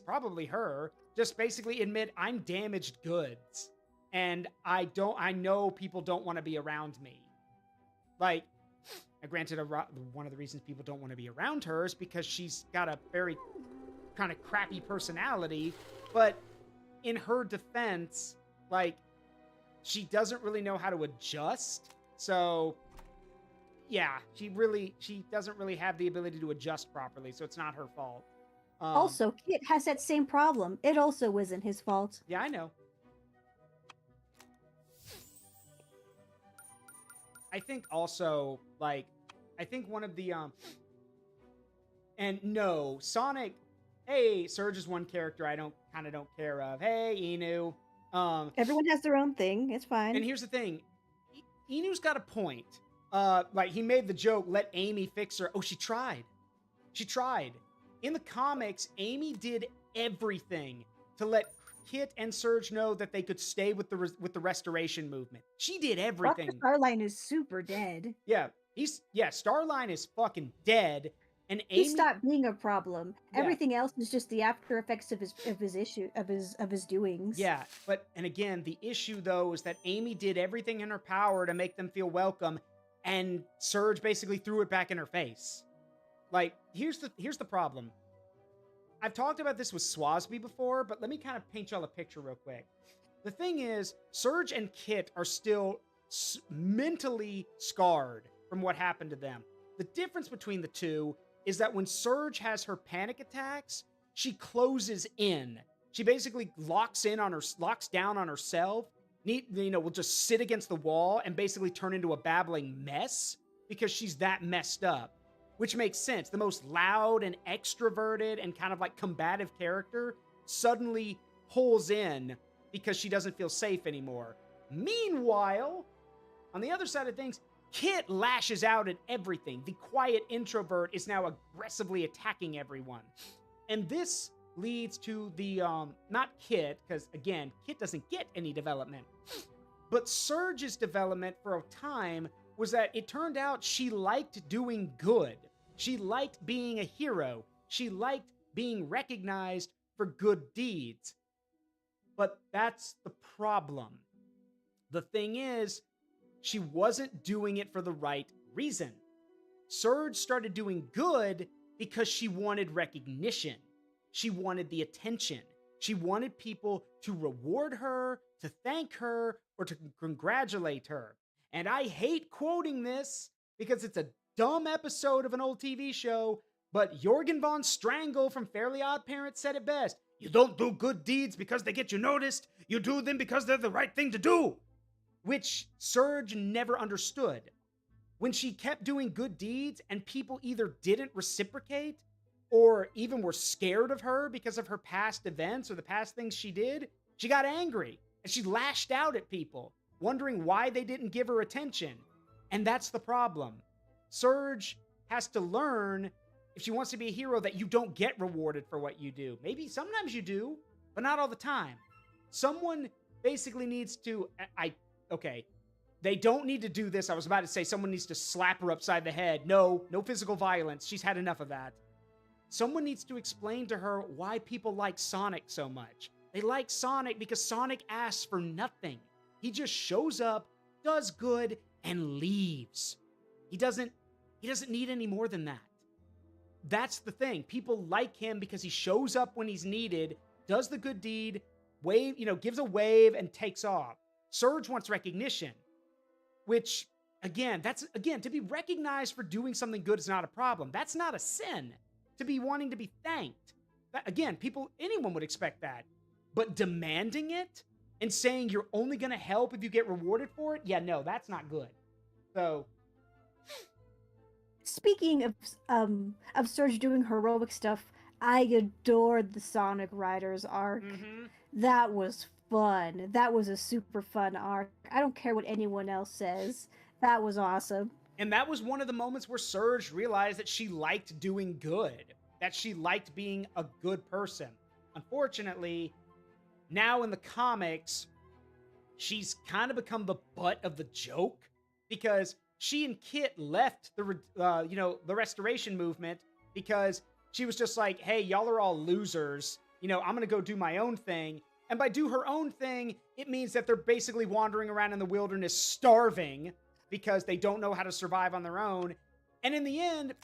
A: probably her, just basically admit, I'm damaged goods. And I know people don't want to be around me. Like, granted, one of the reasons people don't want to be around her is because she's got a very kind of crappy personality, but in her defense, like, she doesn't really know how to adjust. So, yeah, she doesn't really have the ability to adjust properly, so it's not her fault.
B: Also, Kit has that same problem. It also isn't his fault.
A: Yeah, I know. I think also, like, one of the, and no, Sonic, hey, Surge is one character I don't care of. Hey, Inu.
B: Everyone has their own thing. It's fine.
A: And here's the thing. Inu's got a point. Like, he made the joke, let Amy fix her. Oh, she tried. In the comics, Amy did everything to let Kit and Surge know that they could stay with the restoration movement. She did everything.
B: Starline is super dead.
A: Yeah, Starline is fucking dead. And
B: he
A: Amy
B: stopped being a problem.
A: Yeah.
B: Everything else is just the after effects of his doings.
A: Yeah, and again, the issue though is that Amy did everything in her power to make them feel welcome, and Surge basically threw it back in her face. Like, here's the problem. I've talked about this with Swasby before, but let me kind of paint y'all a picture real quick. The thing is, Surge and Kit are still mentally scarred from what happened to them. The difference between the two is that when Surge has her panic attacks, she closes in. She basically locks down on herself. Will just sit against the wall and basically turn into a babbling mess because she's that messed up. Which makes sense. The most loud and extroverted and kind of like combative character suddenly pulls in because she doesn't feel safe anymore. Meanwhile, on the other side of things, Kit lashes out at everything. The quiet introvert is now aggressively attacking everyone. And this leads to the, not Kit, because again, Kit doesn't get any development. But Surge's development for a time was that it turned out she liked doing good. She liked being a hero. She liked being recognized for good deeds. But that's the problem. The thing is, she wasn't doing it for the right reason. Surge started doing good because she wanted recognition. She wanted the attention. She wanted people to reward her, to thank her, or to congratulate her. And I hate quoting this because it's a dumb episode of an old TV show, but Jorgen von Strangle from Fairly Odd Parents said it best. You don't do good deeds because they get you noticed. You do them because they're the right thing to do. Which Surge never understood. When she kept doing good deeds and people either didn't reciprocate or even were scared of her because of her past events or the past things she did, she got angry and she lashed out at people, wondering why they didn't give her attention. And that's the problem. Surge has to learn, if she wants to be a hero, that you don't get rewarded for what you do. Maybe sometimes you do, but not all the time. Someone basically needs to... Okay, they don't need to do this. I was about to say someone needs to slap her upside the head. No physical violence. She's had enough of that. Someone needs to explain to her why people like Sonic so much. They like Sonic because Sonic asks for nothing. He just shows up, does good, and leaves. He doesn't need any more than that. That's the thing. People like him because he shows up when he's needed, does the good deed, gives a wave, and takes off. Surge wants recognition, which, to be recognized for doing something good is not a problem. That's not a sin. To be wanting to be thanked. Anyone would expect that. But demanding it and saying you're only going to help if you get rewarded for it, that's not good. So...
B: Speaking of Surge doing heroic stuff, I adored the Sonic Riders arc. Mm-hmm. That was fun. That was a super fun arc. I don't care what anyone else says. That was awesome.
A: And that was one of the moments where Surge realized that she liked doing good, that she liked being a good person. Unfortunately, now in the comics, she's kind of become the butt of the joke because she and Kit left the restoration movement because she was just like, hey, y'all are all losers. I'm going to go do my own thing. And by do her own thing, it means that they're basically wandering around in the wilderness starving because they don't know how to survive on their own. And in the end,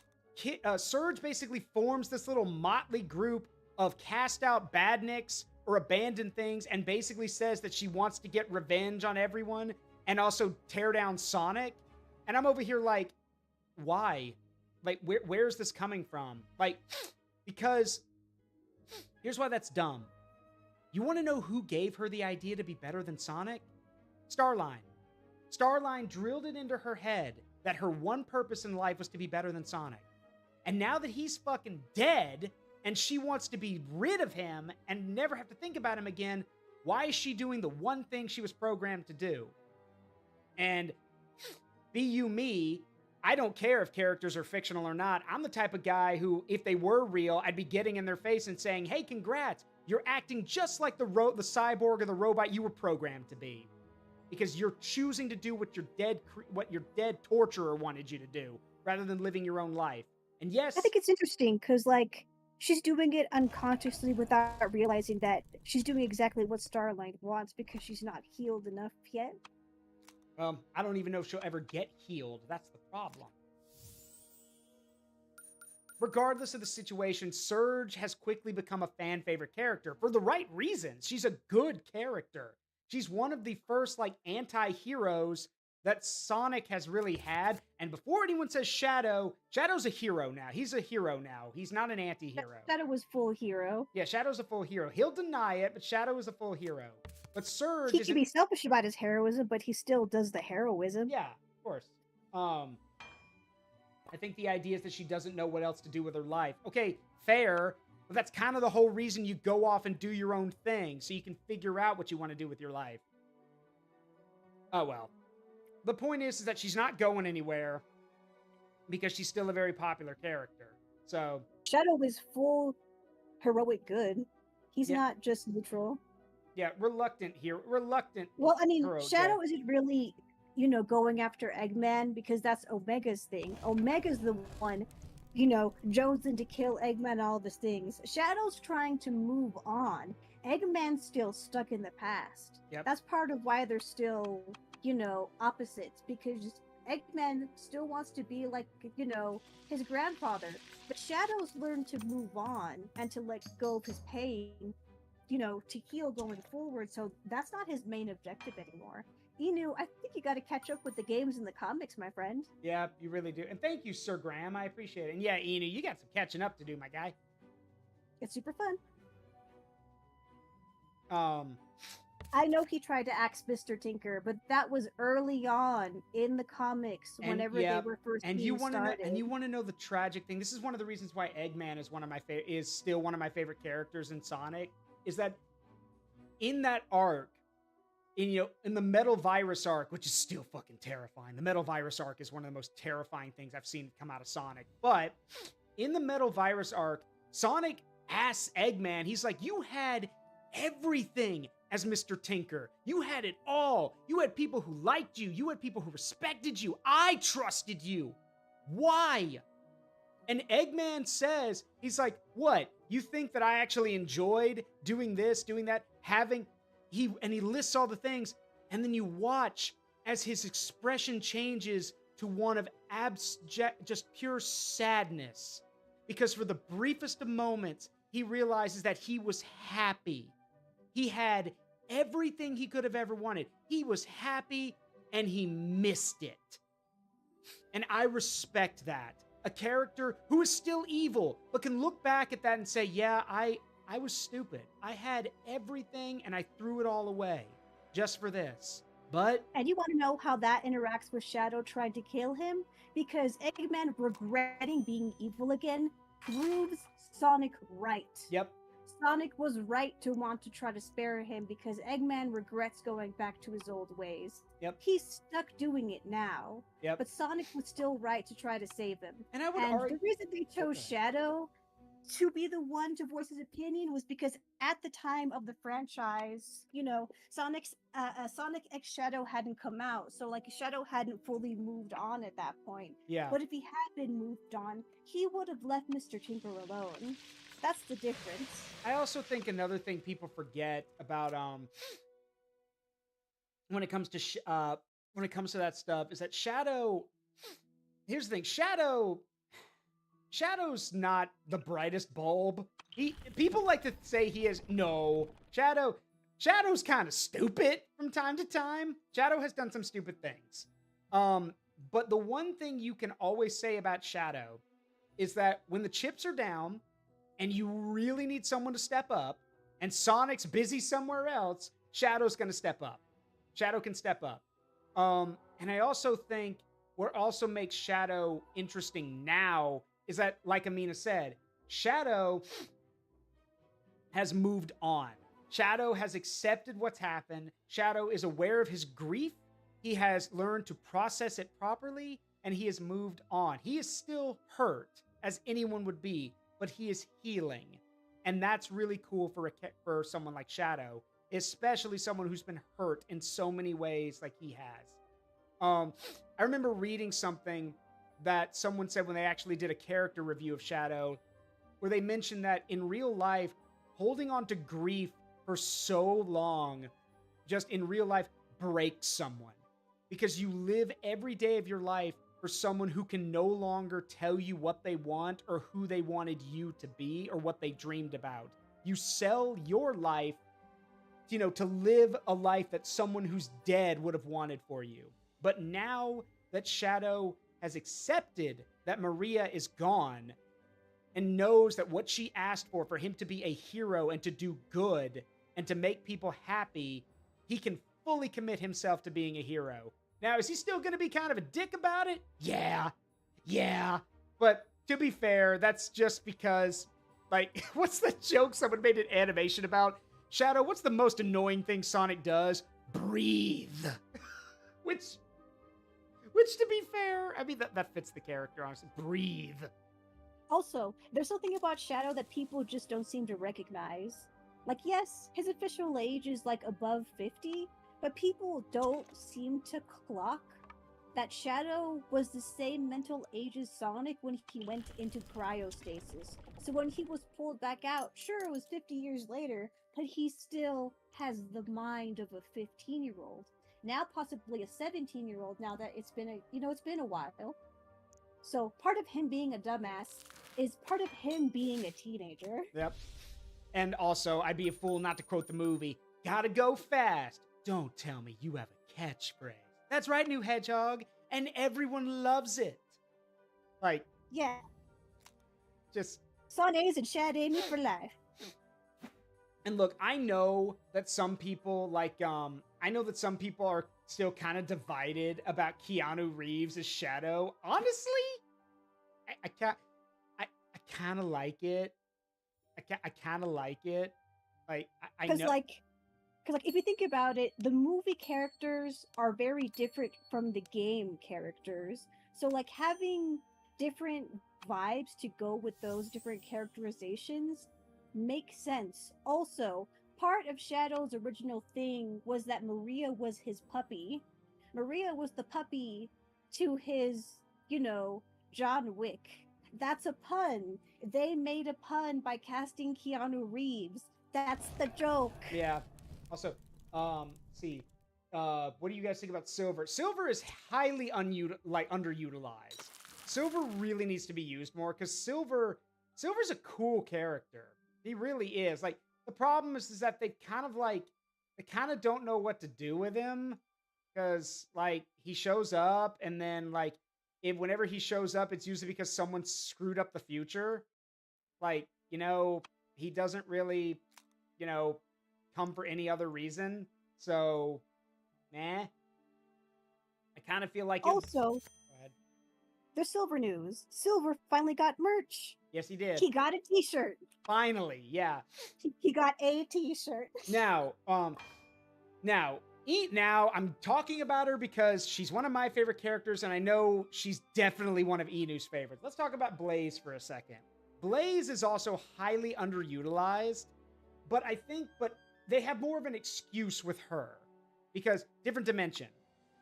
A: Surge basically forms this little motley group of cast out badniks or abandoned things and basically says that she wants to get revenge on everyone and also tear down Sonic. And I'm over here like, why? Like, where's this coming from? Like, because here's why that's dumb. You want to know who gave her the idea to be better than Sonic? Starline. Starline drilled it into her head that her one purpose in life was to be better than Sonic. And now that he's fucking dead and she wants to be rid of him and never have to think about him again, why is she doing the one thing she was programmed to do? And be you me, I don't care if characters are fictional or not. I'm the type of guy who, if they were real, I'd be getting in their face and saying, hey, congrats, you're acting just like the cyborg or the robot you were programmed to be. Because you're choosing to do what your dead torturer wanted you to do, rather than living your own life. And yes,
B: I think it's interesting because, like, she's doing it unconsciously without realizing that she's doing exactly what Starlight wants because she's not healed enough yet.
A: I don't even know if she'll ever get healed. That's the problem. Regardless of the situation, Surge has quickly become a fan favorite character for the right reasons. She's a good character. She's one of the first like anti-heroes that Sonic has really had. And before anyone says Shadow, Shadow's a hero now. He's a hero now. He's not an anti-hero.
B: Shadow was full hero.
A: Yeah, Shadow's a full hero. He'll deny it, but Shadow is a full hero. But Surge
B: He can be selfish about his heroism, but he still does the heroism.
A: Yeah, of course. I think the idea is that she doesn't know what else to do with her life. Okay, fair, but that's kind of the whole reason you go off and do your own thing, so you can figure out what you want to do with your life. Oh, well. The point is that she's not going anywhere because she's still a very popular character. So
B: Shadow is full heroic good. He's not just neutral.
A: Yeah, reluctant here. Reluctant.
B: Well, I mean, Shadow isn't really, you know, going after Eggman because that's Omega's thing. Omega's the one, you know, jonesing to kill Eggman and all these things. Shadow's trying to move on. Eggman's still stuck in the past.
A: Yep.
B: That's part of why they're still, you know, opposites, because Eggman still wants to be like, you know, his grandfather. But Shadow's learned to move on and to let go of his pain, you know, to heal going forward. So that's not his main objective anymore. Inu, I think you got to catch up with the games and the comics, my friend.
A: Yeah, you really do. And thank you, Sir Graham. I appreciate it. And yeah, Inu, you got some catching up to do, my guy.
B: It's super fun. I know he tried to axe Mr. Tinker, but that was early on in the comics, whenever they were first being started.
A: And you want to know the tragic thing? This is one of the reasons why Eggman is still one of my favorite characters in Sonic. Is that in that arc, in the Metal Virus arc, which is still fucking terrifying. The Metal Virus arc is one of the most terrifying things I've seen come out of Sonic. But in the Metal Virus arc, Sonic asks Eggman, he's like, you had everything as Mr. Tinker. You had it all. You had people who liked you. You had people who respected you. I trusted you. Why? And Eggman says, he's like, what? You think that I actually enjoyed doing this, doing that, he lists all the things, and then you watch as his expression changes to one of just pure sadness. Because for the briefest of moments, he realizes that he was happy. He had everything he could have ever wanted. He was happy, and he missed it. And I respect that. A character who is still evil, but can look back at that and say, yeah, I was stupid. I had everything, and I threw it all away just for this.
B: And you want to know how that interacts with Shadow trying to kill him? Because Eggman regretting being evil again proves Sonic right.
A: Yep.
B: Sonic was right to want to try to spare him because Eggman regrets going back to his old ways.
A: Yep.
B: He's stuck doing it now.
A: Yep.
B: But Sonic was still right to try to save him.
A: And I would argue
B: the reason they chose Shadow to be the one to voice his opinion was because at the time of the franchise, you know, Sonic X Shadow hadn't come out, so like Shadow hadn't fully moved on at that point.
A: Yeah.
B: But if he had been moved on, he would have left Mr. Tinker alone. That's the difference.
A: I also think another thing people forget about when it comes to that stuff is that Shadow. Here's the thing, Shadow's not the brightest bulb. People like to say he is. No, Shadow's kind of stupid from time to time. Shadow has done some stupid things. But the one thing you can always say about Shadow is that when the chips are down and you really need someone to step up and Sonic's busy somewhere else, Shadow's going to step up. Shadow can step up. And I also think what also makes Shadow interesting now is that, like Amina said, Shadow has moved on. Shadow has accepted what's happened. Shadow is aware of his grief. He has learned to process it properly, and he has moved on. He is still hurt, as anyone would be, but he is healing. And that's really cool for someone like Shadow, especially someone who's been hurt in so many ways like he has. I remember reading something that someone said when they actually did a character review of Shadow, where they mentioned that in real life, holding on to grief for so long, just in real life, breaks someone. Because you live every day of your life for someone who can no longer tell you what they want or who they wanted you to be or what they dreamed about. You sell your life, to live a life that someone who's dead would have wanted for you. But now that Shadow has accepted that Maria is gone and knows that what she asked for him to be a hero and to do good and to make people happy, he can fully commit himself to being a hero. Now, is he still going to be kind of a dick about it? Yeah. But to be fair, that's just because, what's the joke someone made an animation about? Shadow, what's the most annoying thing Sonic does? Breathe. Which, to be fair, I mean, that fits the character, honestly. Breathe.
B: Also, there's something about Shadow that people just don't seem to recognize. Yes, his official age is above 50, but people don't seem to clock that Shadow was the same mental age as Sonic when he went into cryostasis. So when he was pulled back out, sure, it was 50 years later, but he still has the mind of a 15-year-old. Now possibly a 17-year-old, now that it's been a while. So part of him being a dumbass is part of him being a teenager.
A: Yep. And also, I'd be a fool not to quote the movie, "Gotta go fast. Don't tell me you have a catchphrase." That's right, new hedgehog. And everyone loves it.
B: Yeah.
A: Just...
B: Sonics and Shadini for life.
A: And look, I know that some people, are still kind of divided about Keanu Reeves as Shadow. Honestly, I kind of like it. I kind of like it. I know.
B: Because if you think about it, the movie characters are very different from the game characters. So having different vibes to go with those different characterizations makes sense. Also, part of Shadow's original thing was that Maria was his puppy. Maria was the puppy to his, John Wick. That's a pun. They made a pun by casting Keanu Reeves. That's the joke.
A: Yeah. Also, see, what do you guys think about Silver? Silver is highly underutilized. Silver really needs to be used more because Silver's a cool character. He really is. The problem is that they kind of don't know what to do with him because he shows up and then whenever he shows up, it's usually because someone screwed up the future. He doesn't really, come for any other reason. So, I kind of feel like...
B: Also, there's Silver news. Silver finally got merch.
A: Yes, he did.
B: He got a t-shirt.
A: Finally, yeah.
B: He got a t-shirt.
A: Now, I'm talking about her because she's one of my favorite characters, and I know she's definitely one of Inu's favorites. Let's talk about Blaze for a second. Blaze is also highly underutilized, but they have more of an excuse with her because different dimension.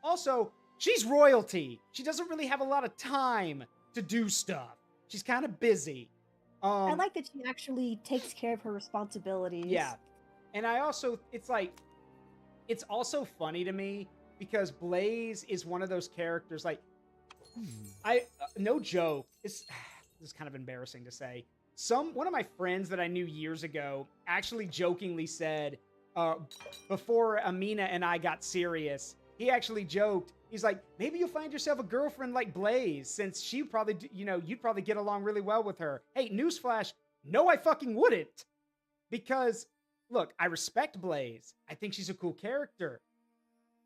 A: Also, she's royalty. She doesn't really have a lot of time to do stuff. She's kind of busy.
B: I like that she actually takes care of her responsibilities.
A: Yeah. And it's also funny to me because Blaze is one of those characters no joke. This is kind of embarrassing to say. One of my friends that I knew years ago actually jokingly said, before Amina and I got serious, he actually joked, he's like, maybe you'll find yourself a girlfriend like Blaze, since she probably, you'd probably get along really well with her. Hey, newsflash, no, I fucking wouldn't. Because, look, I respect Blaze. I think she's a cool character.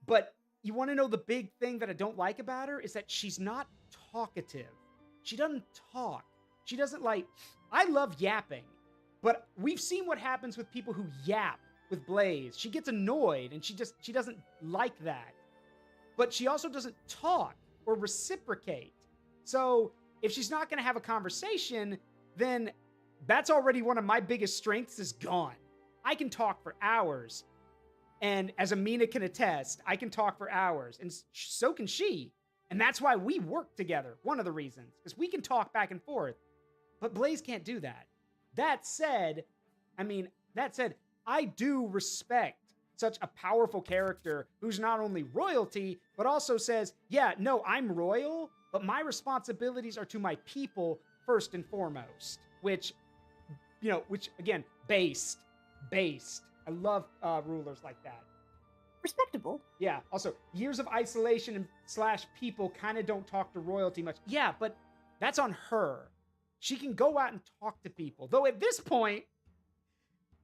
A: But you want to know the big thing that I don't like about her is that she's not talkative. She doesn't talk. She doesn't I love yapping, but we've seen what happens with people who yap with Blaze. She gets annoyed and she doesn't like that. But she also doesn't talk or reciprocate. So if she's not going to have a conversation, then that's already one of my biggest strengths is gone. I can talk for hours. And as Amina can attest, I can talk for hours. And so can she. And that's why we work together. One of the reasons, because we can talk back and forth. But Blaze can't do that. That said, I do respect such a powerful character who's not only royalty, but also says, yeah, no, I'm royal, but my responsibilities are to my people first and foremost. Which again, based. I love rulers like that.
B: Respectable.
A: Yeah. Also, years of isolation and / people kind of don't talk to royalty much. Yeah, but that's on her. She can go out and talk to people. Though at this point,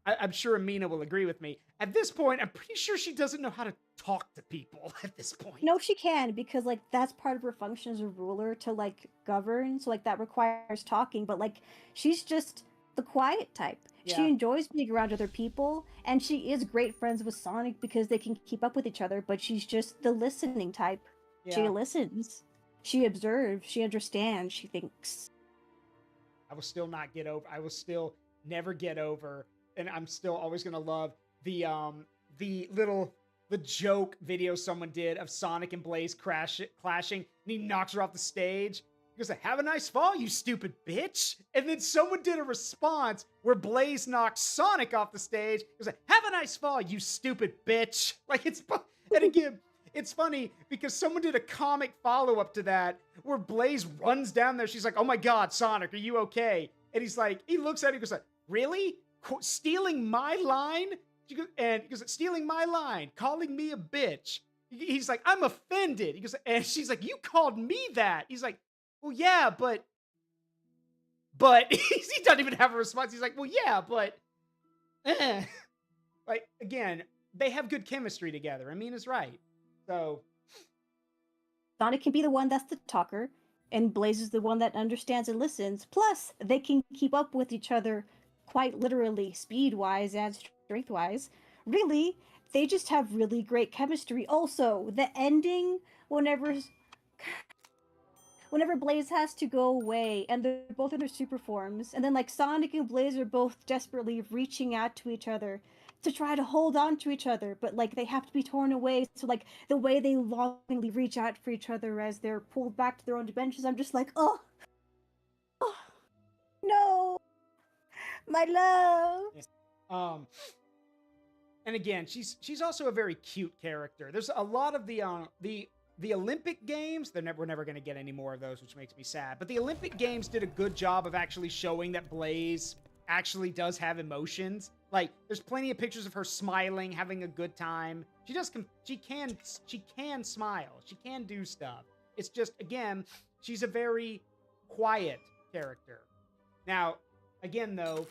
A: I'm sure Amina will agree with me. At this point, I'm pretty sure she doesn't know how to talk to people at this point.
B: No, she can, because, like, that's part of her function as a ruler to, like, govern. So, like, that requires talking. But, like, she's just the quiet type. Yeah. She enjoys being around other people, and she is great friends with Sonic because they can keep up with each other, but she's just the listening type. Yeah. She listens. She observes. She understands. She thinks.
A: I will still never get over, and I'm still always gonna love the joke video someone did of Sonic and Blaze clashing, and he knocks her off the stage. He goes, have a nice fall, you stupid bitch. And then someone did a response where Blaze knocks Sonic off the stage. He goes, have a nice fall, you stupid bitch. Like, and again, it's funny because someone did a comic follow-up to that where Blaze runs down there. She's like, oh my God, Sonic, are you okay? And he's like, he looks at her, he goes, really? Stealing my line? He goes, stealing my line, calling me a bitch. He's like, I'm offended. He goes, and she's like, you called me that. He's like, well, yeah, but he doesn't even have a response. He's like, well, yeah, but like, again, they have good chemistry together. Amina's right. So
B: Sonic can be the one that's the talker, and Blaze is the one that understands and listens. Plus, they can keep up with each other quite literally, speed-wise and strength-wise. Really, they just have really great chemistry. Also, the ending, whenever Blaze has to go away and they're both in their super forms, and then like Sonic and Blaze are both desperately reaching out to each other to try to hold on to each other, but like they have to be torn away. So like the way they longingly reach out for each other as they're pulled back to their own dimensions, I'm just like, oh no, my love.
A: Yes. And again, she's also a very cute character. There's a lot of the Olympic Games, we're never going to get any more of those, which makes me sad. But the Olympic Games did a good job of actually showing that Blaze actually does have emotions. Like, there's plenty of pictures of her smiling, having a good time. She can smile. She can do stuff. It's just, again, she's a very quiet character. Now, again, though,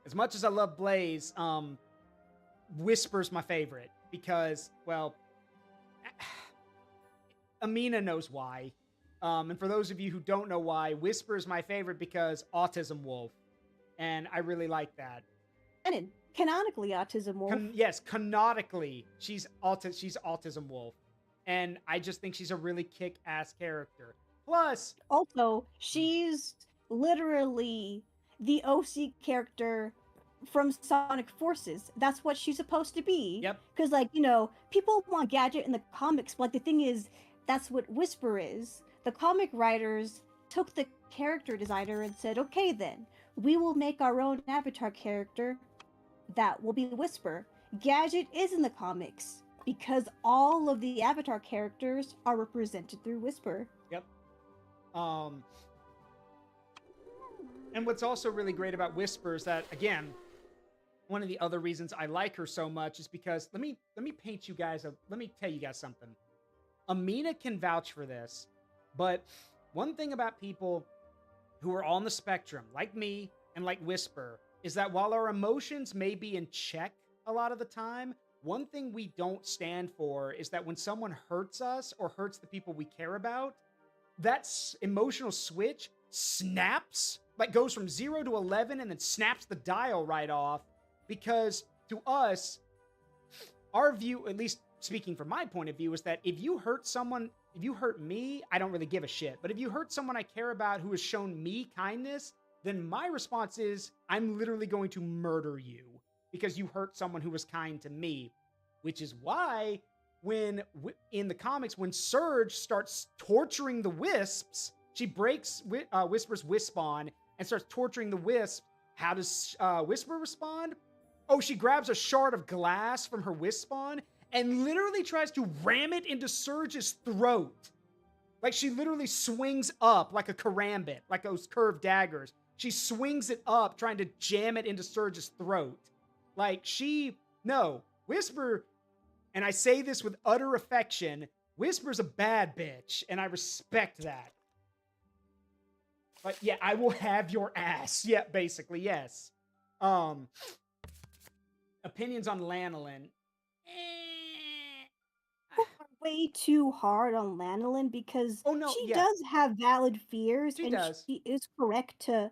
A: as much as I love Blaze, Whisper's my favorite because, well, Amina knows why. And for those of you who don't know why, Whisper is my favorite because Autism Wolf. And I really like that.
B: And canonically Autism Wolf.
A: Yes, canonically, she's Autism Wolf. And I just think she's a really kick-ass character. Plus...
B: Also, she's literally the OC character from Sonic Forces. That's what she's supposed to be.
A: Yep.
B: Because, like, people want Gadget in the comics, but like, the thing is, that's what Whisper is. The comic writers took the character designer and said, okay then, we will make our own avatar character that will be Whisper. Gadget is in the comics because all of the avatar characters are represented through Whisper.
A: Yep. And what's also really great about Whisper is that, again, one of the other reasons I like her so much is because let me tell you guys something. Amina can vouch for this, but one thing about people who are on the spectrum, like me and like Whisper, is that while our emotions may be in check a lot of the time, one thing we don't stand for is that when someone hurts us or hurts the people we care about, that emotional switch snaps, like goes from 0 to 11 and then snaps the dial right off. Because to us, our view, at least speaking from my point of view, is that if you hurt someone, if you hurt me, I don't really give a shit. But if you hurt someone I care about who has shown me kindness, then my response is, I'm literally going to murder you because you hurt someone who was kind to me. Which is why in the comics, when Surge starts torturing the wisps, she breaks Whisper's Wispawn and starts torturing the wisp. How does Whisper respond? Oh, she grabs a shard of glass from her Wispawn and literally tries to ram it into Surge's throat. Like, she literally swings up like a karambit, like those curved daggers. She swings it up, trying to jam it into Surge's throat. Like, Whisper, and I say this with utter affection, Whisper's a bad bitch, and I respect that. But yeah, I will have your ass. Yeah, basically, yes. Opinions on Lanolin.
B: Way too hard on Lanolin because she does have valid fears,
A: she
B: and
A: does.
B: She is correct to,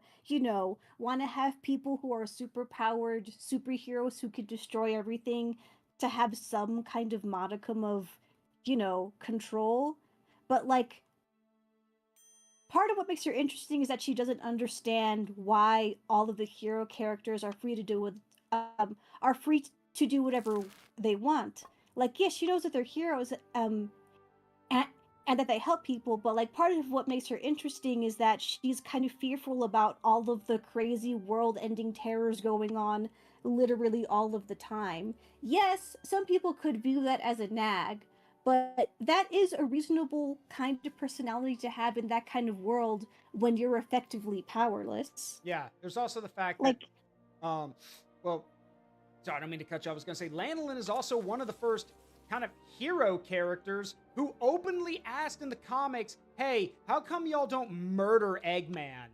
B: want to have people who are super powered superheroes who could destroy everything to have some kind of modicum of, control. But like, part of what makes her interesting is that she doesn't understand why all of the hero characters are free to do whatever they want. Like, yes, she knows that they're heroes, and that they help people, but like part of what makes her interesting is that she's kind of fearful about all of the crazy world-ending terrors going on literally all of the time. Yes, some people could view that as a nag, but that is a reasonable kind of personality to have in that kind of world when you're effectively powerless.
A: Yeah, there's also the fact that, sorry, I don't mean to cut you off. I was going to say, Lanolin is also one of the first kind of hero characters who openly asked in the comics, hey, how come y'all don't murder Eggman?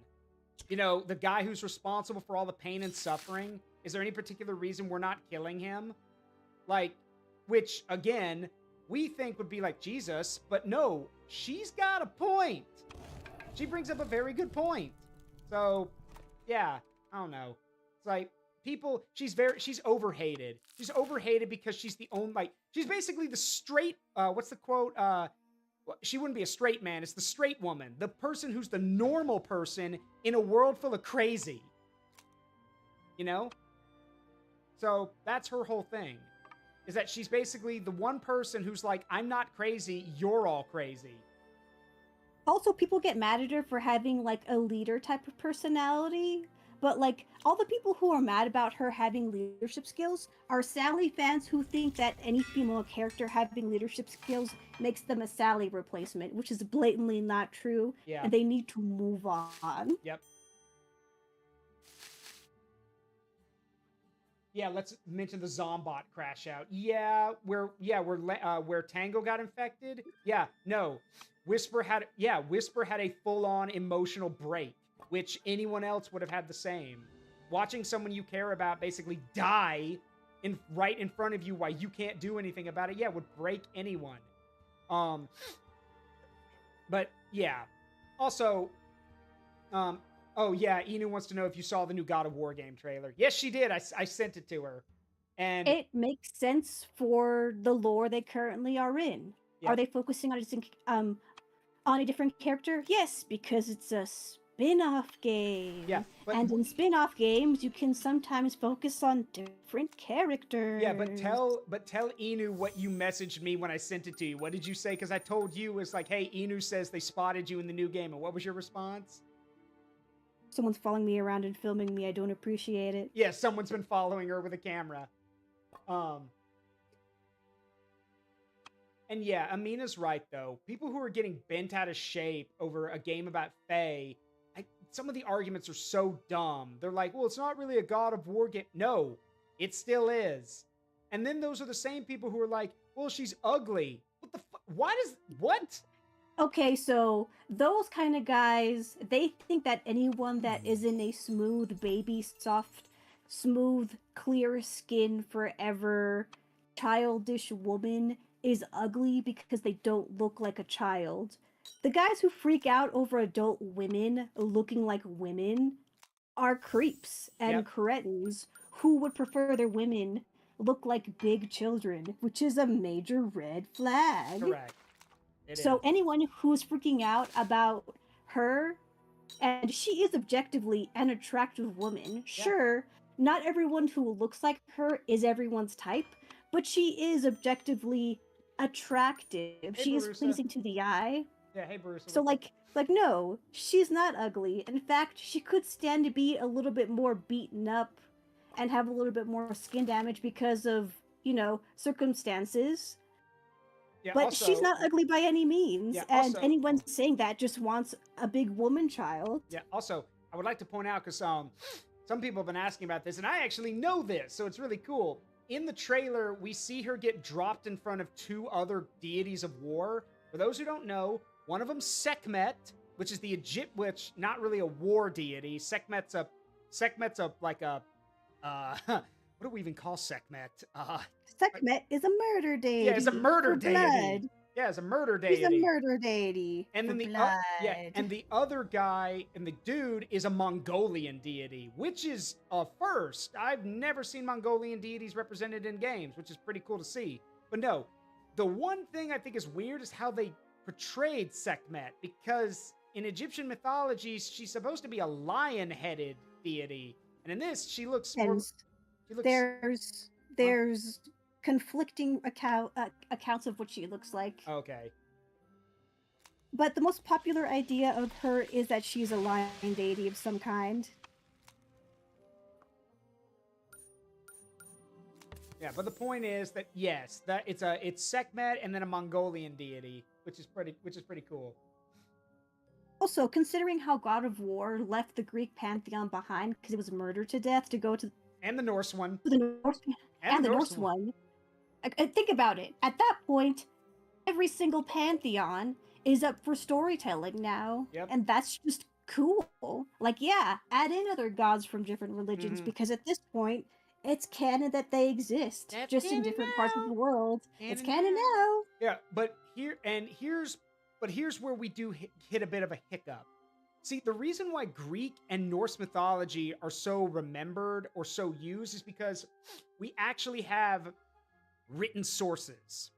A: The guy who's responsible for all the pain and suffering. Is there any particular reason we're not killing him? Like, which, again, we think would be like Jesus, but no, she's got a point. She brings up a very good point. So, yeah, I don't know. It's like, she's overhated. She's overhated because she's the only, she's basically the straight, what's the quote? She wouldn't be a straight man. It's the straight woman. The person who's the normal person in a world full of crazy. So that's her whole thing. Is that she's basically the one person who's like, I'm not crazy, you're all crazy.
B: Also, people get mad at her for having like a leader type of personality. But, like, all the people who are mad about her having leadership skills are Sally fans who think that any female character having leadership skills makes them a Sally replacement, which is blatantly not true.
A: Yeah.
B: And they need to move on.
A: Yep. Yeah, let's mention the Zombot crash out. Yeah, where Tango got infected. Yeah, no. Whisper had a full-on emotional break, which anyone else would have had the same. Watching someone you care about basically die right in front of you while you can't do anything about it, would break anyone. But yeah. Also, Inu wants to know if you saw the new God of War game trailer. Yes, she did. I sent it to her. And
B: it makes sense for the lore they currently are in. Yep. Are they focusing on a different character? Yes, because it's a spin-off game.
A: Yeah,
B: and in spin-off games, you can sometimes focus on different characters.
A: Yeah, but tell Inu what you messaged me when I sent it to you. What did you say? Because I told you, it's like, hey, Inu says they spotted you in the new game. And what was your response?
B: Someone's following me around and filming me. I don't appreciate it.
A: Yeah, someone's been following her with a camera. And yeah, Amina's right, though. People who are getting bent out of shape over a game about Faye, some of the arguments are so dumb. They're like, well, it's not really a God of War game. No, it still is. And then those are the same people who are like, well, she's ugly. What the fuck? What?
B: Okay, so those kind of guys, they think that anyone that isn't a smooth, baby, soft, smooth, clear skin, forever, childish woman is ugly because they don't look like a child. The guys who freak out over adult women looking like women are creeps and cretins who would prefer their women look like big children, which is a major red flag.
A: Correct.
B: So anyone who's freaking out about her, and she is objectively an attractive woman. Sure, not everyone who looks like her is everyone's type, but she is objectively attractive.
A: Hey,
B: She is
A: Barusa.
B: pleasing to the eye.
A: Yeah, hey, Barusa.
B: So like no, she's not ugly. In fact, she could stand to be a little bit more beaten up and have a little bit more skin damage because of, circumstances.
A: Yeah,
B: But
A: also,
B: she's not ugly by any means.
A: Yeah,
B: and
A: also,
B: anyone saying that just wants a big woman child.
A: Yeah, also, I would like to point out, because some people have been asking about this, and I actually know this, so it's really cool. In the trailer, we see her get dropped in front of 2 other deities of war. For those who don't know, one of them Sekhmet, which is the which not really a war deity. Sekhmet's a like a what do we even call Sekhmet?
B: Sekhmet is a murder deity.
A: Yeah, it's a murder
B: for
A: deity.
B: Blood.
A: Yeah, it's a murder deity.
B: He's a murder deity.
A: And then and the other guy and the dude is a Mongolian deity, which is a first. I've never seen Mongolian deities represented in games, which is pretty cool to see. But no, the one thing I think is weird is how they portrayed Sekhmet, because in Egyptian mythology, she's supposed to be a lion-headed deity, and in this, she looks more.
B: There's conflicting accounts of what she looks like.
A: Okay.
B: But the most popular idea of her is that she's a lion deity of some kind.
A: Yeah, but the point is that yes, that it's Sekhmet and then a Mongolian deity, which is pretty cool.
B: Also, considering how God of War left the Greek pantheon behind because it was murdered to death to go to
A: and the Norse one.
B: The Norse one. Think about it. At that point, every single pantheon is up for storytelling now.
A: Yep.
B: And that's just cool. Like, yeah, add in other gods from different religions because at this point, it's canon that they exist.
A: That's
B: just in different parts of the world. It's canon now.
A: Yeah, but here's where we do hit a bit of a hiccup. See, the reason why Greek and Norse mythology are so remembered or so used is because we actually have written sources.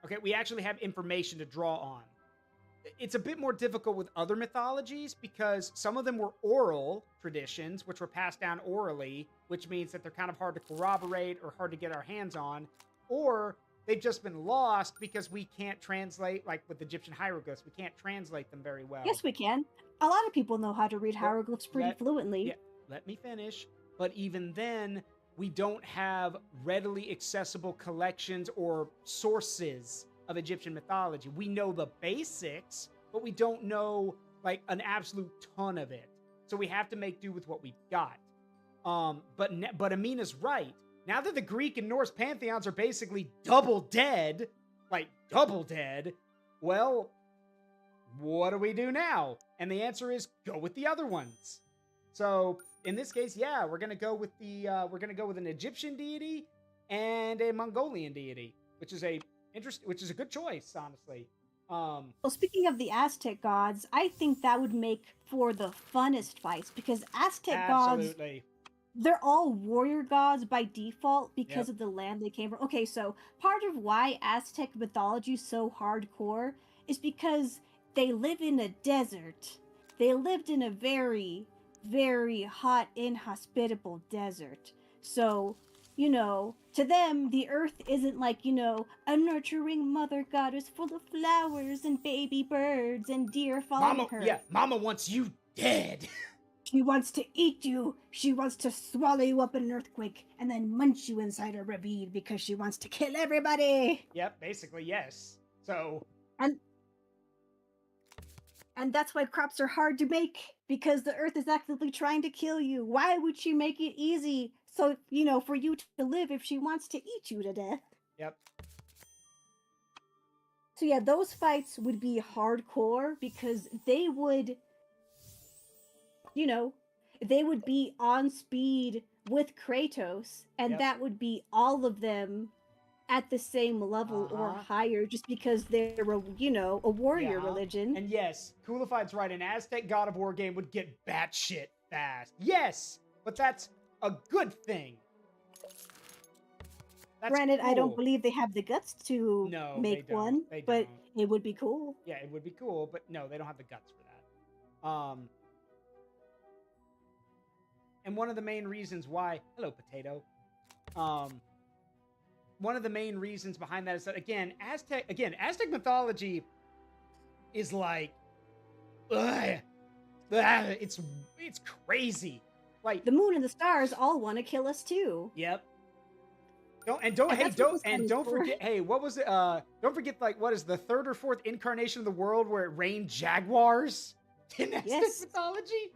A: Okay, we actually have information to draw on. It's a bit more difficult with other mythologies because some of them were oral traditions, which were passed down orally, which means that they're kind of hard to corroborate or hard to get our hands on, or they've just been lost because we can't translate, like with Egyptian hieroglyphs, we can't translate them very well.
B: Yes, we can. A lot of people know how to read hieroglyphs pretty fluently.
A: Yeah, let me finish. But even then, we don't have readily accessible collections or sources of Egyptian mythology. We know the basics, but we don't know like an absolute ton of it. So we have to make do with what we've got. But Amina's right. Now that the Greek and Norse pantheons are basically double dead, well, what do we do now? And the answer is go with the other ones. So in this case, yeah, we're gonna go with an Egyptian deity and a Mongolian deity, which is a good choice, honestly.
B: Well, speaking of the Aztec gods, I think that would make for the funnest fights because Aztec gods, they're all warrior gods by default because of the land they came from. Okay, so part of why Aztec mythology is so hardcore is because they live in a desert. They lived in a very, very hot, inhospitable desert. So, to them, the earth isn't like, a nurturing mother goddess full of flowers and baby birds and deer following her.
A: Yeah, Mama wants you dead.
B: She wants to eat you. She wants to swallow you up in an earthquake and then munch you inside a ravine because she wants to kill everybody.
A: Yep, basically, yes. So...
B: And that's why crops are hard to make, because the earth is actively trying to kill you. Why would she make it easy so, for you to live if she wants to eat you to death?
A: Yep.
B: So yeah, those fights would be hardcore because they would, they would be on speed with Kratos, and that would be all of them at the same level or higher just because they're a warrior religion.
A: And yes, Coolified's right, an Aztec God of War game would get batshit fast. Yes, but that's a good thing.
B: Granted, cool. I don't believe they have the guts to make one, but it would be cool.
A: Yeah, it would be cool, but no, they don't have the guts for that. And one of the main reasons why, hello, potato, one of the main reasons behind that is that Aztec mythology is like, it's crazy. Like
B: the moon and the stars all want to kill us too.
A: Yep. Don't forget. Hey, what was it? Don't forget. Like, what is the third or fourth incarnation of the world where it rained jaguars in Aztec mythology?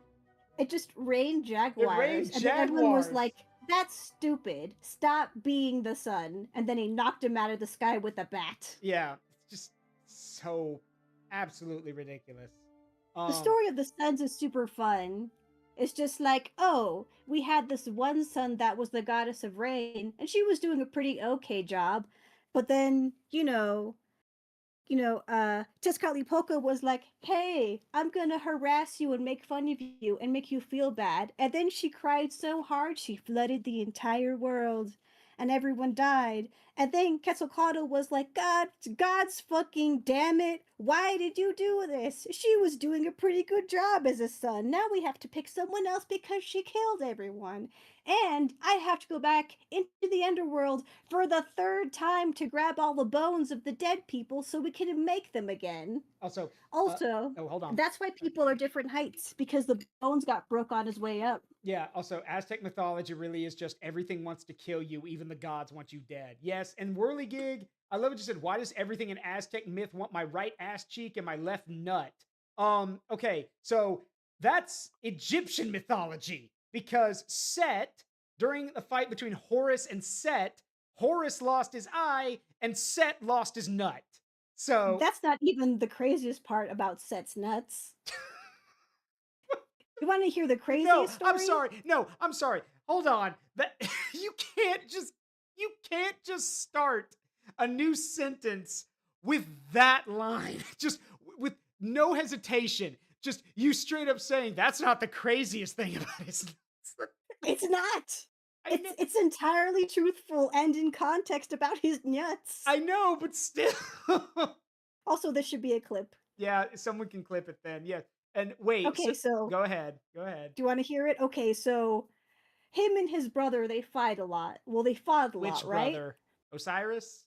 B: It just rained jaguars, and then everyone was like, "That's stupid. Stop being the sun." And then he knocked him out of the sky with a bat.
A: Yeah, it's just so absolutely ridiculous.
B: The story of the suns is super fun. It's just like, oh, we had this one sun that was the goddess of rain, and she was doing a pretty okay job. But then, Tezcatlipoca was like, hey, I'm gonna harass you and make fun of you and make you feel bad. And then she cried so hard she flooded the entire world and everyone died. And then Quetzalcoatl was like, God's fucking damn it. Why did you do this? She was doing a pretty good job as a son. Now we have to pick someone else because she killed everyone. And I have to go back into the underworld for the third time to grab all the bones of the dead people so we can make them again.
A: Also,
B: hold on. That's why people are different heights, because the bones got broke on his way up.
A: Yeah, also, Aztec mythology really is just everything wants to kill you, even the gods want you dead. Yes, and Whirligig, I love what you said. Why does everything in Aztec myth want my right ass cheek and my left nut? Okay, so that's Egyptian mythology, because Set, during the fight between Horus and Set, Horus lost his eye and Set lost his nut. So
B: that's not even the craziest part about Set's nuts. You want to hear the craziest story?
A: I'm sorry. Hold on. That you can't just start a new sentence with that line. Just with no hesitation. Just you straight up saying that's not the craziest thing about his nuts.
B: It's not. It's entirely truthful and in context about his nuts.
A: I know, but still.
B: Also, this should be a clip.
A: Yeah, someone can clip it then. Yeah. And wait.
B: Okay, so
A: go ahead. Go ahead.
B: Do you want to hear it? Okay, so him and his brother, they fight a lot. Well, they fought a lot, right? Which brother?
A: Osiris?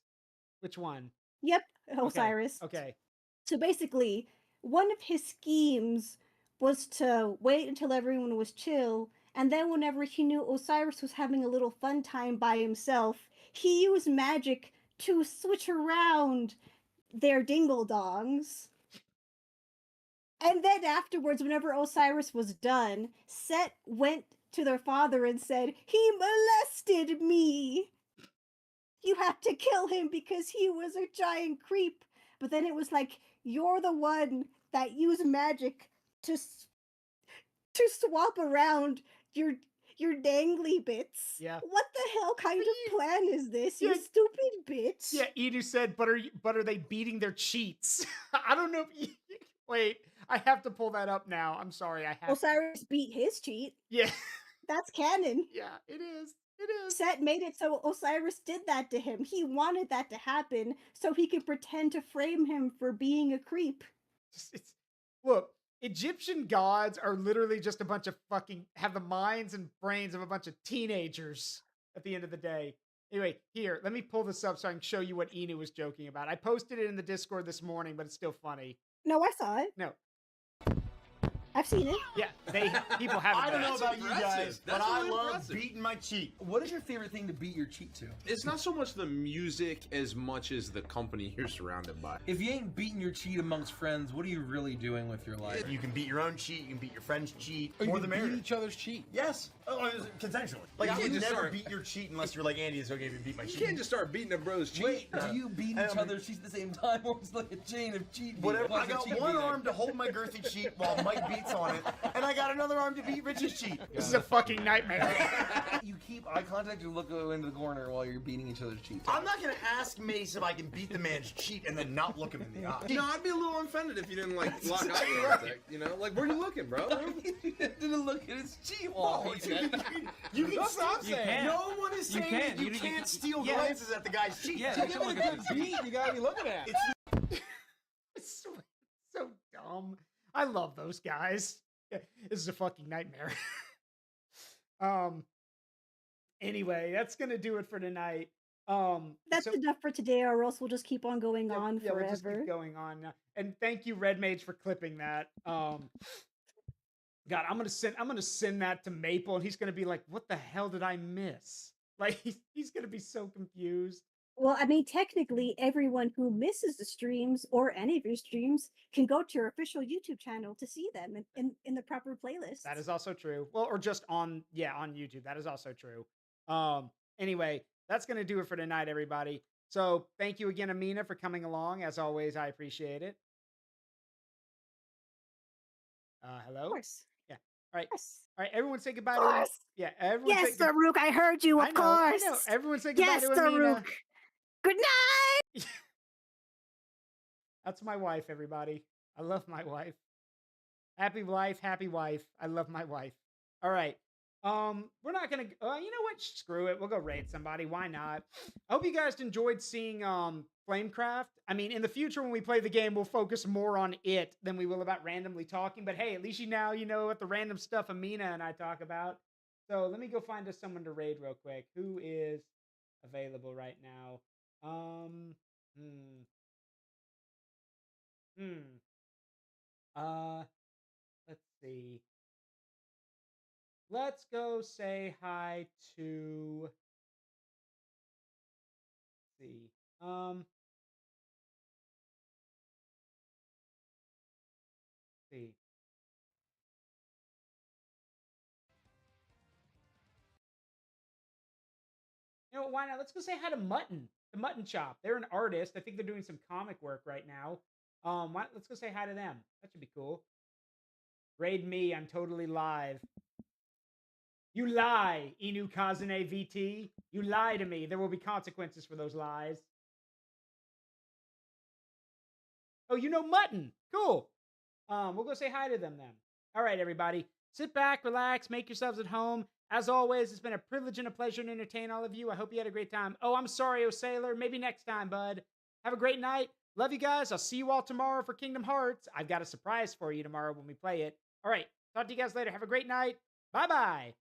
A: Which one?
B: Yep, Osiris.
A: Okay.
B: So basically, one of his schemes was to wait until everyone was chill, and then whenever he knew Osiris was having a little fun time by himself, he used magic to switch around their dingle-dongs. And then afterwards, whenever Osiris was done, Set went to their father and said, he molested me. You have to kill him because he was a giant creep. But then it was like, you're the one that used magic to swap around your dangly bits.
A: Yeah.
B: What the hell kind of plan is this, you stupid bitch?
A: Yeah, Edu said, but are they beating their cheats? I don't know if wait, I have to pull that up now. I'm sorry, I have
B: Osiris beat his cheat.
A: Yeah.
B: That's canon.
A: Yeah, it is. It is.
B: Set made it so Osiris did that to him. He wanted that to happen so he could pretend to frame him for being a creep.
A: Look, Egyptian gods are literally just a bunch of have the minds and brains of a bunch of teenagers at the end of the day. Anyway, here, let me pull this up so I can show you what Inu was joking about. I posted it in the Discord this morning, but it's still funny.
B: No, I saw it.
A: No.
B: I've seen it.
A: Yeah, people haven't.
G: I don't know about
H: impressive.
G: You guys, but I love
H: impressive.
G: beating my cheat.
H: What is your favorite thing to beat your cheat to?
I: It's not so much the music as much as the company you're surrounded by.
H: If you ain't beating your cheat amongst friends, what are you really doing with your life?
G: You can beat your own cheat, you can beat your friend's cheat.
H: Or
G: More
H: you
G: the
H: can
G: merrier.
H: beat each other's cheat.
G: Yes. Consensually. Like,
I: You
G: I
I: can't
G: would
I: just
G: never
I: start-
G: beat your cheat unless you're like, Andy, it's okay if you beat my cheat.
I: You can't just start beating a bro's cheat.
H: Wait, do you beat each other's cheats at the same time, or it's like a chain of cheat?
G: Whatever. I got one arm to hold my girthy cheat while Mike beats on it, and I got another arm to beat Rich's cheat.
A: This is a fucking nightmare.
H: You keep eye contact or look into the corner while you're beating each other's cheats.
G: I'm not gonna ask Mace if I can beat the man's cheat and then not look him in the eye.
I: No, I'd be a little offended if you didn't lock eye contact. You know, like where are you looking, bro?
H: You didn't look at his cheat while
G: No,
H: beating it.
G: you can stop
J: You
G: saying.
J: can.
G: No one is saying that you
J: You
G: can't steal
J: yeah.
G: glances at the guy's cheat.
J: Yeah,
G: To give it a good beat, you gotta be looking at it.
A: It's so dumb. I love those guys. Yeah, this is a fucking nightmare. Anyway, that's gonna do it for tonight.
B: That's enough for today, or else we'll just keep on going on forever.
A: We'll just keep going on now. And thank you, Red Mage, for clipping that. God, I'm gonna send that to Maple, and he's gonna be like, "What the hell did I miss?" Like he's gonna be so confused.
B: Well, I mean, technically, everyone who misses the streams or any of your streams can go to your official YouTube channel to see them in the proper playlist.
A: That is also true. Well, or just on YouTube. That is also true. Anyway, that's gonna do it for tonight, everybody. So thank you again, Amina, for coming along. As always, I appreciate it. Hello?
B: Of course.
A: Yeah. All right.
B: Yes.
A: All right. Everyone say goodbye
B: to Amina.
A: Yeah. Everyone
B: yes, Daruk, I heard you, of course.
A: I know. Everyone say goodbye to Amina.
B: Daruk. Good night.
A: That's my wife, everybody. I love my wife. Happy life, happy wife. I love my wife. All right. We're not gonna. You know what? Screw it. We'll go raid somebody. Why not? I hope you guys enjoyed seeing Flamecraft. I mean, in the future when we play the game, we'll focus more on it than we will about randomly talking. But hey, at least you know what the random stuff Amina and I talk about. So let me go find us someone to raid real quick. Who is available right now? Let's see. Let's go say hi to. Let's see. See. You know, why not? Let's go say hi to Mutton, the Mutton Chop. They're an artist. I think they're doing some comic work right now. Let's go say hi to them. That should be cool. Raid me. I'm totally live. You lie, Inu Kazune VT. You lie to me. There will be consequences for those lies. Oh, you know Mutton. Cool. We'll go say hi to them then. All right, everybody. Sit back, relax, make yourselves at home. As always, it's been a privilege and a pleasure to entertain all of you. I hope you had a great time. Oh, I'm sorry, Sailor. Maybe next time, bud. Have a great night. Love you guys. I'll see you all tomorrow for Kingdom Hearts. I've got a surprise for you tomorrow when we play it. All right. Talk to you guys later. Have a great night. Bye-bye.